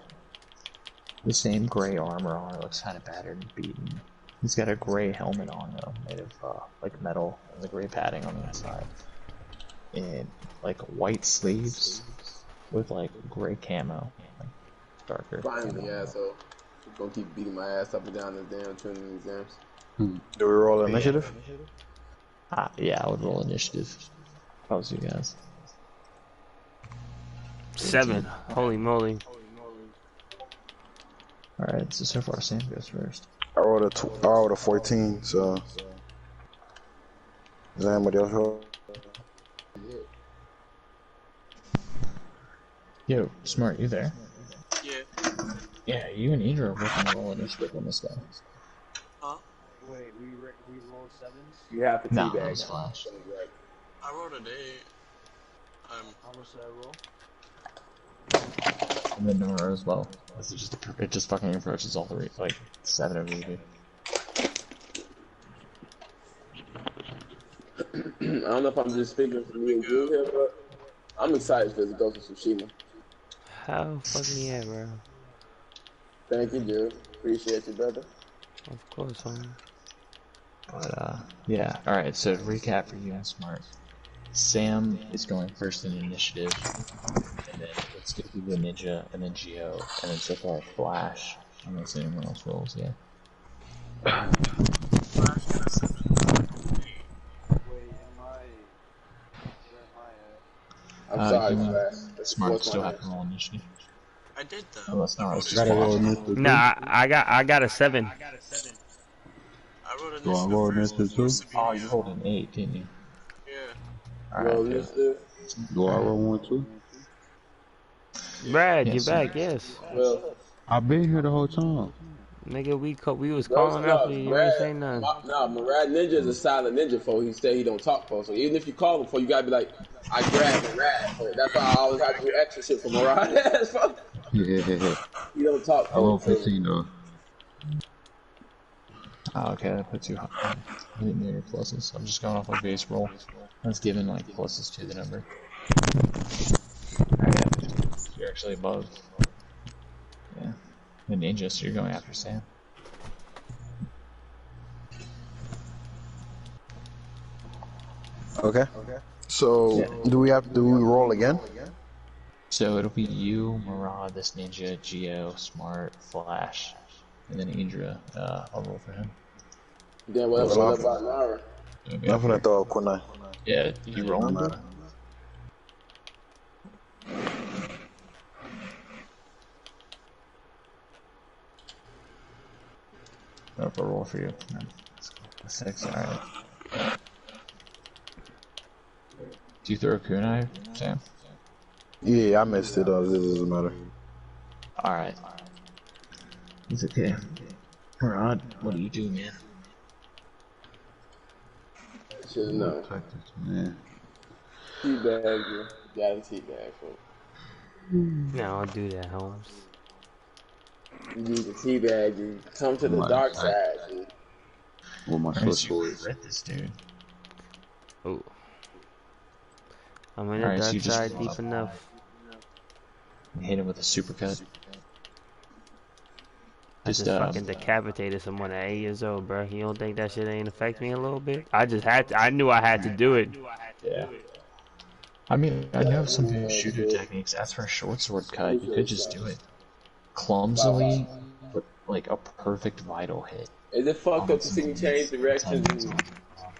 the same gray armor on. It looks kind of battered and beaten. He's got a gray helmet on, though, made of, like, metal, and the gray padding on the inside. And, like, white sleeves with, like, gray camo, like, darker. Finally, asshole. He's gonna keep beating my ass up and down the damn training exams. Do we roll initiative? Yeah, I would roll initiative. If I was you guys. 7. Holy moly. Alright, so far Sam goes first. I rolled a 14, so... Does anybody else roll? Yo, Smart, you there? Yeah. Yeah, you and Idra are working to roll initiative on this guy. Huh? Wait, we rolled 7s? You have to Nah, teabag. that was Flash. I rolled an 8. How much did I roll? And then Nora as well. It just fucking approaches all 3, like, 7 of you. I don't know if I'm just speaking for me and Drew here, but I'm excited for the Ghost of Tsushima. How fucking yeah, bro. Thank you, Drew. Appreciate you, brother. Of course, homie. But, yeah. Alright, so to recap for you and Smart. Sam is going first in initiative, and then it's gonna be the Ninja, and then Geo, and then so far Flash. I'm not seeing anyone else rolls yet. Wait, am I... I'm sorry, you know, Flash. Smart still have to roll initiative. I did though. Unless Nara's I just watching. Nah, I got a 7. I wrote an Do I roll initiative too? Oh, you rolled an 8, didn't you? Yeah. Alright, Roll good. initiative. Do I roll one too? Brad, Yes, you're sir. back, yes. Well, I've been here the whole time. Nigga, we was No, calling no, after you. You ain't Murad, say nothing. Murad Ninja is a silent ninja for. He said he don't talk for. So even if you call him for, you gotta be like, I grabbed Murad for. That's why I always have to do extra shit for Murad. Yeah. He don't talk I'm for. on 15 though. Oh, okay, that puts you. I didn't know your pluses. I'm just going off my base roll. That's giving like pluses to the number. Alright, you're actually above. Yeah. The ninja, so you're going after Sam. Okay. So do we roll again? So it'll be you, Murad, this ninja, Geo, Smart, Flash, and then Indra. I'll roll for him. Then what about Nara? Okay. I'm gonna throw up Kunai. Yeah, you rolling, bro? I'll roll for you. A 6, alright. Do you throw a kunai, Sam? Yeah, I missed it. It doesn't matter. Alright. It's okay. Murad, what do you do, man? Should know. Man. Teabag you. Got a teabag for. No, I'll do that, Holmes. You need to teabag you. Come to the My dark side. side, dude. With my short swords. Regret this, dude. Oh. I'm in the Alright, so dark you just side roll deep up. enough. Hit him with a supercut. I just fucking decapitated someone at 8 years old, bro. You don't think that shit ain't affect me a little bit? I just had to, I knew I had to do it. Yeah. I mean, I know some people shooter techniques. As for a short sword cut, you could just do it clumsily, but like a perfect vital hit. Is it fucked up to see me change directions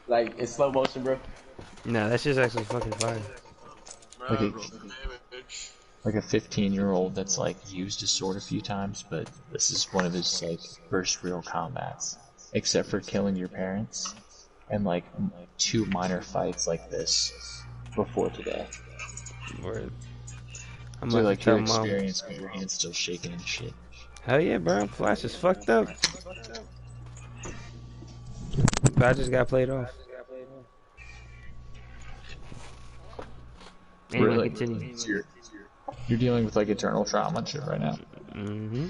like in slow motion, bro? No, that shit's actually fucking fire. Like a 15-year-old that's like used his sword a few times, but this is one of his like first real combats, except for killing your parents and like 2 minor fights like this before today. Word. I'm So about like to tell your mom. experience, but your hand's still shaking and shit. Hell yeah, bro. Flash is fucked up. But I just got played off. Anyway, Really? continue. So you're dealing with like eternal trauma and shit right now. Mm-hmm.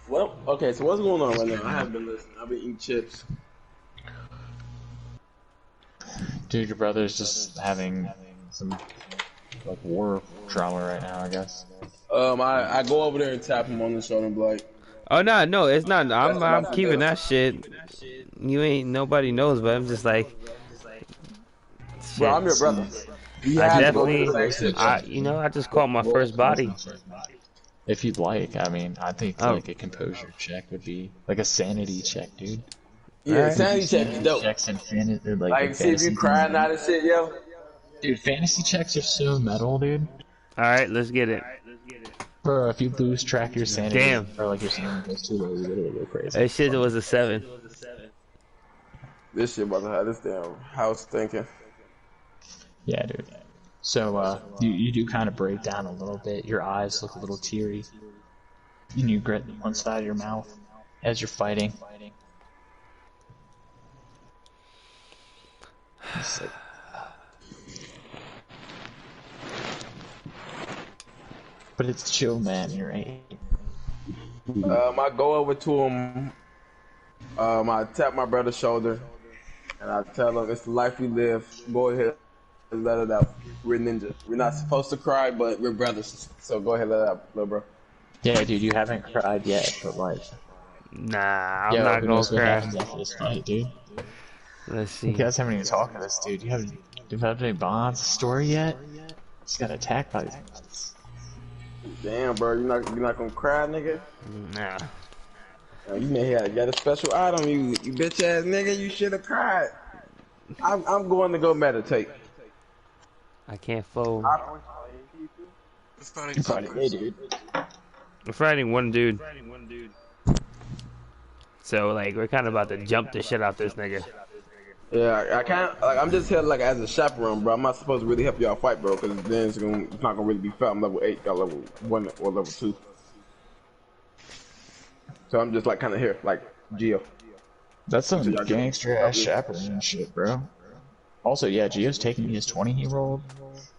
Well, okay, so what's going on right now? I haven't been listening. I've been eating chips. Dude, your brother's just having some like war trauma right now, I guess. I go over there and tap him on the shoulder and be like, Oh no, it's not. I'm keeping that shit. You ain't nobody knows, but I'm just like, shit. bro, I'm your brother. I definitely, I just caught my first body. If you'd like, I mean, I think like a composure check would be like a sanity check, dude. Yeah, sanity check is dope. Checks and like Like, see if you crying out and shit, yo. Dude, fantasy checks are so metal, dude. All right, let's get it. Bro, if you lose track of your sanity, Damn. or like your sanity goes too low, you literally go crazy. That shit was a 7. This shit about to have this damn house thinking. Yeah, dude. So, you do kind of break down a little bit. Your eyes look a little teary. And you grit one side of your mouth as you're fighting. But it's chill, man. You're 8. I go over to him. I tap my brother's shoulder, and I tell him it's the life we live. Go ahead and let it out. We're ninja. We're not supposed to cry, but we're brothers. So go ahead and let it out, little bro. Yeah, dude, you haven't cried yet, but like... Nah, I'm Yo, not who gonna knows what cry. happens after this fight, dude? Let's see. You guys haven't even talked to this dude. You haven't developed any bonds story yet? Just got attacked by these monsters. Damn, bro, you're not gonna cry, nigga. Nah. You may have got a special item, you bitch ass nigga. You should have cried. I'm going to go meditate. I can't fold. You're fighting me, dude. We're fighting one dude. So, like, we're kind of about to jump the shit out this nigga. Yeah, I can't. Like, I'm just here like as a chaperone, bro. I'm not supposed to really help y'all fight, bro, because then it's not gonna really be fair. I'm level 8, y'all level 1 or level 2. So I'm just like kind of here, like Geo. That's some So y'all just- gangster ass chaperone and shit, bro. Also, yeah, Gio's taking his 20 he rolled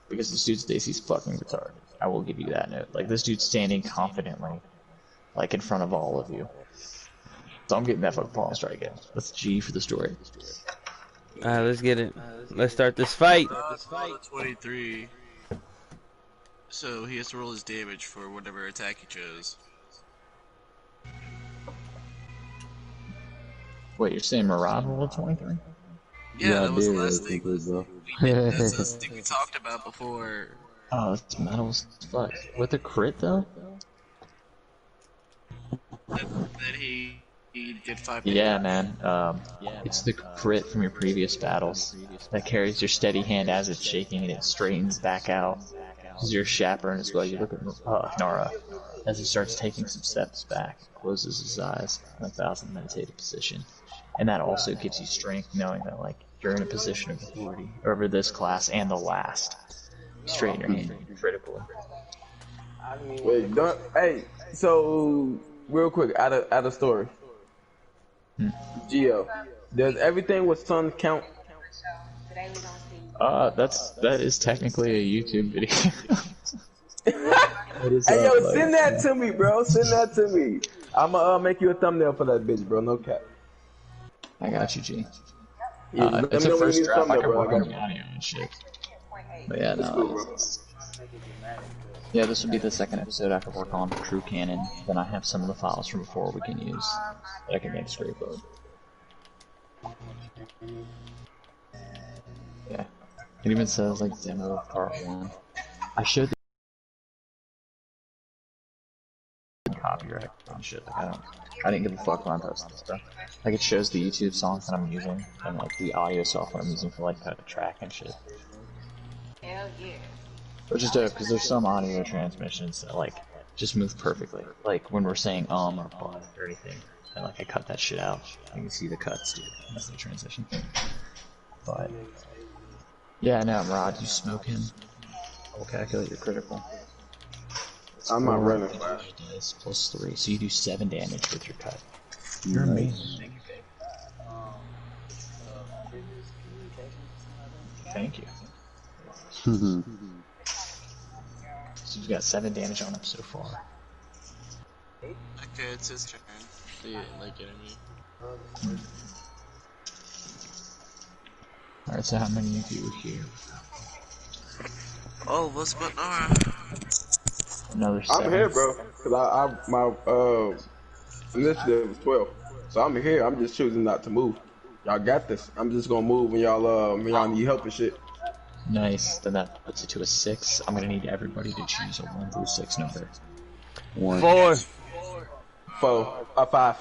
because this dude Stacy's fucking retarded. I will give you that note. Like, this dude's standing confidently, like, in front of all of you. So I'm getting that fucking pawn strike in. That's G for the story. Alright, let's get it. Let's start this fight. 23. So he has to roll his damage for whatever attack he chose. Wait, you're saying Marad rolled 23? Yeah, that was the I did, last thing. bro. That's the thing we talked about before. Oh, it's metal as fuck. With a crit, though? That he did 5 Yeah, damage. man. It's the crit from your previous battles that carries your steady hand as it's shaking and it straightens back out. Because you're chaperone as well. You look at Nara as he starts taking some steps back, closes his eyes in a thousand meditative position. And that also gives you strength knowing that, like, you're in a position of authority over this class and the last. Straighten your hand, critical. Wait, don't. Hey, so real quick, out of story. Geo, does everything with sun count? That is technically a YouTube video. Hey, yo, send that to me, bro. Send that to me. I'ma make you a thumbnail for that bitch, bro. No cap. I got you, G. Yeah, let It's me a know when first you need a draft. I thumbnail, can bro. work on the audio and shit. But yeah, no. Yeah, this would be the second episode I could work on for True Canon. Then I have some of the files from before we can use that I can make scrape of. Yeah. It even says like demo part 1. I showed the copyright and shit. Like, I didn't give a fuck when I'm posting this stuff. Like, it shows the YouTube songs that I'm using and like the audio software I'm using for like the track and shit. Hell yeah. Which is dope because there's some audio transmissions that like just move perfectly. Like when we're saying or but or anything, and like I cut that shit out. You can see the cuts, dude. That's the transition. But yeah, no, Rod, you smoke him. I'll calculate your critical. I'm not running. Dice plus 3, so you do 7 damage with your cut. You're amazing. Thank you. So you've got 7 damage on him so far. Okay, it's his turn. They didn't like enemy. Alright, so how many of you are here? Oh, what's but Nara? Another 7. I'm here, bro. Cause my initiative is 12, so I'm here. I'm just choosing not to move. Y'all got this. I'm just gonna move when y'all need help and shit. Nice. Then that puts it to a 6. I'm gonna need everybody to choose a 1 through 6 number. 4. 4. 5.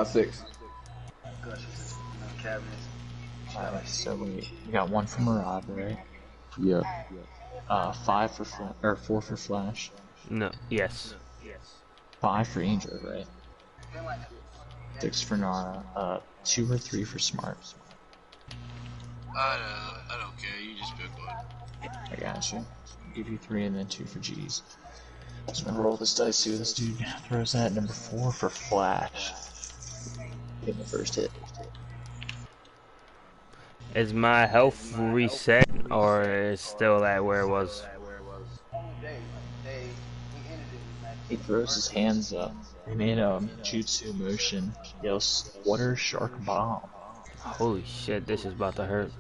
6. Alright, so we got 1 for Marad, right? Yeah. 5 for or 4 for Flash. No. Yes. 5 for Angel, right? 6 for Nara. 2 or 3 for Smart. I don't care. You just pick one. I got you. I'll give you 3 and then 2 for G's. So I'm gonna roll this dice, see what this dude throws at. Number 4 for Flash. Getting the first hit. Is my health reset or is still at where it was? He throws his hands up and in a jutsu motion yells, "Water Shark Bomb." Holy shit, this is about to hurt.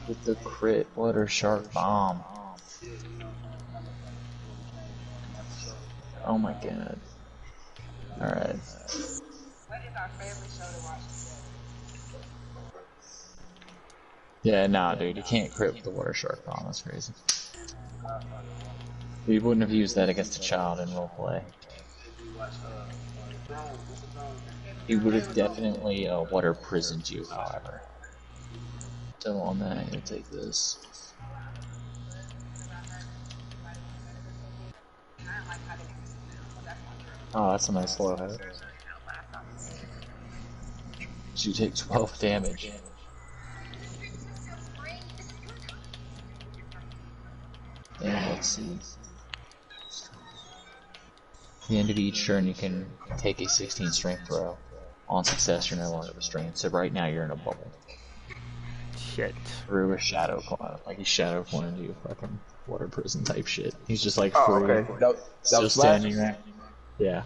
With the crit, Water Shark Bomb. Oh my god. Alright. Yeah, nah, dude, you can't crit with the Water Shark Bomb, that's crazy. You wouldn't have used that against a child in roleplay. He would have definitely water prisoned you, however. So on that, I'm gonna take this. Oh, that's a nice low hit. So you take 12 damage. let's see. At the end of each turn, you can take a 16 strength throw. On success, you're no longer restrained. So right now, you're in a bubble. Shit. Through a shadow clone. Like he's shadow cloned you, fucking water prison type shit. He's just like Oh, free. okay. That Still was flat. standing there. Yeah.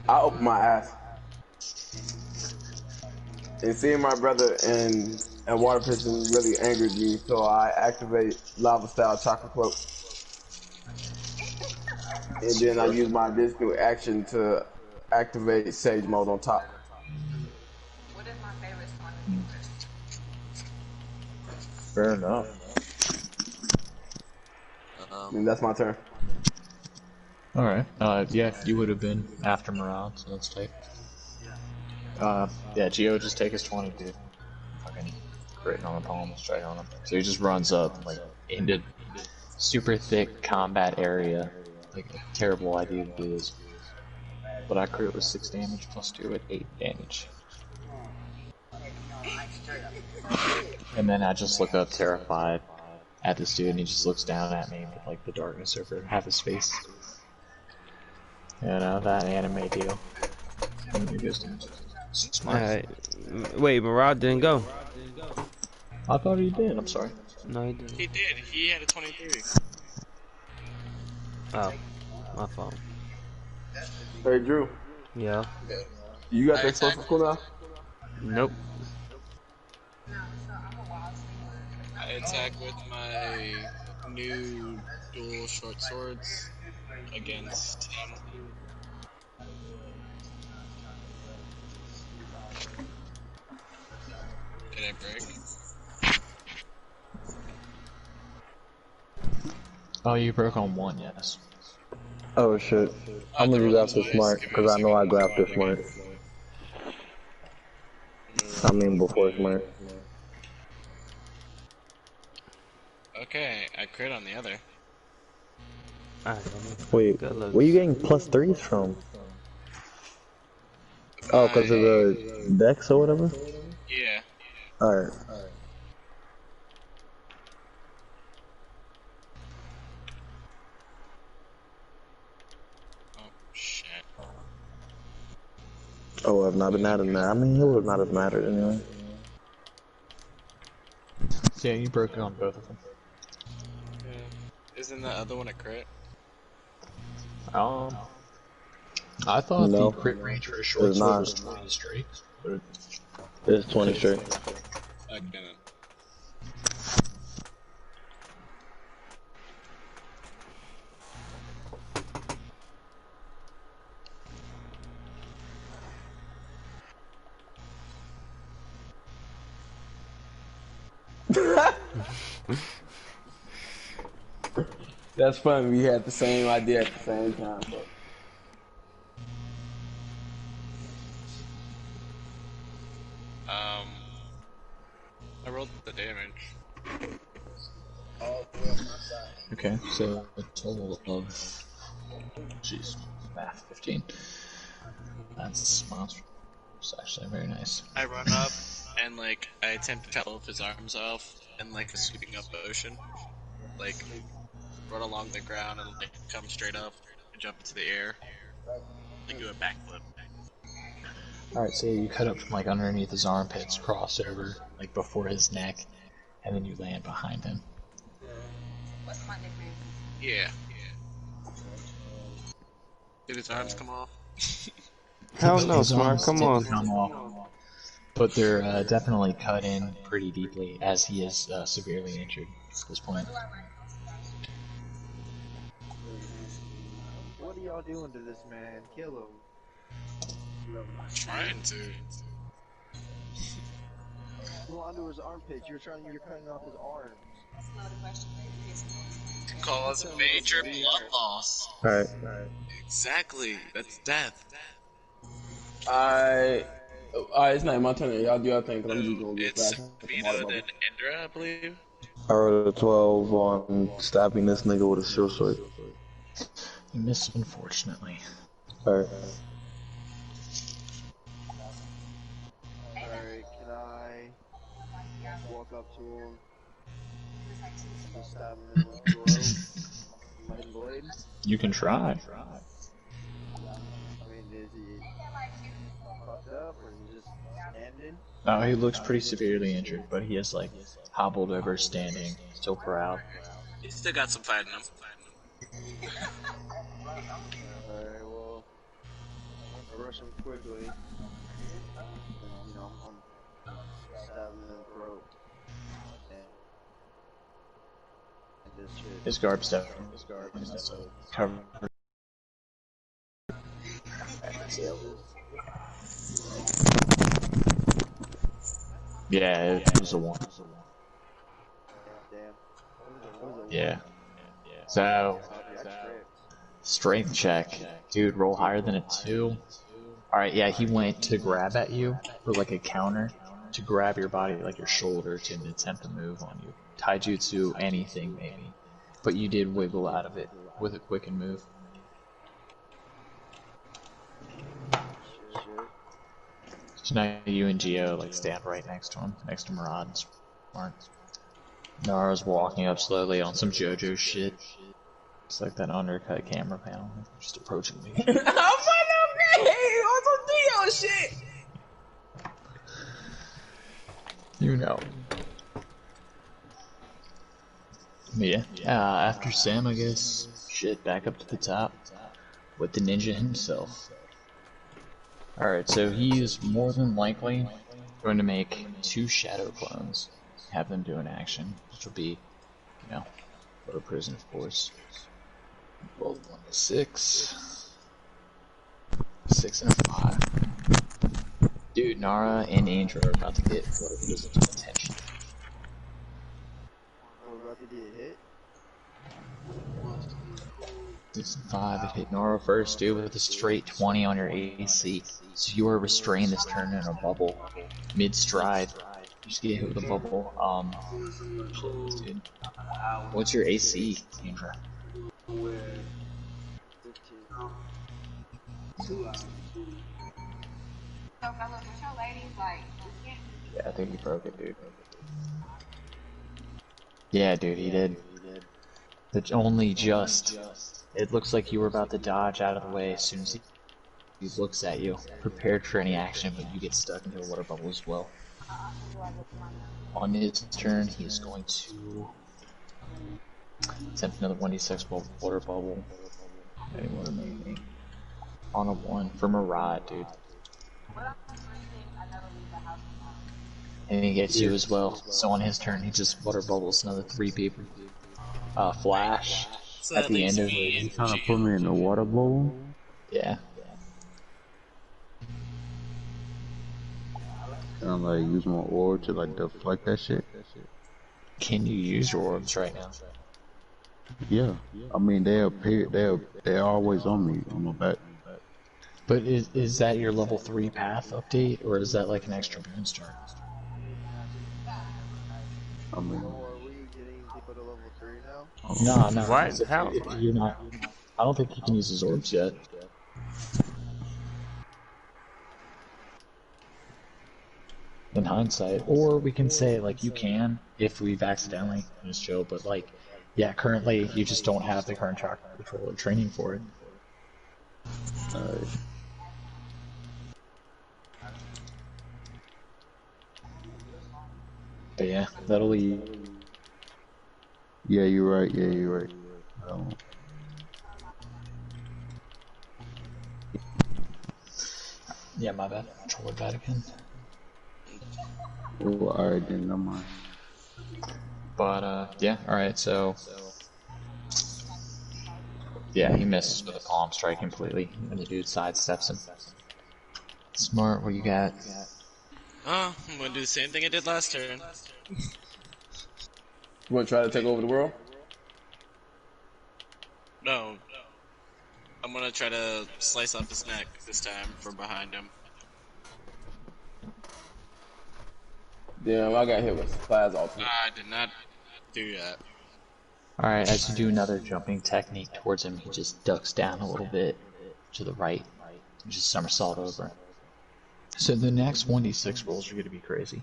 I opened my ass. And seeing my brother in water prison really angered me, so I activate lava style chocolate cloak. And then I use my additional action to activate sage mode on top. What is my favorite song of yours? Fair enough. And that's my turn. Alright. Yeah, you would have been after Morale, so that's tight. Yeah, Geo just take his 20, dude. Fucking critting on the poem, straight on him. So he just runs up, like, into super thick combat area. Like, a terrible idea to do this. But I crit with 6 damage plus 2 at 8 damage. And then I just look up terrified at this dude, and he just looks down at me with, like, the darkness over half his face. You know, that anime deal. And then he goes down. Smart. Alright. Wait, Murad didn't go. I thought he did, I'm sorry. No, he didn't. He did. He had a 23. Oh, my fault. Hey, Drew. Yeah. You got that stuff for school now? Nope. I attack with my new dual short swords against him. Can I break? Oh, you broke on 1, yes. Oh shit. I'm gonna go after smart, because I know I go after smart. I mean before smart. Okay, I crit on the other. Alright. Wait, where are you getting +3s from? Oh, because of the dex or whatever? Yeah. Alright. Oh, shit. Oh, I've not been adding that. I mean, it would not have mattered anyway. Yeah, you broke on both of them. Yeah. Isn't the other one a crit? I thought No. the crit range for a short It's sword not. was 20 straight. But It's 20 straight. Okay then. That's funny. We had the same idea at the same time. But... I rolled the damage. okay, so a total of... Jeez, math, 15. That's monstrous. It's actually very nice. I run up and like I attempt to cut both his arms off in like a sweeping up motion. Like run along the ground and like come straight up and jump into the air. Like do a backflip. Alright, so you cut up from like underneath his armpits, cross over, like before his neck, and then you land behind him. What's my nickname? Yeah. Did his arms come off? Hell no, His Smart, arms come didn't on. come off, but they're definitely cut in pretty deeply, as he is severely injured at this point. What are y'all doing to this man? Kill him. Trying to. Go onto his armpit. You're cutting off his arms. Cause major blood loss. Alright. Exactly. That's death. Alright, it's not my turn. Y'all do your thing, because I'm just going to get It's fast. Vito then Indra, I believe. I rolled a 12 on stabbing this nigga with a short sword. You missed, unfortunately. Alright. Alright, can I walk up to him Just stab him in the throat. My hidden blade. You can try. I mean, is he fucked up or is he just standing? Oh, he looks pretty severely injured, but he is like hobbled over, standing, still proud. He's still got some fight in him. Alright, well, I'll rush him quickly. And, you know, I'm stab him in the throat. And this shit. His garb's definitely covered. Yeah, it was a 1. Damn. Yeah. So, strength check. Dude, roll higher than a 2. Alright, yeah, he went to grab at you for like a counter, to grab your body, like your shoulder, to attempt to move on you. Taijutsu, anything maybe. But you did wiggle out of it with a quicken move. So now you and Gio like stand right next to him, next to Murad and Smart. Nara's walking up slowly on some JoJo shit. It's like that undercut camera panel, just approaching me. I'm fucking great! On some Dio shit! You know. Yeah. After Sam, I guess. Shit, back up to the top with the ninja himself. Alright, so he is more than likely going to make 2 shadow clones, have them do an action, which will be, you know, go to prison, of course. Roll 1 to 6. 6 and a 5. Dude, Nara and Angel are about to get what a prison's attention. We're about to get hit. 6 and 5, it hit Nara first, dude, with a straight 20 on your AC. So you are restrained this turn in a bubble, mid-stride. You just get hit with a bubble. Dude. What's your AC, Andra? Yeah, I think he broke it, dude. Yeah, dude, he did. It's only just. It looks like you were about to dodge out of the way as soon as he looks at you, prepared for any action, but you get stuck into a water bubble as well. On his turn, he's going to attempt another 1d6 water bubble. Anyone on a 1 for Murad, dude. And he gets you as well. So on his turn, he just water bubbles another 3 people. Flash So at that the leaves end of me it. and Trying to Gio. put me in the water bowl? Yeah. Can I like use my orb to like deflect that shit? Can you use your orbs right now? Yeah. I mean they appear they're always on me on my back. But is that your level 3 path update, or is that like an extra monster? I mean Oh, are we getting to go to level 3 now? No. What? If How? you're not, I don't think he can use his orbs yet. In hindsight, or we can say like you can if we've accidentally just chill, but like, yeah, currently you just don't have the current chakra controller training for it. But yeah, that'll leave. yeah, you're right. Yeah, you're right. Yeah, my bad. Controller bad again. Oh, alright then, never mind. But yeah, alright, so yeah, he misses with a palm strike completely, and the dude sidesteps him. Smart, what you got? I'm gonna do the same thing I did last turn. You wanna try to take over the world? No. I'm gonna try to slice off his neck this time from behind him. Damn, I got hit with Flash ultimate. I did not do that. Alright, as you do another jumping technique towards him, he just ducks down a little bit to the right, and just somersault over. So the next 1d6 rolls are going to be crazy,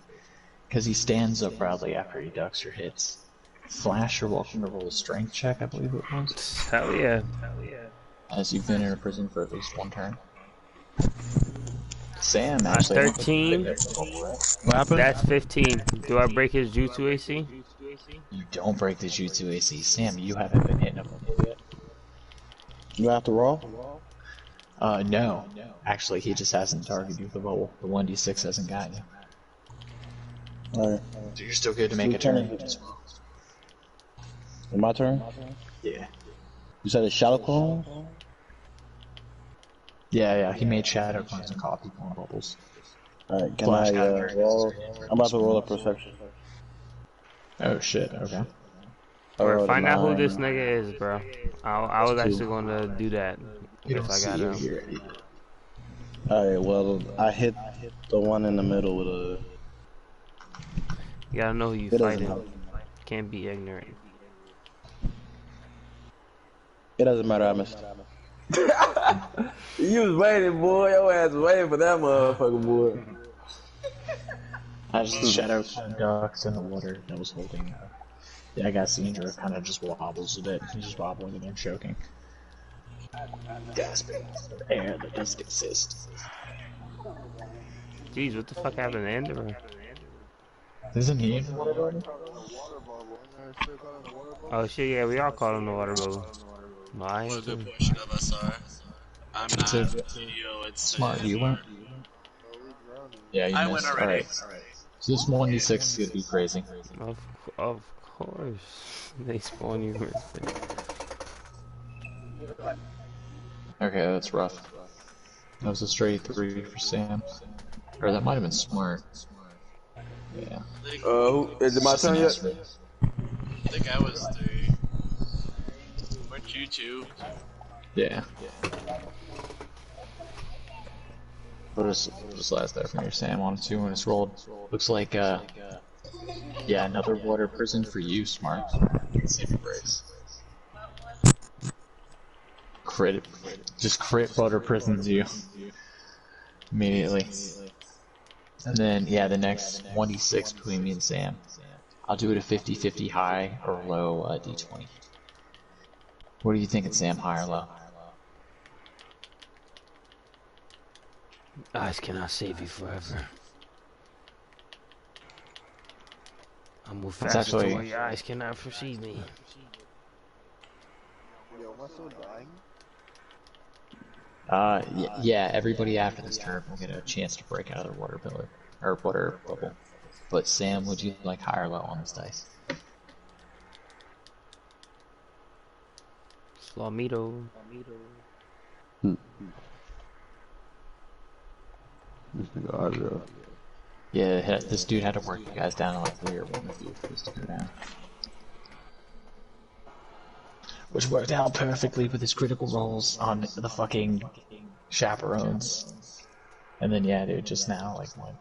because he stands up proudly after he ducks or hits, Flash, you're welcome to roll a strength check, I believe it was. Hell yeah. As you've been in a prison for at least one turn. Sam, actually, I don't think you 13. break that bubble, right? What happened? That's 15. Do I break his Jutsu AC? You don't break the Jutsu AC. Sam, you haven't been hitting a bubble yet. You have to roll? No. Actually, he just hasn't targeted you with the bubble. The 1d6 hasn't got you. Alright. So you're still good to make a turn as well. My turn? Yeah. You said it's Shadow Clone? Yeah, he made shadow clones and caught people in bubbles. Alright, can Flash I got very roll? good. I'm about to roll a perception. Oh shit, okay. Or rolled a find out who 9. this nigga is, bro. I was Two. actually gonna do that You if don't I see got you him. here. Alright, well, I hit the one in the middle with a... You gotta know who you It doesn't fighting. matter. Can't be ignorant. It doesn't matter, I missed. You was waiting, boy. Your ass was waiting for that motherfucker, boy. I just shadow ducks in the water that was holding. Yeah, I got Sandra kind of just wobbles a bit. He's just wobbling and then choking. Gasping for air that doesn't exist. Jeez, what the fuck happened to Enderon? Isn't he in the water bottle? Oh shit, yeah, we all caught him the water bubble. No, I What a ain't good too. portion of us are. I'm not. So, Yo, it's Smart, you went? Yeah, you I missed. went already. Alright. So this 1d6 is gonna be crazy. Of course. They spawn you first. Okay, that's rough. That was a straight 3 for Sam. Or that might have been smart. Yeah. Is it my turn yet? I think I was 3. Weren't you 2? Yeah. What is last there from your Sam on 2 when it's rolled? Looks like, yeah, another water prison for you, Smart. Save your brace. Just crit water prisons you. Immediately. And then, yeah, the next 1d6 between me and Sam. I'll do it a 50-50 high or low d20. What are you thinking, Sam? High or low? Eyes cannot save you forever. I move That's faster actually- to where your eyes cannot foresee me. Yo, am I still dying? Yeah, everybody after this turn will get a chance to break out of their water pillar. Or water bubble. But Sam, would you like high or low on this dice? Slawmito. This nigga Audra. Yeah, this dude had to work you guys down to like 3 or 1 of you for this to go down. Which worked out perfectly with his critical rolls on the fucking chaperones. And then yeah, dude, just now, like what?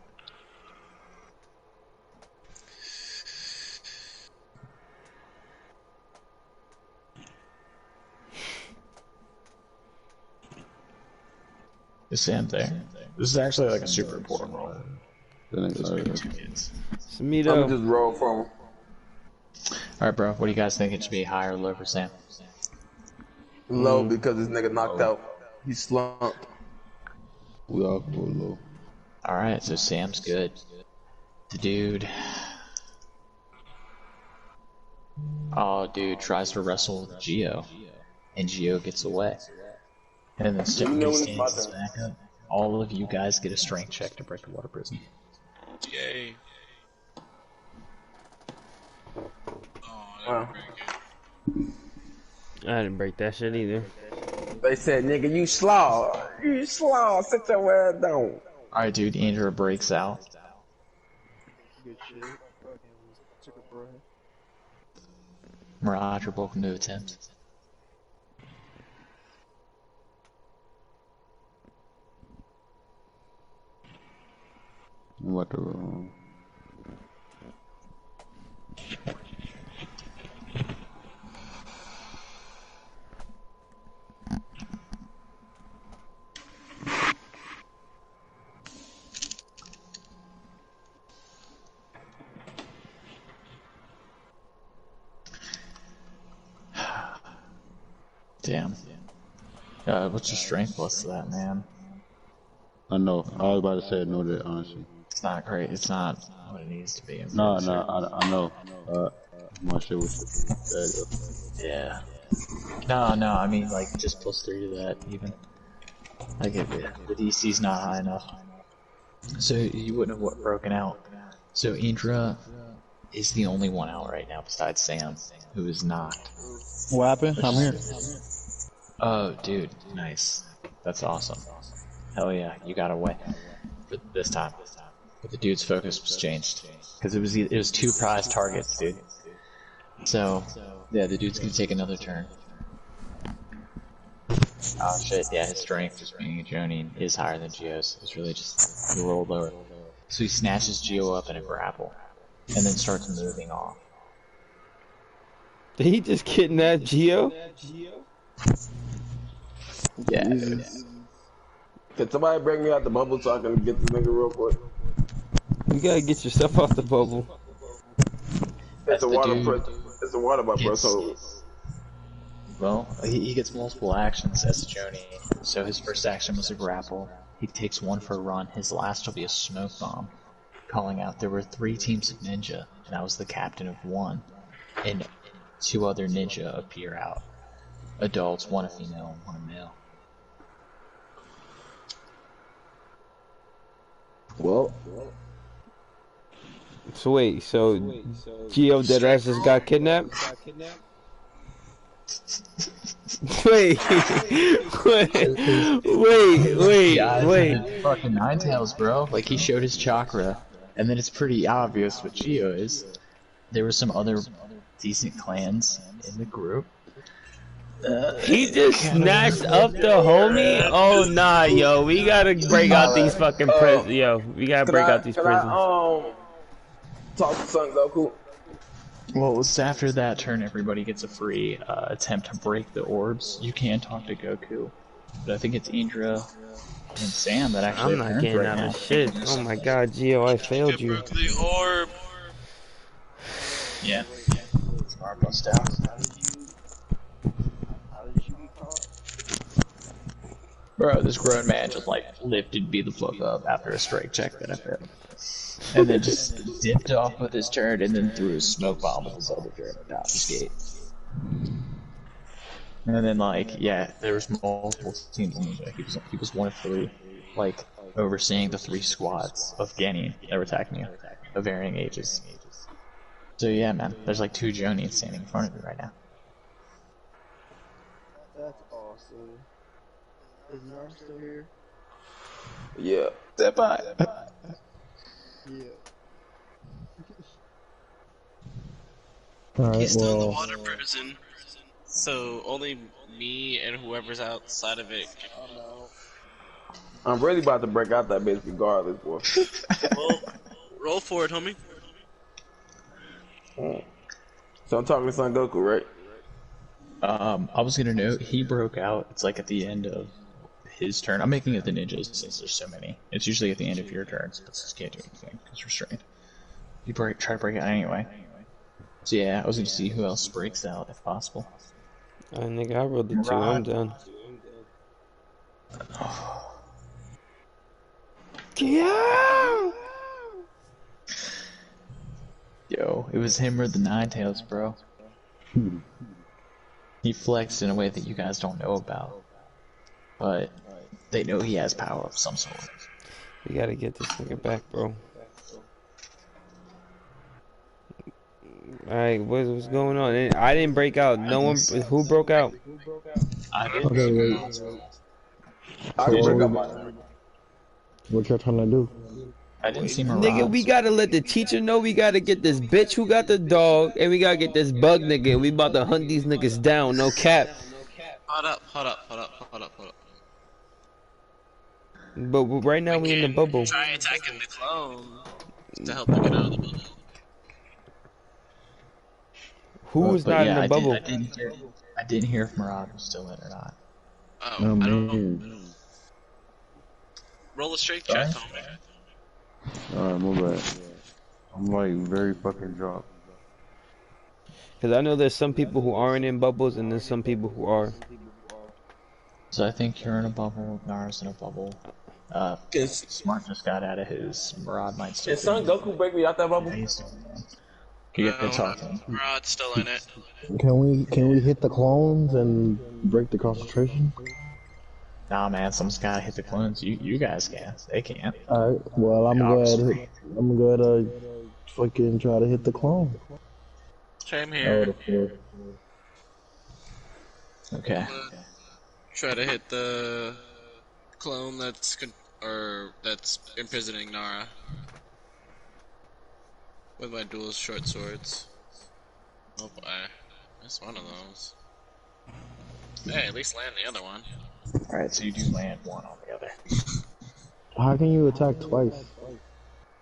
Is Sam there? This is actually like a super important roll. Those big 2 kids. I'm gonna just roll from him. Alright, bro, what do you guys think it should be, high or low for Sam? Low because this nigga knocked out. He slumped. We all go low. Alright, so Sam's good. The dude... Oh, dude tries to wrestle with Geo, and Geo gets away. And then know when it's stands my his turn. back up. All of you guys get a strength check to break the water prison. Yay. Wow. I didn't break that shit either. They said, nigga, you slaw. You slaw. Sit your ass down. Alright, dude, Andrew breaks out. Good shit. Fucking took a breath. Mirage, you're welcome to attempt. What the Damn. What's your strength plus that, man? I know. I was about to say no to that, honestly. It's not great. It's not what it needs to be. No, I know. My shit was bad. Yeah. No, I mean, like, just +3 to that, even. Like, the DC's not high enough. So, you wouldn't have broken out. So, Indra is the only one out right now besides Sam, who is not. What happened? I'm here. Oh, dude, nice. That's awesome. Hell yeah, you got away. But this time. But the dude's focus was changed. Because it was 2 prize targets, dude. So, yeah, the dude's gonna take another turn. Oh shit, yeah, his strength just being a Jonin is higher than Gio's. It's really just a little lower. So he snatches Gio up in a grapple, and then starts moving off. Did he just kidnap Gio? Yeah. Can somebody bring me out the bubble so I can get this nigga real quick? You gotta get yourself off the bubble. It's a water bubble, so... Well, he gets multiple actions as a Jonin. So his first action was a grapple. He takes one for a run. His last will be a smoke bomb, calling out there were 3 teams of ninja, and I was the captain of one. And 2 other ninja appear out. Adults, 1 a female and 1 a male. Well. So wait, so Gio deadass just got kidnapped? Wait, wait. Fucking Ninetales, bro. Like, he showed his chakra, and then it's pretty obvious what Gio is. There were some other decent clans in the group. He just snatched up the homie? Oh nah, yo, we gotta break out these fucking prisons. Yo, we gotta break out these prisons. Talk to Son Goku. Well, it's after that turn, everybody gets a free attempt to break the orbs. You can talk to Goku, but I think it's Indra and Sam that actually. I'm not getting out of shit. Oh my god, Gio, I failed you. Broke the orb. Yeah. Smart bust out. Bro, this grown man just like lifted me the fuck up after a strike check that I failed. And then just dipped off with his turn and then threw a smoke bomb with his other turn on top of his gate. And then like, yeah, there was multiple teams in Ninja. He was 1 of 3, like, overseeing the 3 squads of Genin that were attacking you, of varying ages. So yeah, man, there's like 2 Jonins standing in front of you right now. That's awesome. Is Nar still here? Yeah. Step by. Yeah. Alright, He's still in the well, water prison, so only me and whoever's outside of it. I'm really about to break out that bitch regardless, boy. Well, roll for it, homie. So I'm talking to Son Goku, right? I was gonna note, he broke out, it's like at the end of his turn. I'm making it the ninjas since there's so many. It's usually at the end of your turns, but just can't do anything because restrained. You try to break out anyway. So yeah, I was gonna see who else breaks out if possible. Nigga, I rolled the 2, I'm done. Yeah! Yo, it was him or the Ninetales, bro. He flexed in a way that you guys don't know about. But they know he has power of some sort. We gotta get this nigga back, bro. Alright, what's going on? I didn't break out. No one. Who broke out? I did. okay, wait. I didn't break out mine. What y'all trying to do? I didn't see Mirage. Nigga, we gotta let the teacher know. We gotta get this bitch who got the dog, and we gotta get this bug nigga. And we about to hunt these niggas down. No cap. Hold up. But right now we in the bubble. Try attacking the clone to help him get out of the bubble. Who's not in the bubble? I didn't hear if Mirage was still in or not. Oh, Oh, I don't know. man. Roll a strength check, homie. Alright, my bad. I'm like very fucking drunk. Because I know there's some people who aren't in bubbles, and there's some people who are. So I think you're in a bubble, Nara's in a bubble. Can, Smart just got out of his. Murad might still can be in Son it. Goku break me out that bubble? Yeah, he's still in it. You get to No, talk to him. Rod's still in it. Can we hit the clones and break the concentration? Nah, man, someone's gotta hit the clones. You guys can. They can't. Alright, well I'm They gonna are go ahead. I'm gonna go ahead fucking try to hit the clone. Same Oh, here. the floor. Okay. Try to hit the clone that's imprisoning Nara with my dual short swords. Oh boy, missed one of those. Hey, at least land the other one. Alright, so you do land one on the other. How can you attack twice?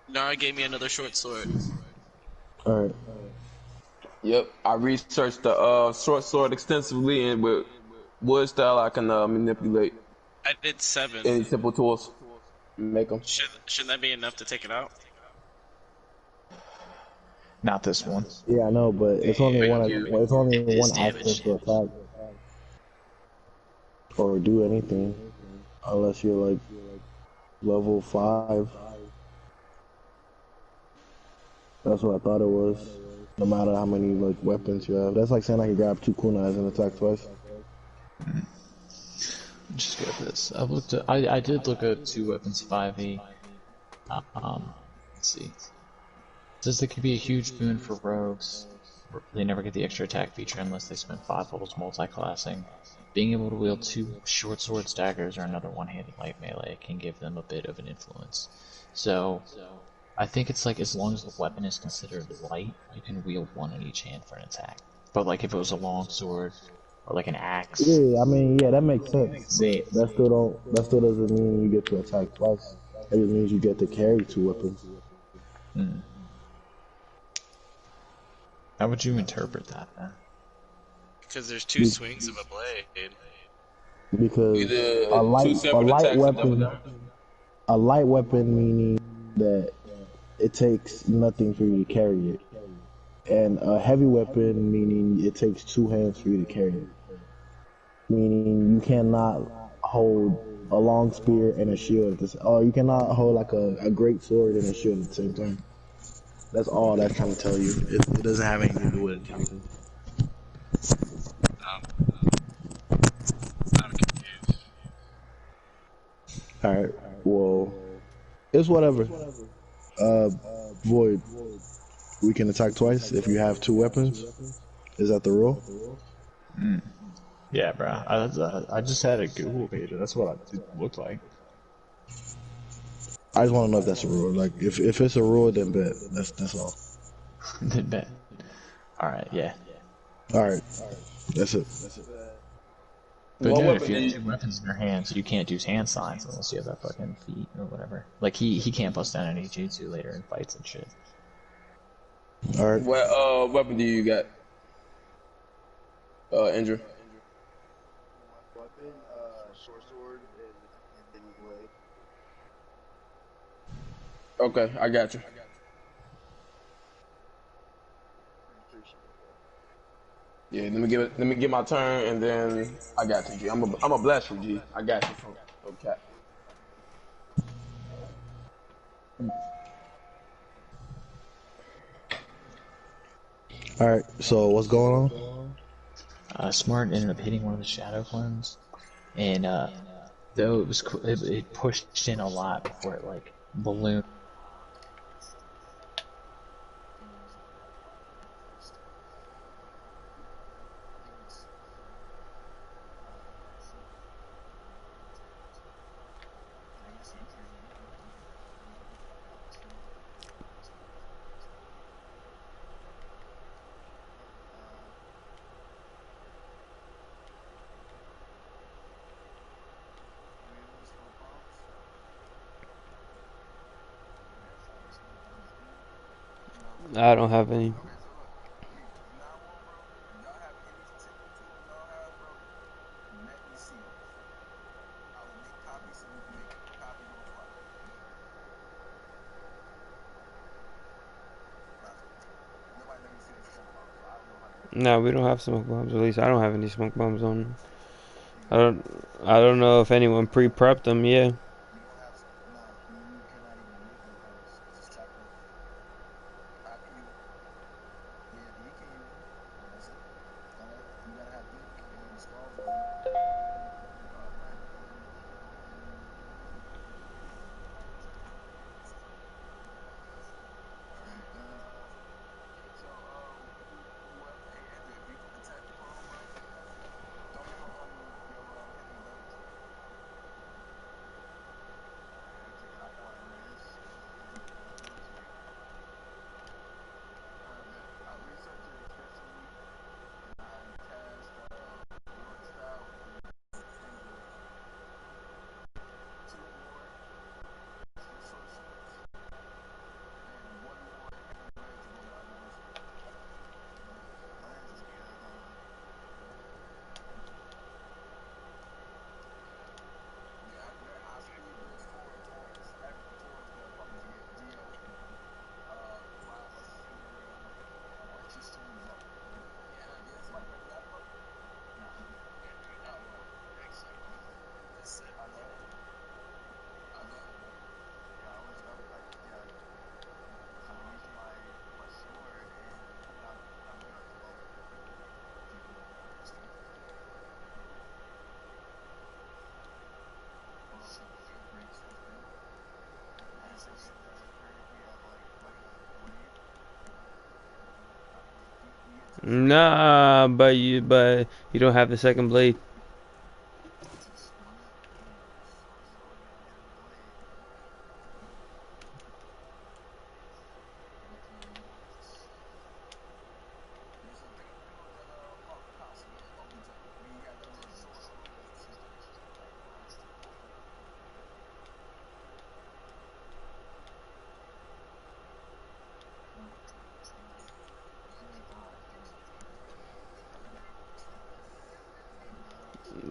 Nara gave me another short sword. Alright. Yep, I researched the short sword extensively, and with wood style I can manipulate I did 7. any simple tools, make them. Shouldn't that be enough to take it out? Not this one. Yeah, I know, but it's only one. It's only It is one aspect to attack or do anything, unless you're like level 5. That's what I thought it was. No matter how many like weapons you have, that's like saying I can grab 2 kunais and attack twice. Just get this. I did look at 2 weapons 5e. Let's see. It says they could be a huge boon for rogues. They never get the extra attack feature unless they spend 5 levels multi-classing. Being able to wield 2 short sword daggers or another one-handed light melee can give them a bit of an influence. So, I think it's like as long as the weapon is considered light, you can wield one in each hand for an attack. But like if it was a long sword or like an axe. Yeah, I mean, yeah, that makes sense. See, That still doesn't mean you get to attack twice. It just means you get to carry 2 weapons. How would you interpret that then? Because there's 2 swings of a blade. Because Either a light 2 separate attacks or double damage. a light weapon meaning that it takes nothing for you to carry it, and a heavy weapon meaning it takes 2 hands for you to carry it. Meaning you cannot hold a long spear and a shield. You cannot hold like a great sword and a shield at the same time. That's all that's trying to tell you. It doesn't have anything to do with attacking. I'm confused. Alright, well, it's whatever. Void. We can attack twice if you have 2 weapons. Is that the rule? Yeah, bro. I just had a Google page. That's what it looked like. I just want to know if that's a rule. Like, if it's a rule, then bet. That's all. Then bet. Alright, yeah. Alright, that's it. But What no, weapon if you do have you- 2 weapons in your hands, you can't do hand signs unless you have that fucking feat or whatever. Like, he can't bust down any jutsu later in fights and shit. Alright. What weapon do you got? Andrew. Weapon, short sword and then blade. Okay, I got you. Yeah, let me get my turn and then I got you, G. I'm a bless you, G. I got you from okay. Alright, so what's going on? Smart ended up hitting one of the shadow clones, and though it was it pushed in a lot before it like ballooned. I don't have any. No, we don't have smoke bombs. At least I don't have any smoke bombs on. I don't. I don't know if anyone pre-prepped them. Yeah. Nah, but you don't have the second blade.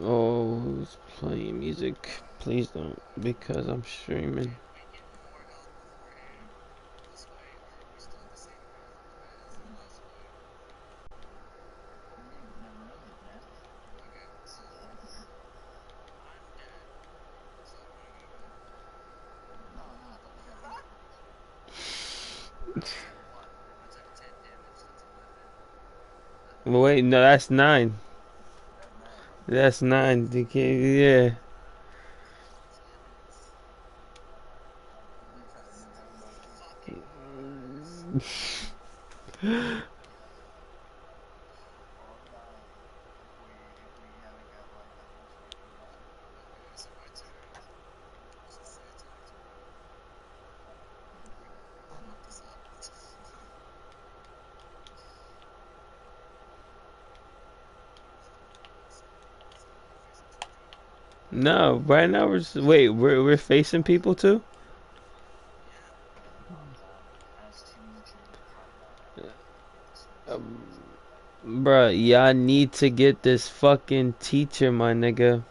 Oh, who's playing music? Please don't, because I'm streaming. Wait, no, that's 9. That's 9. You can't, yeah. No, right now we're facing people too. Bruh, y'all need to get this fucking teacher, my nigga.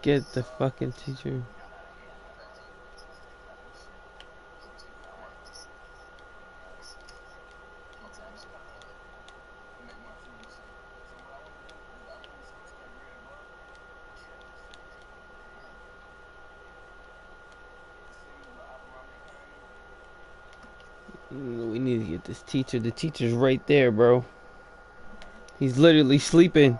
Get the fucking teacher. We need to get this teacher. The teacher's right there, bro. He's literally sleeping.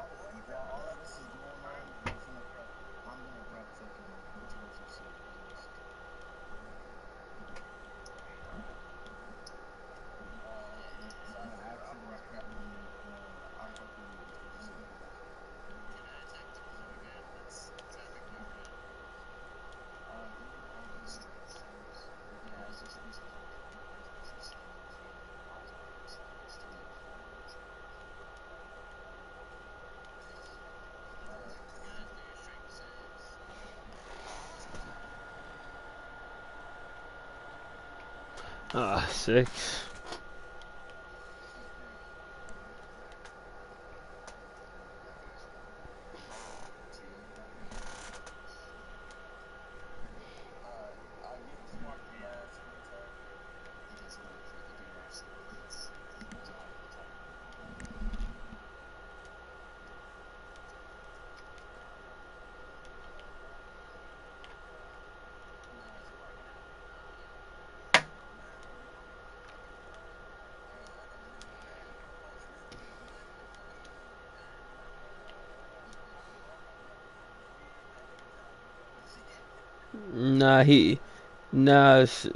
Ah, 6.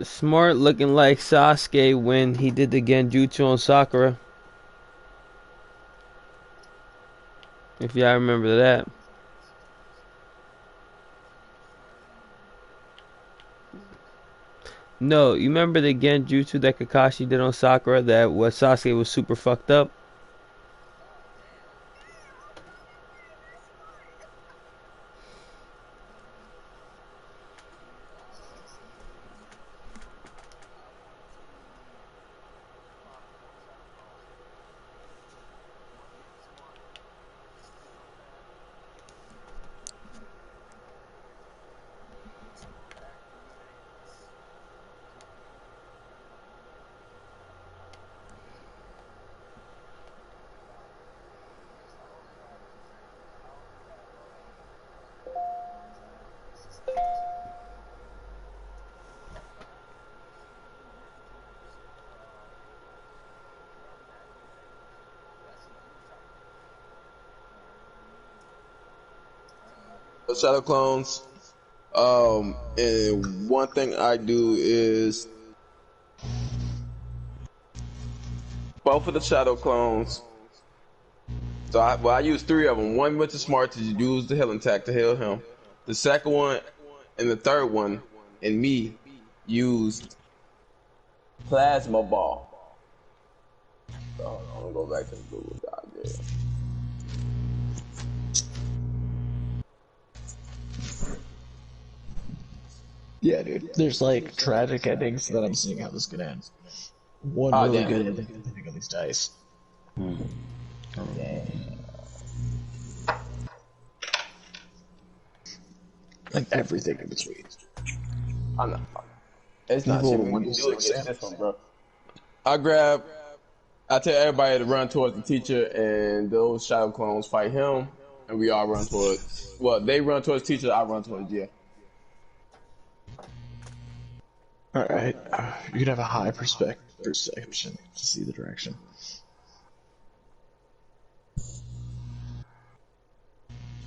Smart looking like Sasuke when he did the Genjutsu on Sakura. If y'all remember that. No, you remember the Genjutsu that Kakashi did on Sakura that was Sasuke was super fucked up? Shadow clones. And one thing I do is both of the shadow clones. So I use 3 of them. One went to Smart to use the healing attack to heal him. The second one and the third one and me used plasma ball. So I'm gonna go back to the Google Doc there. Yeah, dude. There's like tragic endings that I'm seeing how this could end. One really good ending, I think, on these dice. Like everything in between. I'm not. It's not shit. We can do it against this one, bro. I tell everybody to run towards the teacher, and those shadow clones fight him, and we all run towards. Well, they run towards the teacher. I run towards Gia. Alright, you could have a high perception to see the direction.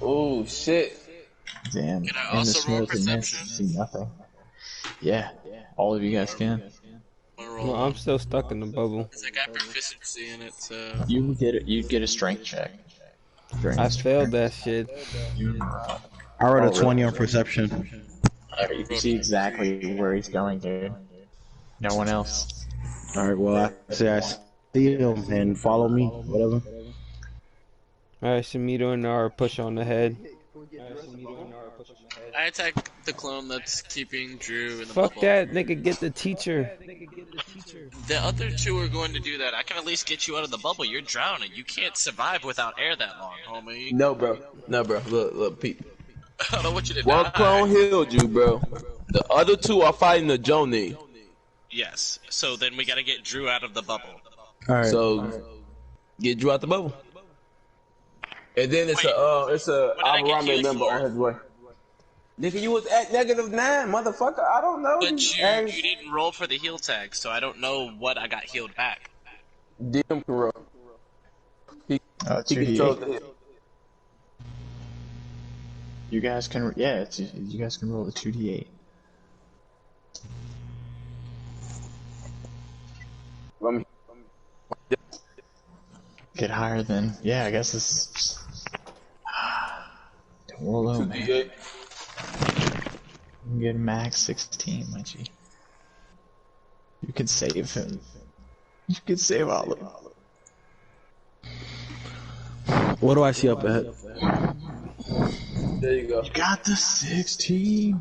Oh shit! Damn, Can I in the also roll smoke and mist, perception? see nothing. Yeah, all of you guys can. No, I'm still stuck in the bubble. Cause I got proficiency in it, so. You'd get a strength check. I failed that shit. I rolled a 20 on perception. You can see exactly where he's going, dude. No one else. Alright, well, I see him and follow me, whatever. Alright, Sumito and Nara push on the head. I attack the clone that's keeping Drew in the Fuck bubble. that, nigga, get the teacher. The other 2 are going to do that. I can at least get you out of the bubble. You're drowning. You can't survive without air that long, homie. No, bro. Look, Pete. I don't want you to One die. clone healed you, bro. The other 2 are fighting the Jonin. Yes. So then we gotta get Drew out of the bubble. Alright. So get Drew out the bubble. And then it's a What did I get Aburame healed member for? on his way. Nigga, you was at -9, motherfucker. I don't know. But you didn't roll for the heal tag, so I don't know what I got healed back. DM can roll. He 2d8. controls the hit. You guys can, you guys can roll a 2d8. Let me. Get higher than, I guess this is. Don't roll low, man. 2d8. You can get max 16, my G. You can save him. You can save all of them. What do I see up ahead? There you go. You got the 16.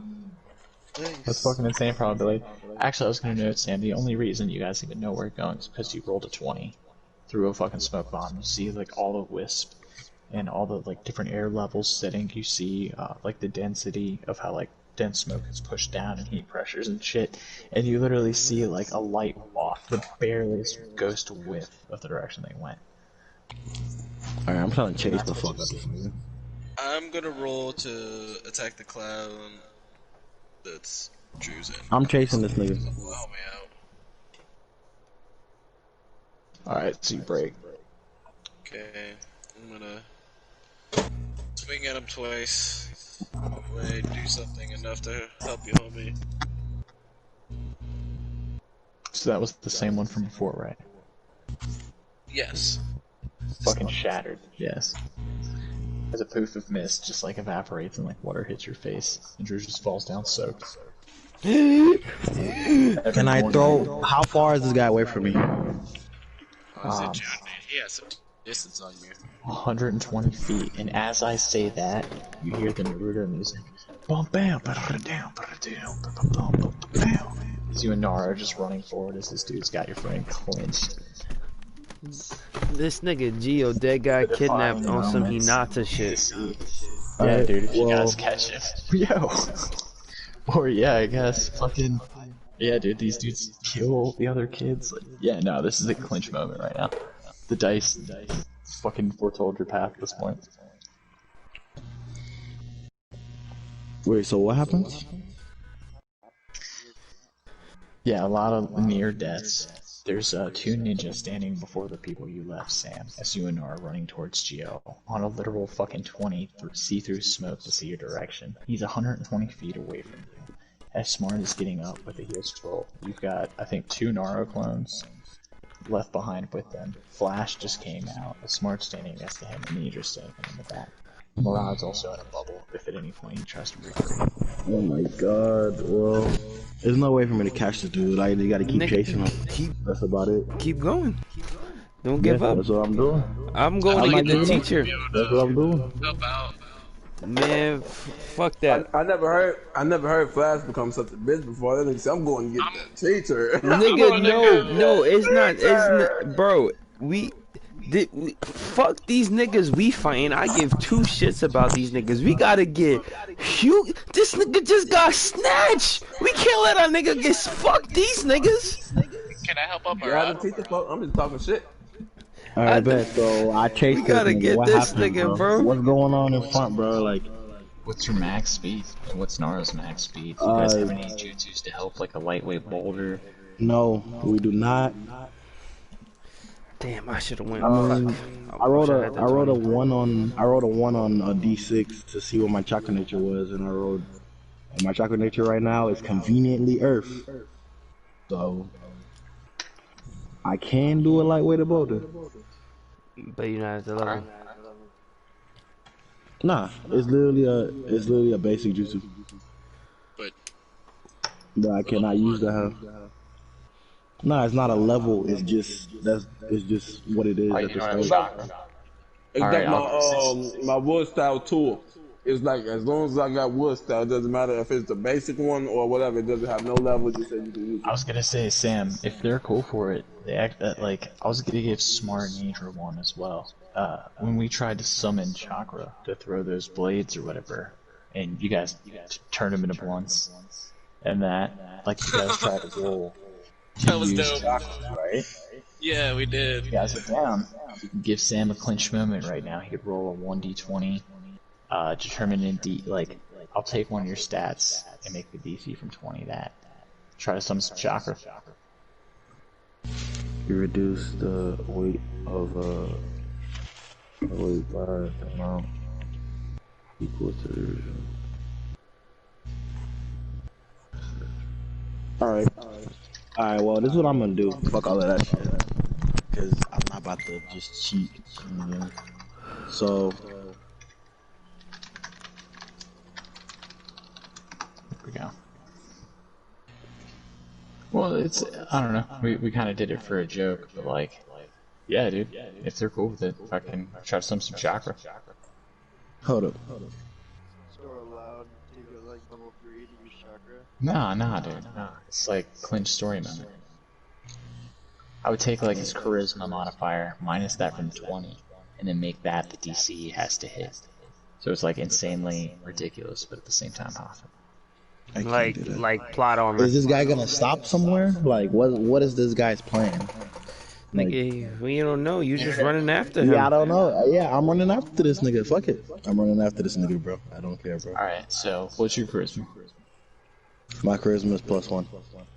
That's fucking insane probability. Actually, I was gonna note, Sam, the only reason you guys even know where you're going is because you rolled a 20 through a fucking smoke bomb. You see, like, all the wisp and all the, like, different air levels setting. You see, like, the density of how, like, dense smoke is pushed down and heat pressures and shit. And you literally see, like, a light waft that barely goes to whiff of the direction they went. Alright, I'm trying to chase the fuck out of this nigga. I'm gonna roll to attack the clown that's Drew's in. I'm chasing this nigga. Help me out. Alright, so you break. Okay, I'm gonna swing at him twice. Hopefully do something enough to help you, homie. So that was the same one from before, right? Yes. Fucking shattered, yes. As a poof of mist, just like evaporates and like water hits your face, and Drew just falls down soaked. Can I throw? How far is this guy away from me? He has some distance on you. 120 feet, and as I say that, you hear the Naruto music. Bum bam, ba-da-da-down, ba-da-da-down, ba-ba-bum, ba-ba-bam. As you and Nara are just running forward as this dude's got your friend clinched. This nigga Gio dead guy kidnapped on some Hinata shit. Yeah, dude, if you guys catch him. Yo! Or yeah, I guess, fucking... Yeah, dude, these dudes kill the other kids. Like, yeah, no, this is a clinch moment right now. The dice fucking foretold your path at this point. Wait, so what happens? Yeah, a lot of near deaths. There's two ninjas standing before the people you left, Sam, as you and Nara are running towards Gio, on a literal fucking 20 see-through smoke to see your direction. He's 120 feet away from you. As Smart is getting up with a heel scroll, you've got, I think, 2 Naro clones left behind with them. Flash just came out, as Smart's standing next to him, and Nidra's standing in the back. Murad's also in a bubble, if at any point he tries to recruit. Oh my god, well... There's no way for me to catch the dude. I just gotta keep chasing him. That's about it. Keep going. Don't give up. That's what I'm doing. I'm going to get the teacher. That's what I'm doing. Help out. Man, fuck that. I never heard Flash become such a bitch before. That nigga said, I'm going to get that teacher. Nigga, no, it's not, bro. Fuck these niggas we fighting. I give 2 shits about these niggas. We gotta get this nigga just got snatched. We can't let our nigga get fuck these niggas. Can I help up or I'm just talking shit. Alright, bet. So I chased We gotta this nigga. get What this happened, nigga, bro. What's going on in front, bro? Like, What's your max speed? And what's Nara's max speed? Do you guys have any jutsus to help, like a lightweight boulder? no, we do not. Damn, I should have went. I rolled a 1 on a D6 to see what my chakra nature was, and I rolled. And my chakra nature right now is conveniently Earth, so I can do a lightweight boulder. But you're not at the level. Nah, it's literally a basic jutsu. But I cannot use that. Nah, it's not a level. It's just what it is. Oh, at you the don't have start. chakra. It's Alright, like my wood style tool. It's like as long as I got wood style, it doesn't matter if it's the basic one or whatever. It doesn't have no level. Just say you can use it. I was gonna say, Sam, if they're cool for it, they act that like I was gonna give Smart Nidra one as well. When we tried to summon Chakra to throw those blades or whatever, and you guys turned them into blunts, and that, like you guys tried to roll. That was dope. Chakra, right? Yeah, we did. You guys are down. You can give Sam a clinch moment right now. He could roll a 1d20, determine in I'll take one of your stats and make the DC from 20 that. Try to summon some chakra. You reduce the weight of weight by the amount equal to. Alright. Alright, well, this is what I'm gonna do. Fuck all of that shit. Because I'm not about to just cheat. You know? So. Here we go. Well, it's, I don't know. We kind of did it for a joke, but like, yeah, dude. If they're cool with it, fucking try to summon some chakra. Hold up. Store allowed to go like level 3 to use chakra. Nah, dude. Nah. It's like clinch story member. I would take like his charisma modifier, minus that from 20, and then make that the DC he has to hit. So it's like insanely ridiculous, but at the same time awesome. Like plot armor. Is this guy gonna stop somewhere? Like, what is this guy's plan? Nigga, we don't know. You just running after him. Yeah, I don't know. Yeah, I'm running after this nigga. Fuck it. I'm running after this nigga, bro. I don't care, bro. Alright, so what's your charisma? My charisma is +1.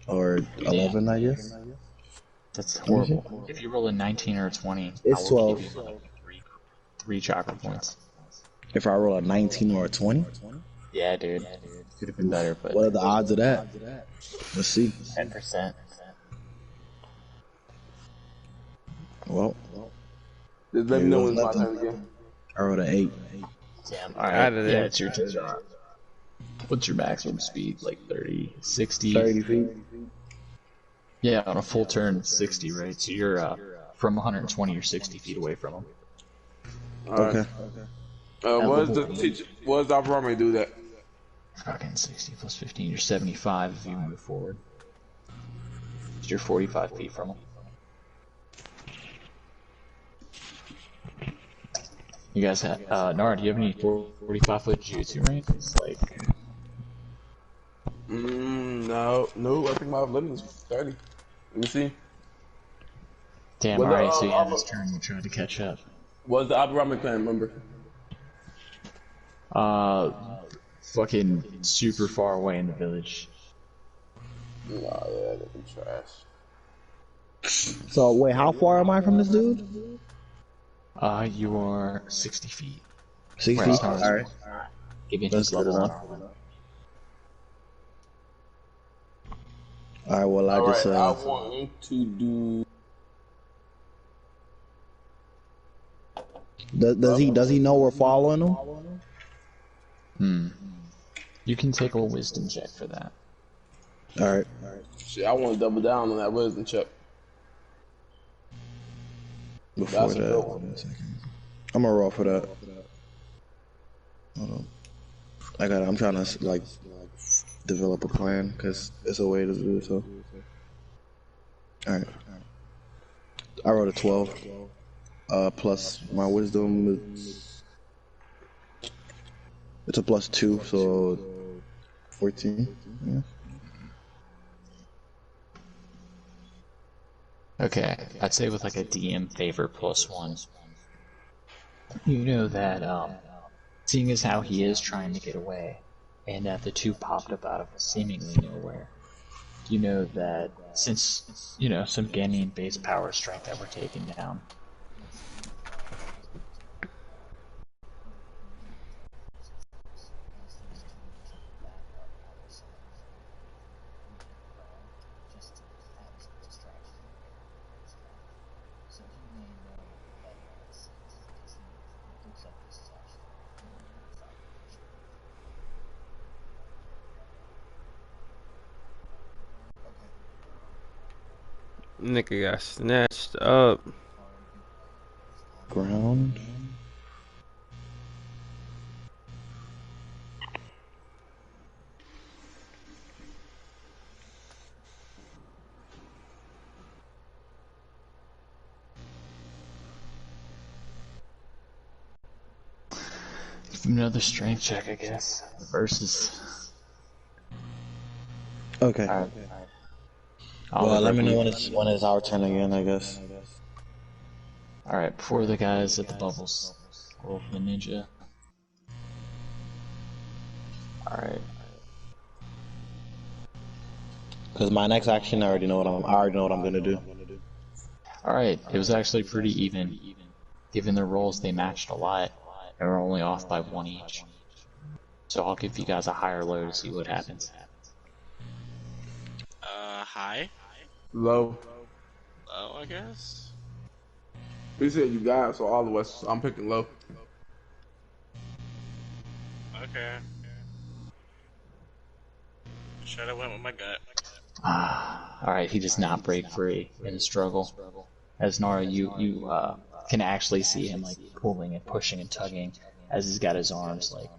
Or 11, I guess. That's horrible. If you roll a 19 or a 20, It's I will 12. give you like three chakra points. If I roll a 19 or a 20? Yeah, dude. Could have been better, but What are the odds of that? Let's see. 10%. Well, Just let me know when it's my turn again. I rolled an 8. Damn. Alright, Out of there. yeah, it's your turn. What's your maximum speed? Like 30, 60? 30 feet. Yeah, on a full turn, 60, right? So you're from 120 or 60 feet away from him. Okay. What does the armor do that? Fucking 60 plus 15, you're 75 if you move forward. So you're 45 feet from him. You guys have, Nara, do you have any 45-foot jutsu range? It's like... No, I think my limit is 30. Let me see. Damn, Well, alright, so you have this turn, you tried to catch up. What's the Aburame clan member? Fucking super far away in the village. Nah, yeah, that'd be trash. So, wait, how far am I from this dude? You are 60 feet. 60? Right, Alright. Given That's his level good 1. enough. Alright, well, I just, I want to do... Does he know we're following him? You can take a wisdom check for that. Alright. Shit, I want to double down on that wisdom check. Before That's a that, good one. 1 second. I'm gonna roll for that. Hold on. I'm trying to, like, develop a plan, because it's a way to do it, so. Alright. I rolled a 12. Plus my wisdom is... It's a +2, so 14. Yeah. Okay, I'd say with like a DM favor +1. You know that, seeing as how he is trying to get away, and that the two popped up out of seemingly nowhere, you know that since, you know, some Ganian base power strength that we're taking down, Nigga got snatched up. Ground. another strength check, I guess, versus... Okay. Alright. Well, let me know when it's our turn again, I guess. Alright, before the guys at the bubbles, roll for the ninja. Alright. Because my next action, I already know what I'm gonna do. Alright, it was actually pretty even. Given their roles, they matched a lot, and we're only off by 1 each. So I'll give you guys a higher low to see what happens. High? Low. Low, I guess? We said you guys, so all of us. I'm picking low. Okay. Should have went with my gut. Alright, he does not break free in the struggle. As Nara, you can actually see him like pulling and pushing and tugging as he's got his arms like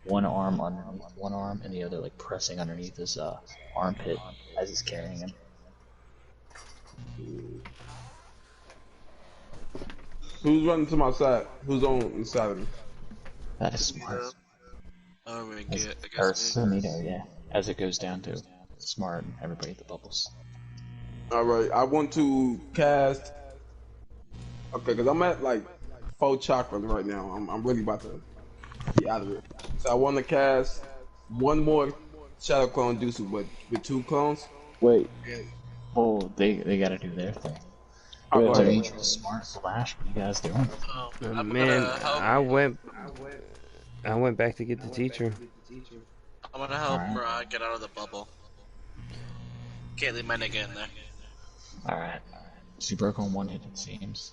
one arm underneath one arm and the other like pressing underneath his armpit as he's carrying him. Who's running to my side? Who's on the side of me? That is smart. Oh, we As, get, I or guess. Sunito, yeah. As it goes down to smart and everybody at the bubbles. Alright, I want to cast. Okay, because I'm at like 4 chakras right now. I'm really about to be out of it. So I want to cast one more Shadow Clone Jutsu, but with 2 clones. Wait. Oh, they gotta do their thing. I'll go So ahead. Angel, Smart, Flash, what are you guys doing? I'm Man, gonna help. I went back to get the teacher. I'm gonna help Alright. Murad get out of the bubble. Can't leave my nigga in there. Alright. She broke on 1 hit, it seems.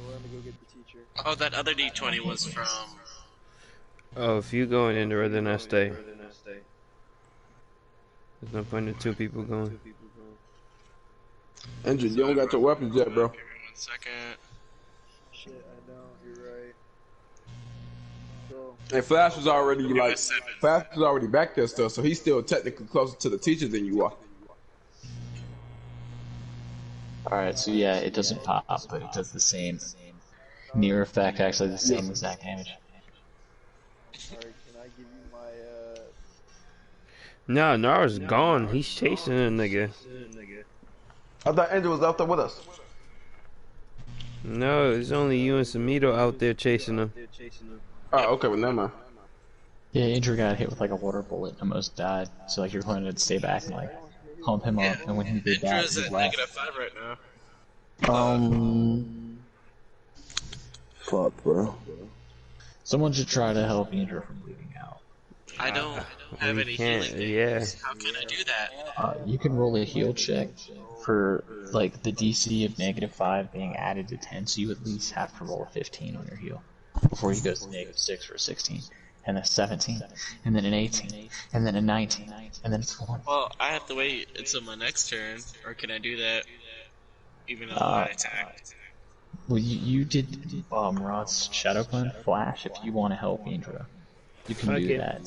We're gonna go get the teacher. Oh, that other D20 was from. Oh, if you going in there, then I stay. There's no point in 2 people going. Andrew, you don't got your weapons yet, bro. Give me 1 second. Shit, I know, you're right. So, And Flash was already Give me like, 7. Flash was already back there still, so he's still technically closer to the teacher than you are. Alright, so yeah, it doesn't pop, but it does the same. Near effect, actually the same exact damage. alright, can I give you my, No, Nara's gone. He's chasing a nigga. I thought Andrew was out there with us. No, it's only you and Samito out there chasing him. Oh, okay, well, never mind. Yeah, Andrew got hit with like a water bullet and almost died. So like you're going to stay back and like pump him up, and when he did that, Indra's he at left. -5 right now. Fuck, bro. Someone should try to help Andrew from bleeding out. I don't have we any can't, healing yeah. things. How can I do that? You can roll a heal check for like the DC of -5 being added to 10, so you at least have to roll a 15 on your heal before he goes to -6 for a 16, and then a 17, and then an 18, and then a 19, and then it's 1. Well, I have to wait until my next turn, or can I do that even though I attacked? Well, you did Rod's Shadow Clone Flash if you want to help Andrew. You can do Okay. that.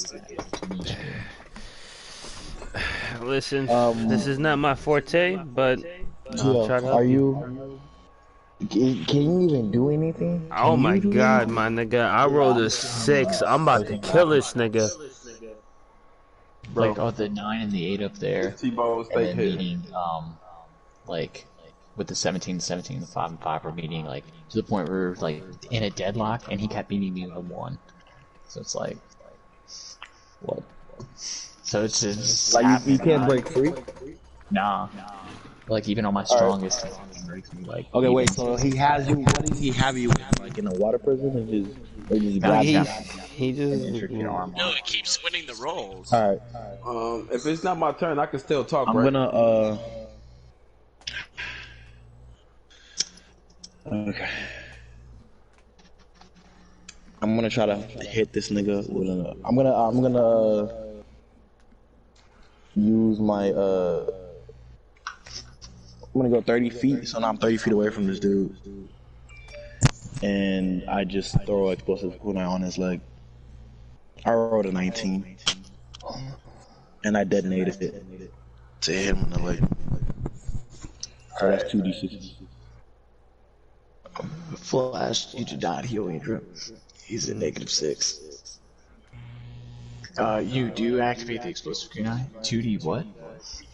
Listen, this is not my forte, but I'll try to help Are you? Can you even do anything? Oh Can my you do god, anything? my nigga. I rolled a 6. I'm about to kill this nigga. Like the 9 and the 8 up there, T-Bone, and stay then hit. meeting like with the 17, the 17, the 5 and 5 are meeting like to the point where we're like in a deadlock, and he kept beating me with a 1. So it's like what? So it's just Like you can't break free. Nah. Like even on my strongest, he breaks me like. Okay, wait. even So he has you. What does he have you in? Like in a water prison, and just grab He, you? he just. your arm No, off. it keeps winning the rolls. All right. If it's not my turn, I can still talk, I'm right? gonna Okay. I'm gonna try to hit this nigga with a. I'm gonna use my I'm gonna go 30 feet, so now I'm 30 feet away from this dude, and I just throw explosive kunai on his leg. I rolled a 19, and I detonated it to hit him in the leg. So that's 2d6. Flash, you did not heal Andrew. He's at -6. You do activate the explosive kunai. 2D what?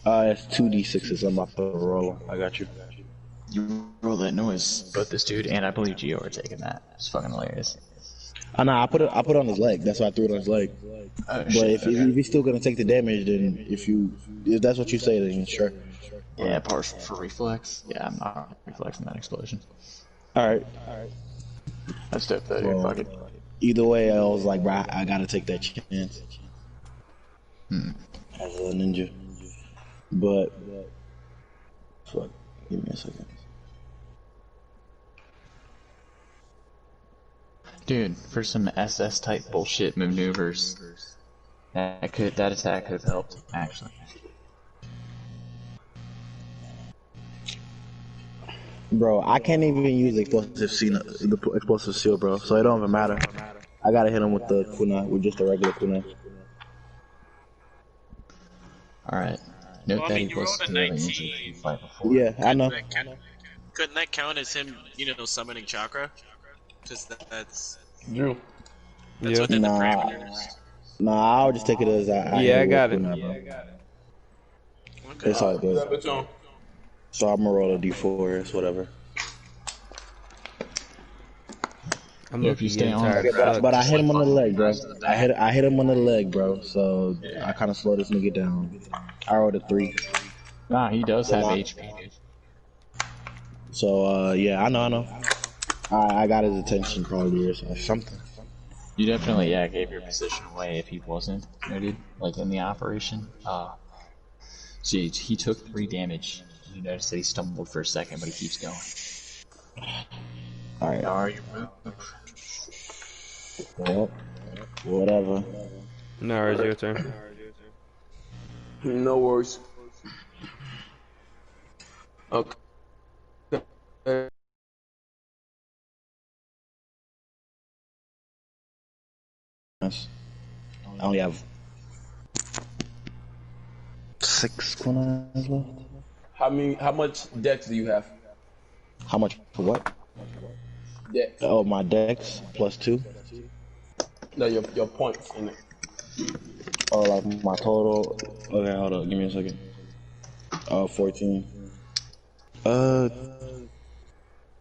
It's 2d6s. I'm about to roll 'em. I got you. You roll that noise. Both this dude and I believe Gio are taking that. It's fucking hilarious. I know. I put it on his leg. That's why I threw it on his leg. Oh But shit. if he's still gonna take the damage, then if that's what you say, then sure. Yeah, partial for reflex. Yeah, I'm not reflexing that explosion. All right. That's dope though, dude. Well, Fuck it. either way, I was like, bro, I gotta take that chance as a ninja. But fuck, give me a second. Dude, for some SS type bullshit maneuvers, that attack could have helped actually. Bro, I can't even use the explosive seal, bro. So it don't even matter. I gotta hit him with the kunai, with just a regular kunai. All right. Note Well, I that mean, he you was rolled a dealing 19. injury in the fight before. Yeah, I know. Couldn't that count as him, summoning chakra? Because that's Drew. that's within the Nah. parameters. Nah, I'll just take it as I Yeah, I hit got with it. kunai, bro. Okay. It's all good. What's on? So I'm gonna roll a d4, it's whatever. I'm Yeah, if you stay on it. But I hit him on the leg, bro. I hit him on the leg, bro. So I kind of slow this nigga down. I rolled a 3. Nah, he does have HP, dude. So yeah, I know. I got his attention probably or something. You definitely, gave your position away if he wasn't noted, like in the operation. See, he took 3 damage. You notice that he stumbled for a second, but he keeps going. Alright. Are you move? Well, whatever. No, it's your turn. No worries. Okay. I only have 6 kunais left. How much dex do you have? How much for what? Dex. Oh, my dex plus 2. No, your points in it. Oh, like my total. Okay, hold up. Give me a second. 14.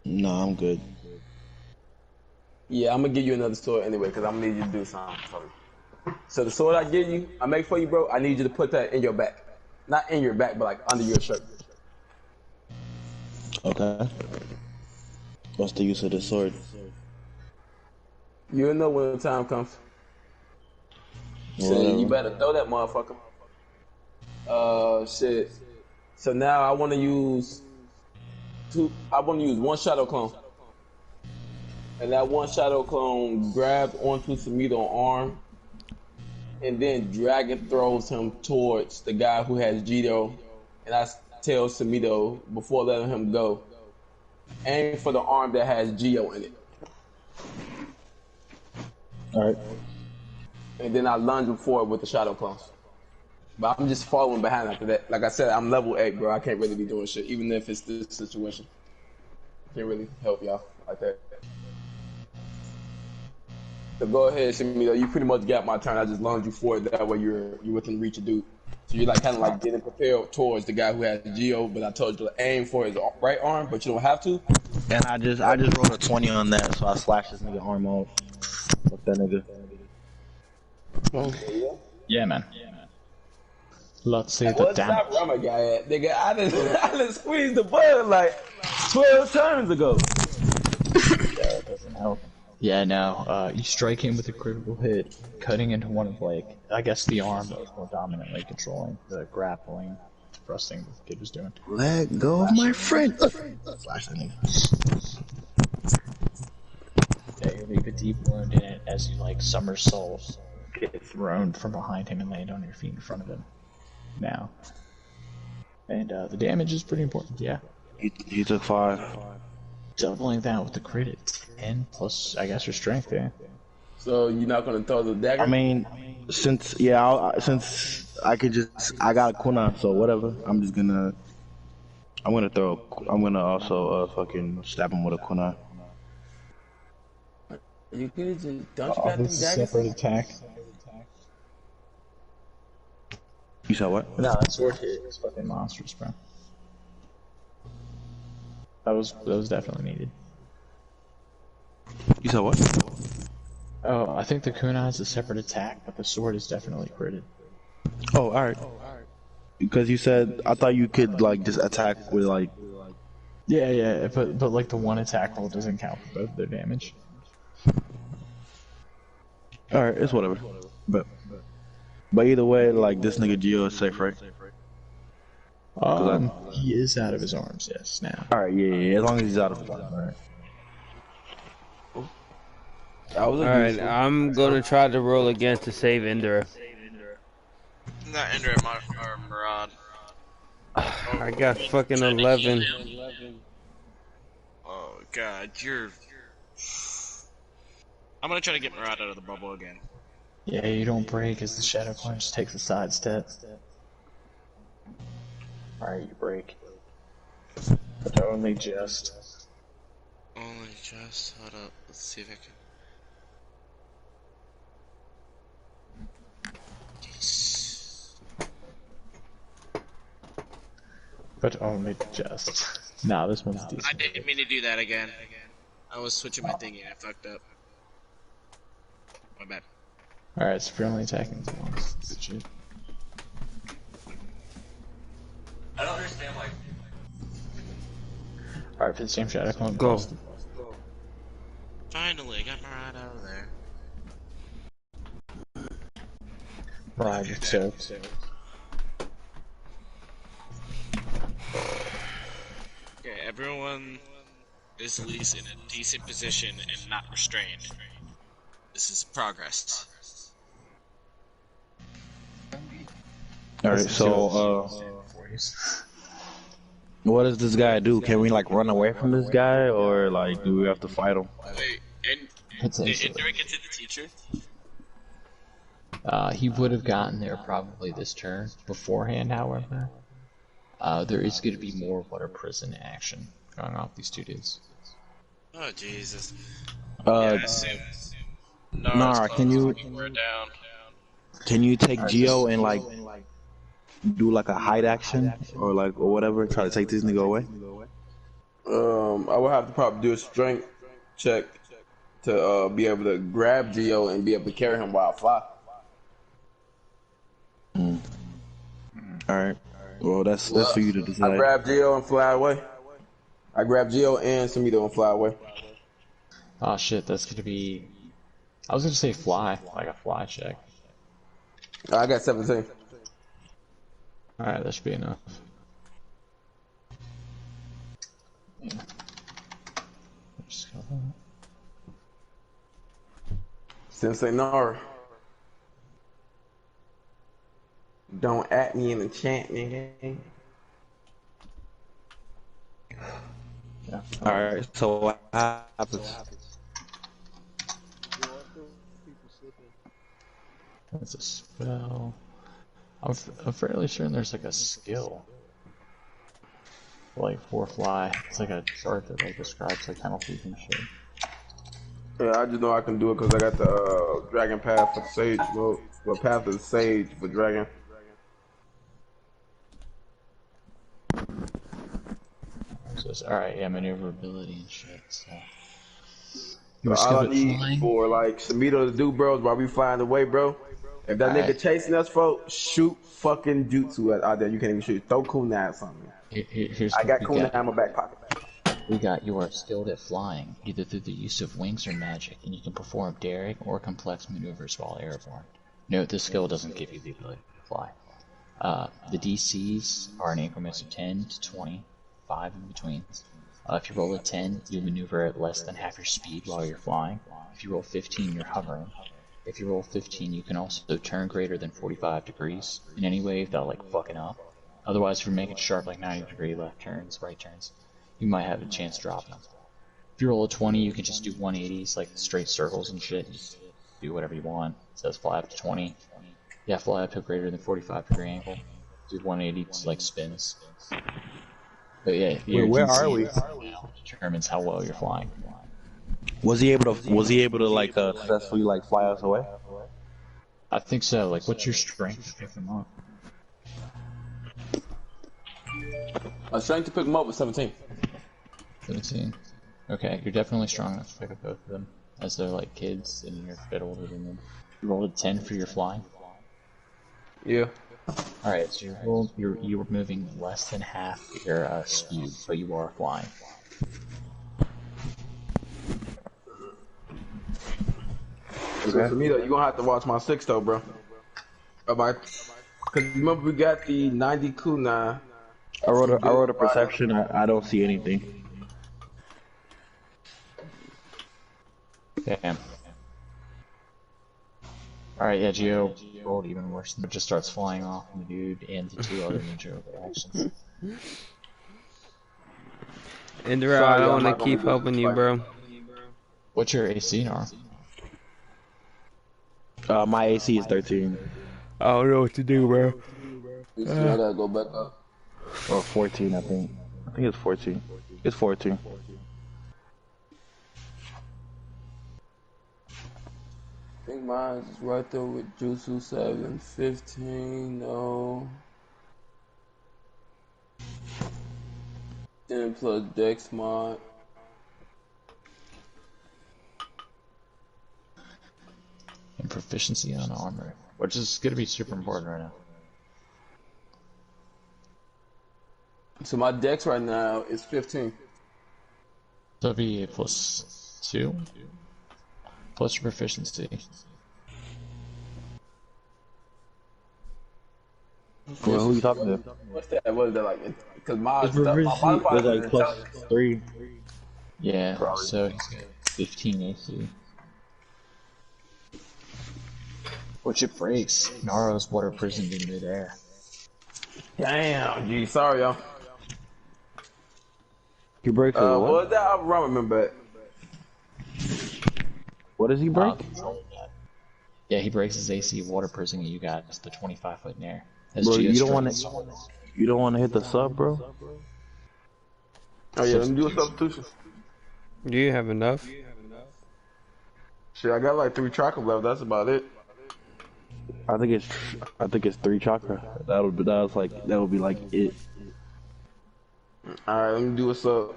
No, I'm good. Yeah, I'm gonna give you another sword anyway, because I'm gonna need you to do something for me. So the sword I give you, I make for you, bro, I need you to put that in your back. Not in your back, but like under your shirt. Okay. What's the use of the sword? You'll know when the time comes. So Whatever. you better throw that motherfucker. Shit. So now I want to use one shadow clone. And that one shadow clone grabs onto Sumito's arm and then dragon throws him towards the guy who has Jito. And I tell Sumito before letting him go, aim for the arm that has Geo in it. Alright. And then I lunge him forward with the shadow clones. But I'm just following behind after that. Like I said, I'm level 8, bro. I can't really be doing shit, even if it's this situation. Can't really help y'all like that. So go ahead, Sumito. You pretty much got my turn. I just lunge you forward. That way you're within reach of dude. So you're like kind of like getting prepared towards the guy who has Geo. But I told you to aim for his right arm, but you don't have to. And I just rolled a 20 on that, so I slashed this nigga arm off. Fuck that nigga. Yeah, man. Let's see the What's that damage. Rama guy at? Nigga, I done squeezed the button like 12 turns ago. Yeah, that doesn't help. Yeah, no, you strike him with a critical hit, cutting into one of, like, I guess the arm that was more dominantly controlling the grappling, thrusting the kid was doing. Let go of my friend. Slash that nigga. Yeah, you leave a deep wound in it as you, like, somersault, get thrown from behind him and land on your feet in front of him. Now. And, the damage is pretty important, yeah. He took 5. Doubling that with the crit, it's 10 plus, I guess, your strength, yeah. So you're not gonna throw the dagger? I mean, since I could just, I got a kunai, so whatever. I'm gonna also fucking stab him with a kunai. You could just, don't you got them This is a daggers? separate attack. You said what? No, that sword hit is fucking monstrous, bro. That was definitely needed. You said what? Oh, I think the kunai is a separate attack, but the sword is definitely critted. Oh, alright. Because you said, I thought you could, like, just attack with, like... Yeah, but like the one attack roll doesn't count for both their damage. Alright, it's whatever. But either way, like, this nigga Gio is safe, right? He is out of his arms, yes, now. Alright, yeah, as long as he's out of his arms, alright. Alright, I'm gonna try to roll again to save Indra. Not Indra or Murad. I got fucking 11. Oh god, you're... I'm gonna try to get Murad out of the bubble again. Yeah, you don't break as the Shadow Clone just takes a side step. Alright, you break. But only just. Only just... Hold up, let's see if I can... But only just. Nah, this one's decent. I didn't mean to do that again. I was switching my thingy and I fucked up. My bad. Alright, so if you're only attacking the ones, that's legit. I don't understand why. Alright, for the same Shadow Clone, Go. Finally, I got Murad out of there. Right, you're soaked. Okay, everyone is at least in a decent position and not restrained. This is progress. Alright, so, what does this guy do? Can we, like, run away from this guy, or, like, do we have to fight him? Wait, and did Indra get to the teacher? He would have gotten there probably this turn. Beforehand, however, there is going to be more water prison action going off these two dudes. Oh Jesus. Nara, can you take Geo and like do like a hide action or whatever, try to take this nigga away? I would have to probably do a strength check to be able to grab Geo and be able to carry him while I fly. Alright. Well, that's for you to decide. I grab Geo and fly away. I grab Geo and Samito and fly away. Oh shit, that's gonna be... I was gonna say fly, like a fly check. I got 17. Alright, that should be enough. Yeah. Just go that. Sensei Nara. Don't at me in the chat, nigga. Yeah. Alright, so what happens? That's a spell. I'm fairly certain there's like a skill. Like for fly. It's like a chart that like describes like penalties and shit. Yeah, I just know I can do it because I got the dragon path for sage mode. Well, path of the sage for dragon. Alright, yeah, maneuverability and shit, so. All I need for like Samito to do, bro, is while we find a way, bro. If that nigga chasing us, folks, shoot fucking jutsu out there. You can't even shoot. Throw kunai or something. I got kunai in my back pocket. You are skilled at flying, either through the use of wings or magic, and you can perform daring or complex maneuvers while airborne. Note, this skill doesn't give you the ability to fly. The DCs are in increments of 10 to 20, 5 in between. If you roll a 10, you maneuver at less than half your speed while you're flying. If you roll 15, you're hovering. If you roll 15, you can also turn greater than 45 degrees in any way without like fucking up. Otherwise, if you're making sharp like 90-degree left turns, right turns, you might have a chance dropping them. If you roll a 20, you can just do 180s, like straight circles and shit. Just do whatever you want. It says fly up to 20. Yeah, fly up to a greater than 45-degree angle. Do 180 like spins. But yeah, where are we? Determines how well you're flying. Was he able to like successfully like fly us away? I think so. Like, what's your strength to pick them up? My strength to pick them up was 17. 17. Okay, you're definitely strong enough to pick up both of them. as they're like kids and you're a bit older than them. You rolled a 10 for your flying. Yeah. Alright, so you were moving less than half your speed, but you are flying. So for me though, you're gonna have to watch my 6 though, bro. Cause remember we got the 90 kunai. I wrote a perception. I don't see anything. Damn. Alright, yeah, Geo rolled even worse. It just starts flying off the dude and the 2 other ninja actions. Indra, I don't want to keep helping you, bro. What's your AC now? My AC is 13. I don't know what to do, bro. I gotta go back up. Or 14, I think. I think it's 14. It's 14. I think mine is right there with Jutsu 7, 15, no. 10 plus Dex mod. And proficiency on armor, which is going to be super important right now. So my Dex right now is 15. So it'll be a +2 plus your proficiency. Well, who you talking to? What's that? What is that like? Because my proficiency is like +3. Yeah, probably. So he's got 15 AC. Which it breaks. Naruto's water prisoned in midair. Damn, gee, sorry y'all. He breaks What was that? I don't remember it. What does he break? Yeah, he breaks his AC water prisoning you got the 25-foot in air. Bro, you don't want to hit the sub, bro. Oh yeah, let me do a substitution. Do you have enough? Shit, I got like 3 chakra left. That's about it. I think it's 3 chakra. That would be like it. All right, let me do a sub,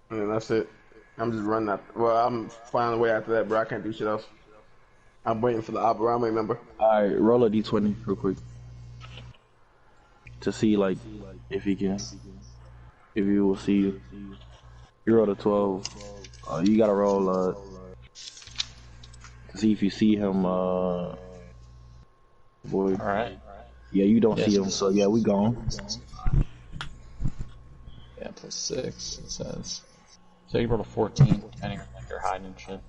and then that's it. I'm just running out. Well, I'm finding a way after that, bro. I can't do shit else. I'm waiting for the Aburame member. All right, roll a d20 real quick to see like if you will see you. You rolled a 12. You gotta roll to see if you see him. Boy. All right. Yeah, you don't see him, so yeah, we gone. Yeah, +6 it says. So you rolled a 14, depending on like you're hiding and shit.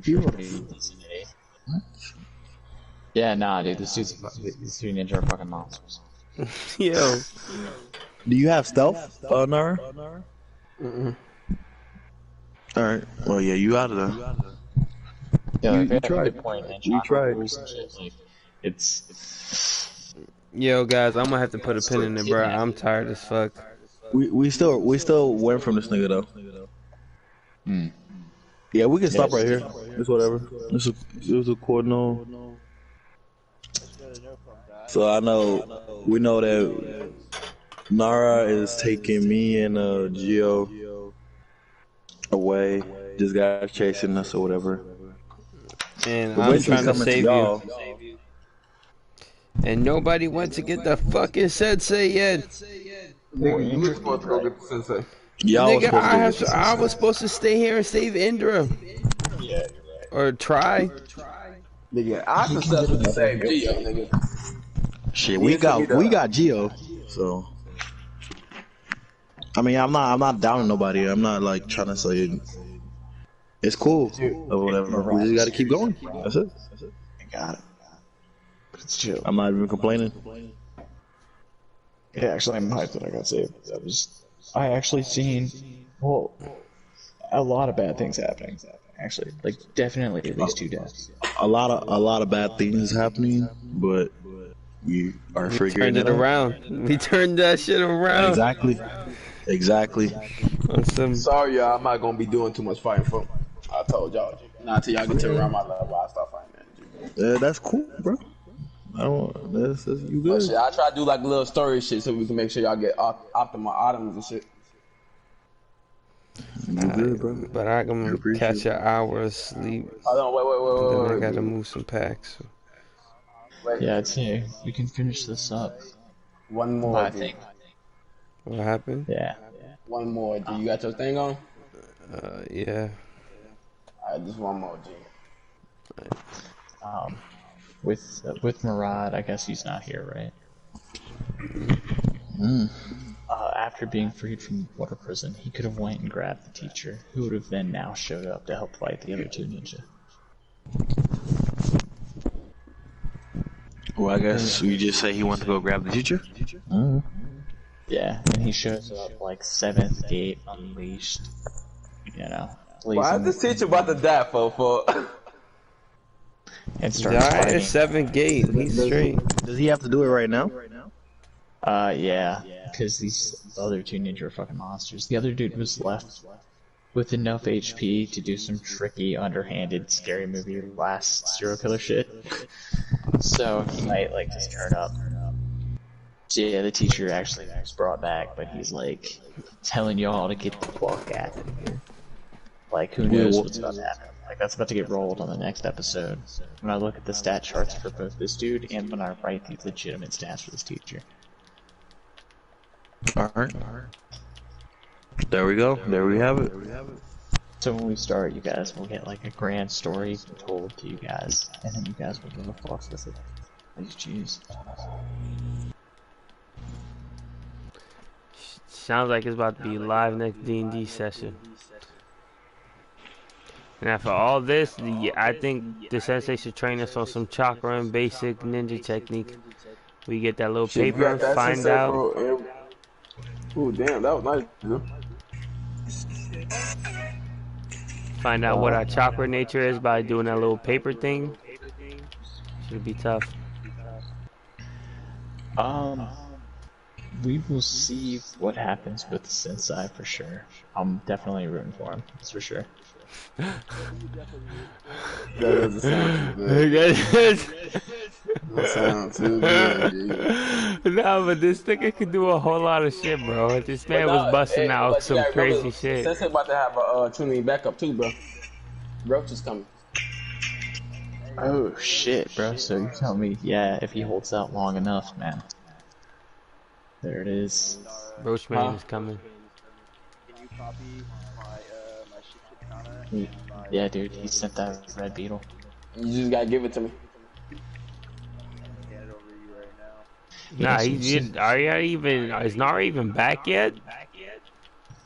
You rolled a decent 8. What? Yeah, nah, dude, these two ninja are fucking monsters. Yo. Do you have stealth, Nara? Alright, well, yeah, you out of there. Yeah, you tried. You tried. Like, it's. Yo, guys, I'm gonna have to put a pin in it, bro. I'm tired as fuck. We still went from this nigga though. Hmm. Yeah, we can stop right here. It's whatever. It was a cordon. So we know that Nara is taking me and Gio away. This guy's chasing us or whatever. And I'm trying to save you. And nobody went to get the fucking sensei yet. Nigga, you were supposed to go get the sensei. Nigga, I was supposed to stay here and save Indra. Yeah, you're right. Or try. Nigga, I successfully saved Gio, nigga. Shit, we got Gio, so. I mean, I'm not downing nobody. I'm not like trying to say it's cool or whatever. We just gotta keep going. That's it. I got it. But it's chill. I'm not even complaining. Yeah, actually, I'm hyped that I got saved. I actually seen, a lot of bad things happening. Actually, like definitely at least 2 deaths. A lot of bad things happening, but we are figuring it around. We turned that shit around. Exactly. Sorry, y'all. I'm not gonna be doing too much fighting for. I told y'all. Not until y'all get to around my level, I start fighting. Yeah, that's cool, bro. That's you good. Shit, I try to do like little story shit so we can make sure y'all get optimal items and shit. You good, bro? But I can catch an hour of sleep. Hold on, Then I wait, gotta move some packs. wait. Yeah, I'd say we can finish this up. One more, I G. think. What happened? Yeah. One more, G. You got your thing on? Yeah. Alright, just one more, G. With Murad, I guess he's not here, right? After being freed from water prison, he could have went and grabbed the teacher, who would have then now showed up to help fight the other two ninja. Well, I guess we just say he went to go grab the teacher. Yeah, and he shows up like 7th gate unleashed. You know. Why is this teacher about to die for? And starts Guy fighting. is 7th gate. He's straight. Does he have to do it right now? Yeah, because these other two ninja are fucking monsters. The other dude was left with enough HP to do some tricky, underhanded, scary movie last serial killer shit. So he might like just turn up. So yeah, the teacher actually was brought back, but he's like telling y'all to get the fuck out of here. Like who knows what's about to happen? Like that's about to get rolled on the next episode. When I look at the stat charts for both this dude and when I write the legitimate stats for this teacher. Alright. There we go. There we have it. So when we start, you guys will get like a grand story told to you guys, and then you guys will go the fuck with it. Please choose. Sounds like it's about to be live next D&D session. And after all this, I think the sensei should train us on some chakra and basic ninja technique. We get that little Shit, paper, find out. Ooh, damn, that was nice, dude. Find out what our chakra nature is by doing that little paper thing. Should be tough. We will see what happens with Sensei for sure. I'm definitely rooting for him, that's for sure. That doesn't sound too good. That sounds too good, dude. No, but this nigga could do a whole lot of shit, bro. This man was busting out some crazy shit. Sensei about to have a tuning backup too, bro. Roach is coming. Oh shit, bro. So you tell me, yeah, if he holds out long enough, man. There it is. Roachman is coming. Can you copy my Shikikana? Yeah, dude, he sent that red beetle. You just gotta give it to me. Hand it over to you right now. Nah, he did. Are you even? Is Nara even back yet?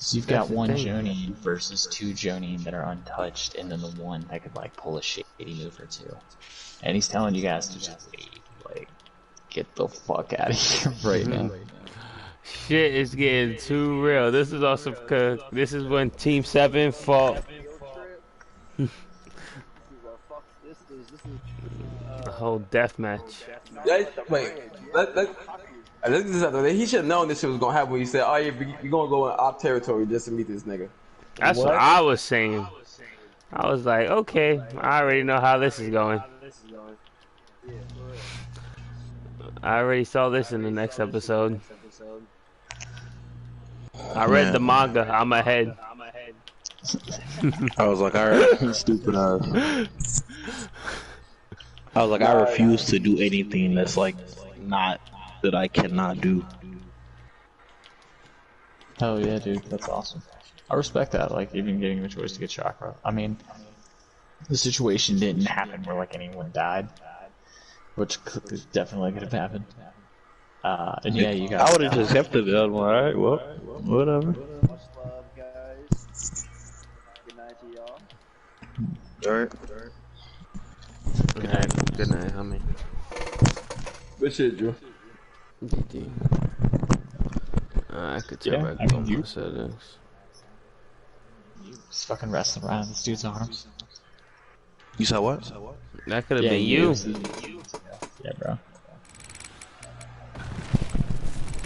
So you've got one Jonin versus two Jonin that are untouched, and then the one that could like pull a shady move or two. And he's telling you guys to just leave, like, get the fuck out of here right now. Shit is getting too real. This is also because this is when Team 7 fought. The whole death match. He should have known this shit was gonna happen when he said, "Oh, you're gonna go in op territory just to meet this nigga." That's what I was saying. I was like, okay, I already know how this is going. I already saw this in the next episode. I read the manga. I'm ahead. I was like, alright, stupid ass. I was like, I refuse to do anything that's like not that I cannot do. Hell yeah, dude, that's awesome. I respect that, like, even getting the choice to get chakra. I mean, the situation didn't happen where, like, anyone died, which definitely could have happened. And yeah, you got. I would have just kept it. Alright, well, whatever. Much love, guys. Good night to y'all. Alright. Good night. Good night, homie. Good shit, Drew. GG. I could tell Yeah, back I mean, on you- my settings. Just fucking wrestling around in this dude's arms. You saw what? That could have Yeah, been you. Yeah, bro.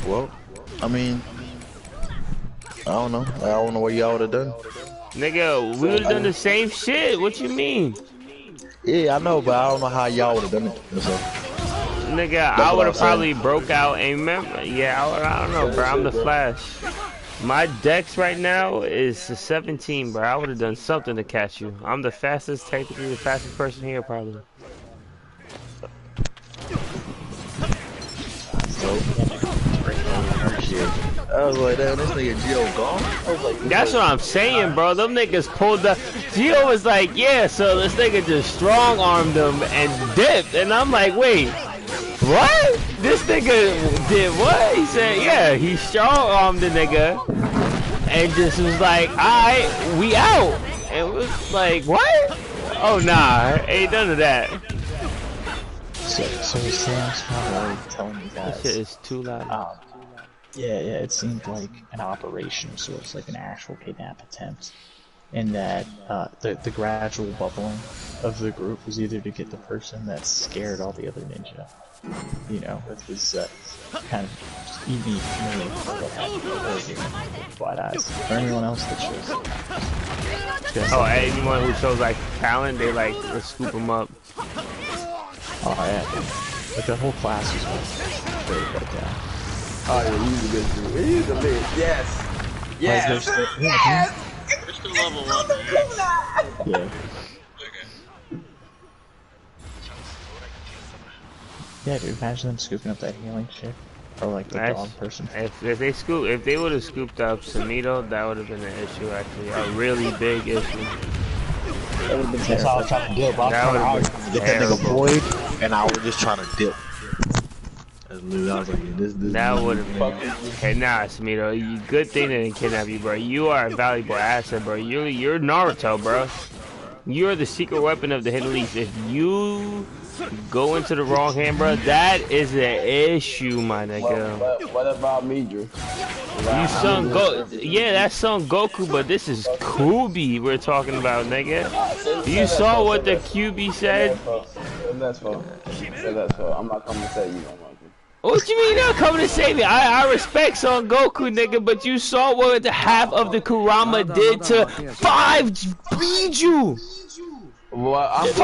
Well, I mean, I don't know. I don't know what y'all would have done. Nigga, we would have done the same shit. What you mean? Yeah, I know, but I don't know how y'all would have done it. So. Nigga, I what would I'm have probably broke out and remember. Yeah, I don't know, bro. I'm the Flash. My dex right now is a 17, bro. I would have done something to catch you. I'm the fastest, technically the fastest person here, probably. I was like, damn, this nigga Gio gone? I was like, That's what I'm saying, bro. Them niggas pulled up. Gio was like, yeah, so this nigga just strong armed them and dipped. And I'm like, wait, what? This nigga did what? He said, yeah, he strong armed the nigga and just was like, alright, we out. And it was like, what? Oh, nah, ain't none of that. So Sam's probably telling you guys. This shit is too loud. Yeah, it seemed like an operation of sorts, like an actual kidnap attempt. In that the gradual bubbling of the group was either to get the person that scared all the other ninja, you know, with his kind of unique move or what have you, wide eyes, or anyone else that shows. Oh, anyone who shows like talent, they like let's scoop them up. Oh yeah, like the whole class was very well down. Oh yeah, he's a good dude. He's a bitch. Yes. Yes. Yes. We're still level 1, right? Yeah. Okay. Yeah, dude, imagine them scooping up that healing shit. Or like the dog person. If they would have scooped up Samito, that would have been an issue actually. A really big issue. That's how I was trying to dip. I was trying to get that nigga void, and I was just trying to dip. I was like, this that would have been. Hey, nah, Samito, good thing they didn't kidnap you, bro. You are a valuable asset, bro. You're Naruto, bro. You're the secret weapon of the Hidden Leaf. If you go into the wrong hand, bro, that is an issue, my nigga. What about me, Drew? You Son yeah, that's Son Goku, but this is Kubi we're talking about, nigga. You saw what the QB said? That's fine. That's fine. I'm not coming to say you don't like me. What you mean not coming to save me? I respect Son Goku, nigga, but you saw what the half of the Kurama did to 5 Biju! Well, I'm wait.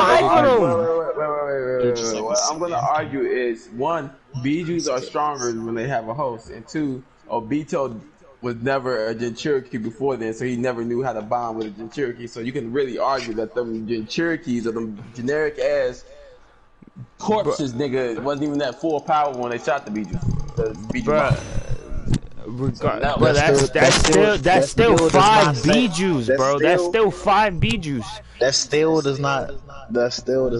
What I'm gonna argue is, one, Bijus are stronger when they have a host, and two, Obito was never a Jinchuriki before then, so he never knew how to bond with a Jinchuriki. So you can really argue that them Jinchurikis or them generic ass corpses, nigga, wasn't even that full power when they shot the Biju. That's still 5 Bijus, bro. That's still 5 Bijus. That still does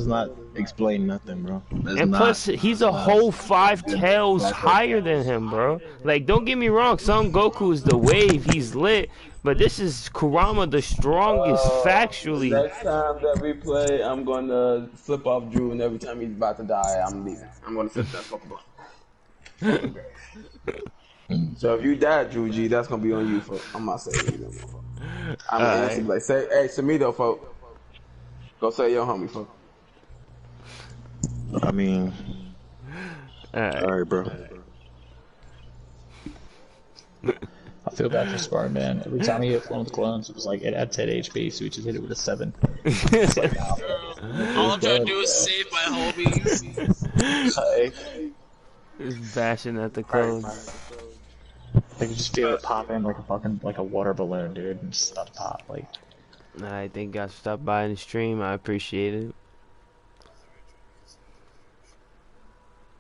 not explain nothing, bro. And plus, he's a whole 5 tails higher than him, bro. Like, don't get me wrong, Son Goku is the wave, he's lit, but this is Kurama the strongest factually. Next time that we play, I'm gonna flip off Drew, and every time he's about to die, I'm leaving. I'm gonna flip that fucking ball. So if you die, Drew G, that's gonna be on you, folks. I'm not saying you no more, folks. I'm gonna answer like, say, hey, Samito, folks. Go say your homie, folks. I mean, alright, bro. I feel bad for Spartan, man. Every time he hit one of the clones, it was like it had 10 HP, so we just hit it with a 7. It's like, all I'm trying to do is save my homies. Just bashing at the clones. I could just feel it pop in like a fucking a water balloon, dude, and just stop pop like. I think I stopped by in the stream. I appreciate it.